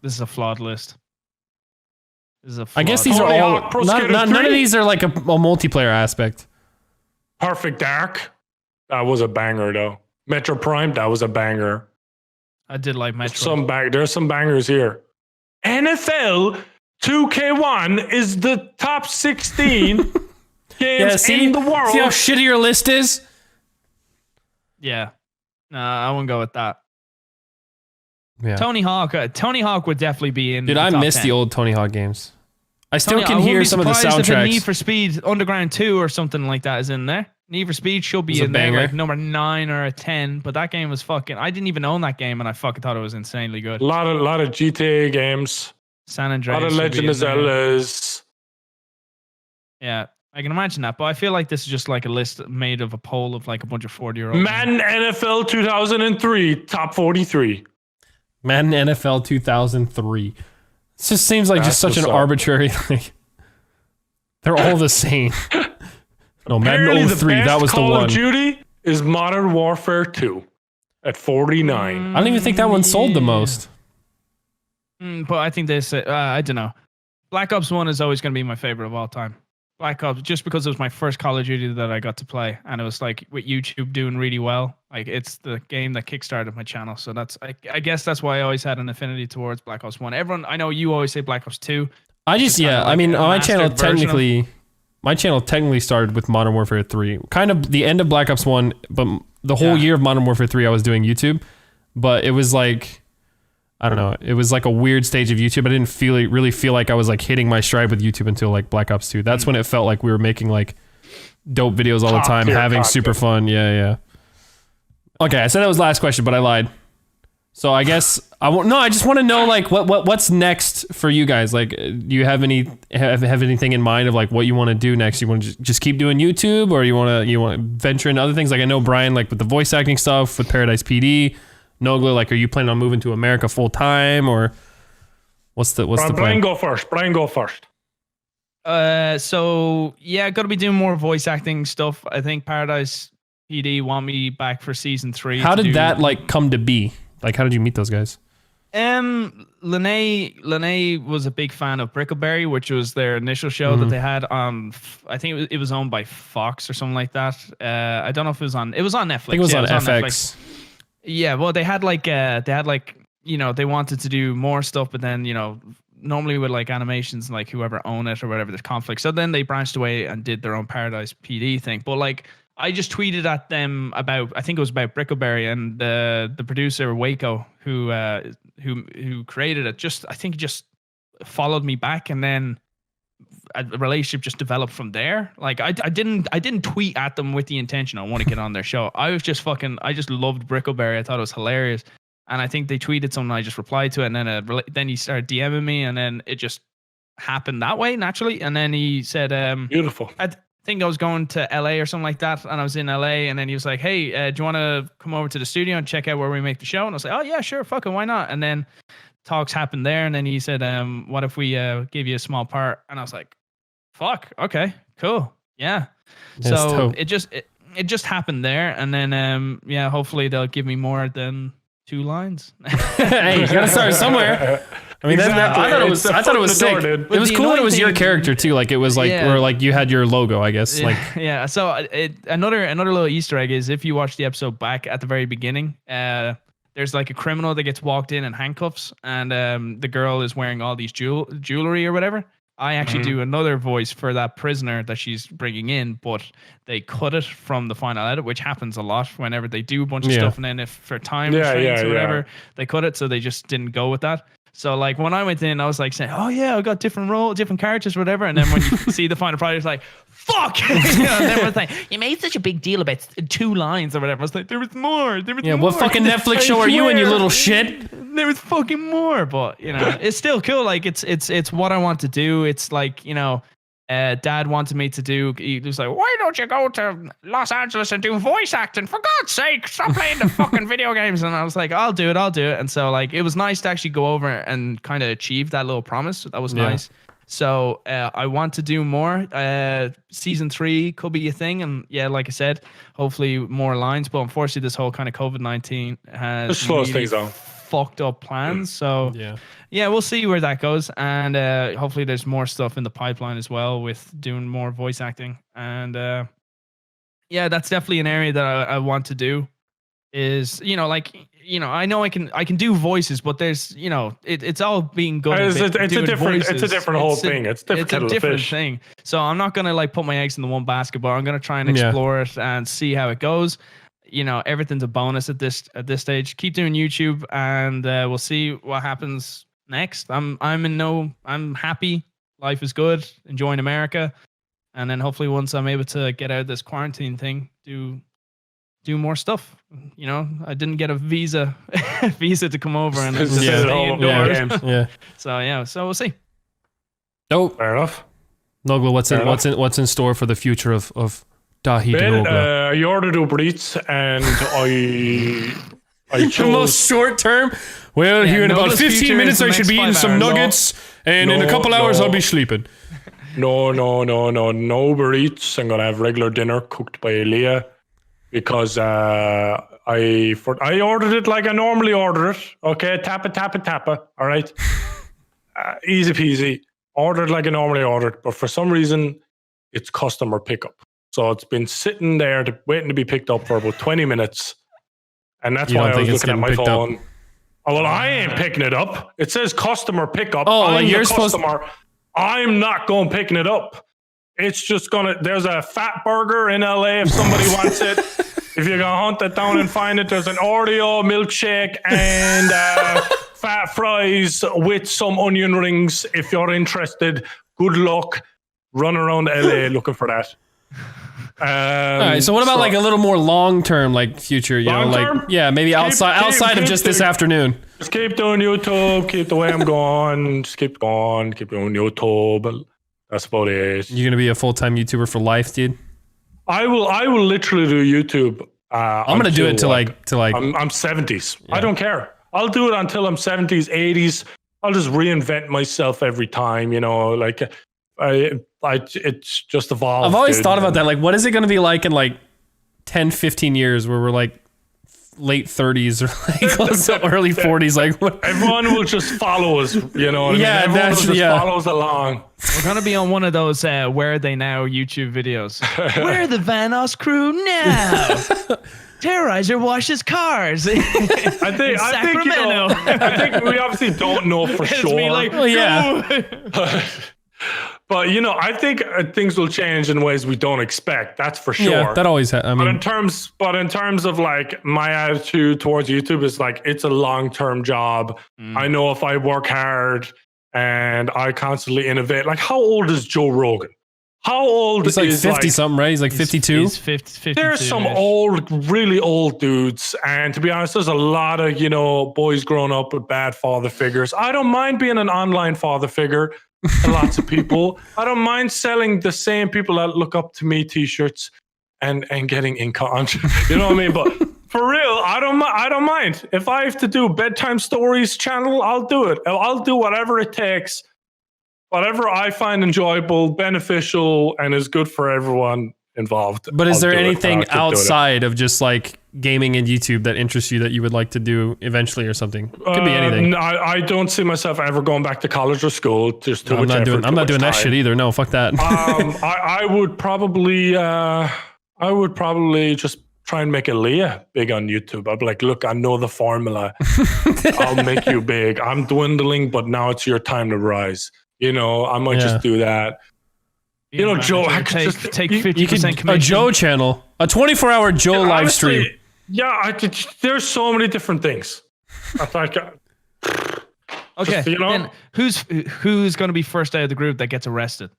This is a flawed list. I guess these are Tony all. Hawk Pro Skater None of 3. these are like a multiplayer aspect. Perfect Dark. That was a banger, though. Metro Prime. That was a banger. I did like Metro. There's some bangers here. NFL 2K1 is the top 16 games in the world. See how shitty your list is? Yeah. No, I wouldn't go with that. Yeah. Tony Hawk would definitely be in. Dude, the I top miss 10. the old Tony Hawk games. I still I can wouldn't hear be some of the surprised if a Need soundtracks. for Speed Underground 2 or something like that is in there. Need for Speed should be It's a in there, banger. like number 9 or a 10. But that game was fucking. I didn't even own that game, and I fucking thought it was insanely good. A lot of GTA games. San A Andreas. lot of should be Legend of in there. Zeldas. Yeah, I can imagine that. But I feel like this is just like a list made of a poll of like a bunch of 40-year-olds. Madden NFL 2003, top 43. Madden NFL 2003. It just seems like just That's such an what's up. arbitrary. Like, they're all the same. No, Apparently Madden the 03. best That was the Call one. of Duty is Modern Warfare 2 at 49. I don't even think that one sold the most. But I think they say I don't know. Black Ops 1 is always going to be my favorite of all time. Black Ops, just because it was my first Call of Duty that I got to play, and it was like with YouTube doing really well. Like it's the game that kickstarted my channel, so that's I guess that's why I always had an affinity towards Black Ops 1. Everyone, I know you always say Black Ops 2. I just kinda I like mean, a my channel mastered version of- technically started with Modern Warfare 3. Kind of the end of Black Ops 1, but the whole Yeah. year of Modern Warfare 3 I was doing YouTube. But it was like, I don't know, it was like a weird stage of YouTube. I didn't really feel like I was like hitting my stride with YouTube until like Black Ops 2. That's when it felt like we were making like dope videos all the Top time, tier having content. super fun. Yeah. Okay, I said that was last question, but I lied. So I guess I just want to know like what's next for you guys. Like, do you have anything in mind of like what you want to do next? You want to just keep doing YouTube, or you want to venture into other things? Like I know Brian, like with the voice acting stuff with Paradise PD. Nogla, like, are you planning on moving to America full time, or what's the Brian, plan? go first. Brian, go first. So yeah, got to be doing more voice acting stuff. I think Paradise PD want me back for season 3. How did that like come to be? Like, how did you meet those guys? Lene was a big fan of Brickleberry, which was their initial show that they had on. I think it was owned by Fox or something like that. I don't know if it was on. It was on Netflix. I think it was on FX. Netflix. Yeah, well, they had like they wanted to do more stuff, but then normally with like animations, like whoever own it or whatever, there's conflict. So then they branched away and did their own Paradise PD thing. But like, I just tweeted at them about, I think it was about Brickleberry, and the producer Waco, who created it, I think just followed me back, and then a relationship just developed from there. Like I didn't tweet at them with the intention I want to get on their show. I was just I just loved Brickleberry. I thought it was hilarious, and I think they tweeted something. I just replied to it, and then he started DMing me, and then it just happened that way naturally. And then he said, Beautiful. I think I was going to LA or something like that, and I was in LA, and then he was like, "Hey, do you want to come over to the studio and check out where we make the show?" And I was like, "Oh yeah, sure, fucking why not?" And then talks happened there, and then he said, "What if we give you a small part?" And I was like, Fuck. Okay. Cool. Yeah. That's So dope. it just happened there, and then yeah, hopefully they'll give me more than 2 lines. Hey, you gotta start somewhere. I mean, Exactly. I thought it was sick. It But was the cool that it annoying was your thing- character too. Like it was like, Yeah. or like you had your logo, I guess. Like, Yeah. So another little Easter egg is if you watch the episode back at the very beginning, there's like a criminal that gets walked in handcuffs, and the girl is wearing all these jewelry or whatever. I actually do another voice for that prisoner that she's bringing in, but they cut it from the final edit, which happens a lot whenever they do a bunch of Yeah. stuff, and then if for time Yeah, restraints yeah, or whatever, yeah. they cut it, so they just didn't go with that. So like when I went in, I was like saying, "Oh yeah, I got different characters, whatever." And then when you see the final product, it's like, "Fuck!" You know, and everyone's like, "You made such a big deal about 2 lines or whatever." I was like, "There was more. There was yeah, more." what fucking Netflix show are you in, you little shit? There was fucking more, but you know, it's still cool. Like it's what I want to do. It's like, you know, Dad wanted me to do. He was like, "Why don't you go to Los Angeles and do voice acting? For God's sake, stop playing the fucking video games." And I was like, "I'll do it. And so like, it was nice to actually go over and kind of achieve that little promise. That was Yeah. nice. So I want to do more. Season 3 could be a thing, and yeah, like I said, hopefully more lines. But unfortunately, this whole kind of COVID-19 has It slows really things down. fucked up plans. So Yeah. yeah, we'll see where that goes, and hopefully there's more stuff in the pipeline as well with doing more voice acting. And yeah, that's definitely an area that I want to do. Is, you know, like, you know, I know I can do voices, but there's, you know, it's all being good. It's a at different- doing it's a different whole It's a- thing. It's different It's a kettle of different fish. thing. So I'm not gonna like put my eggs in the one basket, but I'm gonna try and Yeah. explore it and see how it goes. You know, everything's a bonus at this stage. Keep doing YouTube, and we'll see what happens next. I'm happy. Life is good. Enjoying America, and then hopefully once I'm able to get out of this quarantine thing, do more stuff. You know, I didn't get a visa to come over and then Just just sit at stay home and indoors. play games. Yeah. So yeah, so we'll see. Dope. Fair enough. Nogla, Fair enough. what's in store for the future of Dahi de Well, Nogla? I ordered Uber Eats and I The chose. most short term. Well, Yeah, here in about Nogla's 15 future minutes, is the I should next be eating 5 some hours. nuggets, and in a No, couple hours, no. I'll be sleeping. No Uber Eats. I'm gonna have regular dinner cooked by Leah because I ordered it like I normally order it. Okay, tappa. All right, easy peasy. Ordered like I normally ordered, but for some reason, it's customer pickup. So it's been sitting there waiting to be picked up for about 20 minutes, and that's You why don't I was think it's looking at getting my picked up? phone. Oh, well, I ain't picking it up. It says customer pickup. Oh, I'm like the you're supposed- customer. I'm not going picking it up. It's just there's a fat burger in LA if somebody wants it. If you're gonna hunt it down and find it, there's an Oreo milkshake and fat fries with some onion rings. If you're interested, good luck. Run around LA looking for that. All right. So what about like a little more long term, like future? You know, Long-term? like yeah, maybe outside of just this afternoon. Just keep doing YouTube. Keep the way I'm going. Just keep going. Keep doing YouTube. That's about it. You're gonna be a full time YouTuber for life, dude. I will literally do YouTube. I'm gonna do it to like I'm 70s. I don't care. I'll do it until I'm 70s, 80s. I'll just reinvent myself every time. You know, like it's just evolved. I've always dude. thought about that. Like, what is it gonna be like in like 10, 15 years where we're like late 30s or like close to early 40s? Like, what? Everyone will just follow us. You know, what Yeah, I mean? Everyone will that's- just yeah. follows along. We're gonna be on one of those "Where Are They Now" YouTube videos. Where are the Vanos crew now? Terroriser washes cars. I think Sacramento. I think we obviously don't know for It's sure. me like, Well, yeah. "Go." But you know, I think things will change in ways we don't expect. That's for sure. Yeah, that always. I But mean, in terms of like my attitude towards YouTube is like it's a long-term job. I know if I work hard and I constantly innovate. Like, how old is Joe Rogan? How old he's like is 50 something, right? He's like 52. He's 52. There's some old, really old dudes, and to be honest, there's a lot of boys growing up with bad father figures. I don't mind being an online father figure to lots of people. I don't mind selling the same people that look up to me t-shirts and getting income. You know what I mean? But for real, I don't mind. If I have to do bedtime stories channel, I'll do it. I'll do whatever it takes. whatever I find enjoyable, beneficial, and is good for everyone involved. But is I'll there do it. anything I'll keep doing it. outside of just like gaming and YouTube that interests you that you would like to do eventually or something? Could be anything. I don't see myself ever going back to college or school. Just too I'm much not effort, doing. I'm too not much doing that time. shit either. No, fuck that. I would probably just try and make Aaliyah big on YouTube. I'd be like, look, I know the formula. I'll make you big. I'm dwindling, but now it's your time to rise. You know, I might just do that. You know, Joe, I could take you- 50% You could commission. a Joe channel, a 24-hour Joe live honestly, stream. Yeah, there's so many different things. I think. Okay, Just, you know? then who's going to be first out of the group that gets arrested?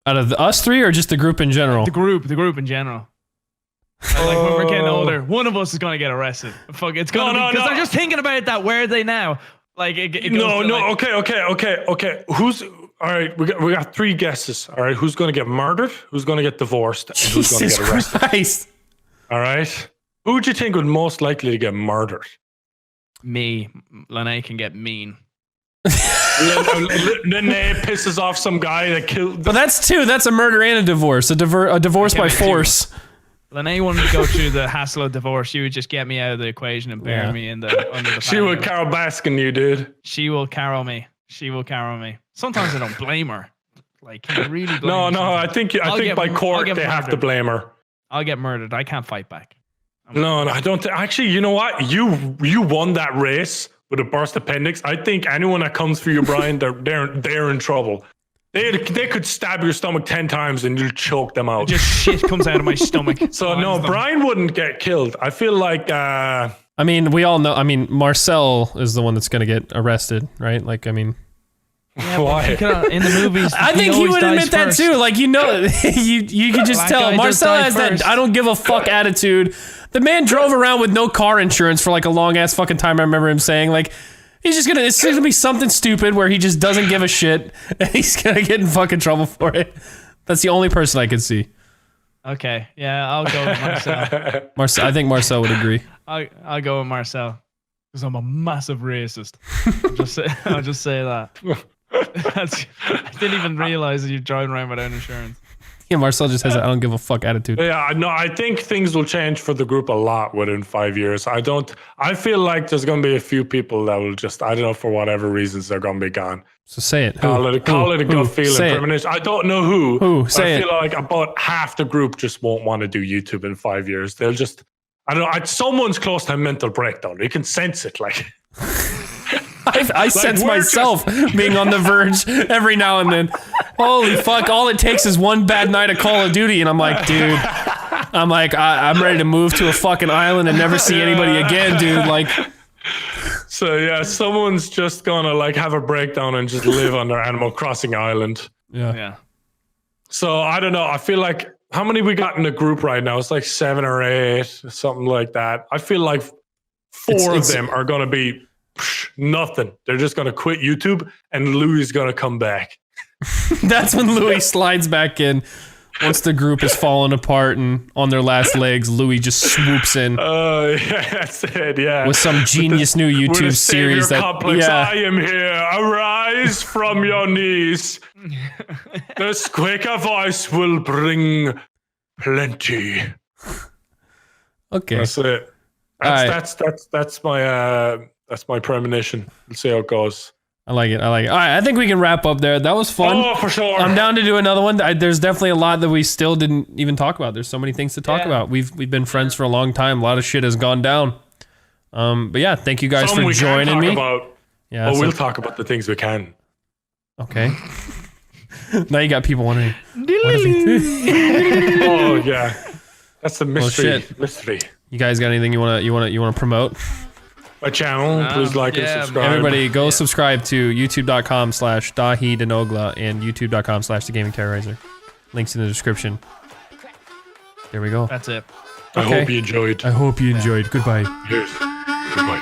Out of us three, or just the group in general? The group in general. Like when we're getting older, one of us is going to get arrested. Fuck, it's going to be because I'm just thinking about that. Where are they now? Like it goes No. like, Okay. Who's all right? We got 3 guesses. All right, who's going to get murdered? Who's going to get divorced? And who's going to Jesus get arrested? Christ! All right. Who would you think would most likely to get murdered? me. Lene can get mean. Lene pisses off some guy that killed. But that's 2. That's a murder and a divorce. A divorce by Okay, two. force. Lene wouldn't go through the hassle of divorce. She would just get me out of the equation and bury me in the under the. She would patio. Carol Baskin, you dude. She will carol me. She will carol me. Sometimes I don't blame her. Like, can you really blame No, her I sometimes? think I'll get- by I'll court get they have to murdered. blame her. I'll get murdered. I can't fight back. No, I don't. Actually, you know what? You won that race with a burst appendix. I think anyone that comes for you, Brian, they're in trouble. They could stab your stomach 10 times and you'll choke them out. Just shit comes out of my stomach. So no, Brian wouldn't get killed. I feel like I mean, we all know. I mean, Marcel is the one that's going to get arrested, right? Like, I mean, why? In the movies, I think he always would dies admit that first. too. Like, you know, you can just Black tell guy does Marcel die has that first. I don't give a fuck attitude. The man drove around with no car insurance for like a long ass fucking time. I remember him saying like, it's gonna be something stupid where he just doesn't give a shit and he's gonna get in fucking trouble for it. That's the only person I could see. Okay, yeah, I'll go with Marcel. I think Marcel would agree. I'll go with Marcel because I'm a massive racist. I'll just say that. I didn't even realize that you're driving around without insurance. Yeah, Marcel just has an I don't give a fuck attitude. Yeah, no, I think things will change for the group a lot within 5 years. I feel like there's going to be a few people that will just, I don't know, for whatever reasons, they're going to be gone. So say it. Call it a gut feeling. Say it. Premonition. I don't know who. Who? Say I it. feel like about half the group just won't want to do YouTube in 5 years. They'll just, I don't know, someone's close to a mental breakdown. You can sense it. Like, I sense we're myself being on the verge every now and then. Holy fuck, all it takes is one bad night of Call of Duty and I'm like, dude, I'm ready to move to a fucking island and never see anybody again, dude. Like, so yeah, someone's just gonna like have a breakdown and just live on their Animal Crossing island. Yeah. So I don't know. I feel like how many we got in the group right now? It's like 7 or 8, something like that. I feel like 4 of them are gonna be nothing. They're just gonna quit YouTube and Louis is gonna come back. that's when Louis slides back in. Once the group is falling apart and on their last legs, Louis just swoops in Yeah, that's it. Yeah, with some genius new with a YouTube savior series that complex. I am here. Arise from your knees. This quicker voice will bring plenty. Okay. That's it. That's my premonition. We'll see how it goes. I like it. All right, I think we can wrap up there. That was fun. Oh, for sure. I'm down to do another one. There's definitely a lot that we still didn't even talk about. There's so many things to talk about. We've been friends for a long time. A lot of shit has gone down. But yeah, thank you guys for joining me. Yeah, we'll talk about the things we can. Okay. Now you got people wondering. What if he- Oh yeah, that's the mystery. shit. Mystery. You guys got anything you wanna promote? My channel, please like and subscribe. Everybody, go subscribe to youtube.com/DahiDenogla and youtube.com/TheGamingTerroriser. Links in the description. There we go. That's it. I hope you enjoyed. I hope you enjoyed. Goodbye. Yes. Goodbye.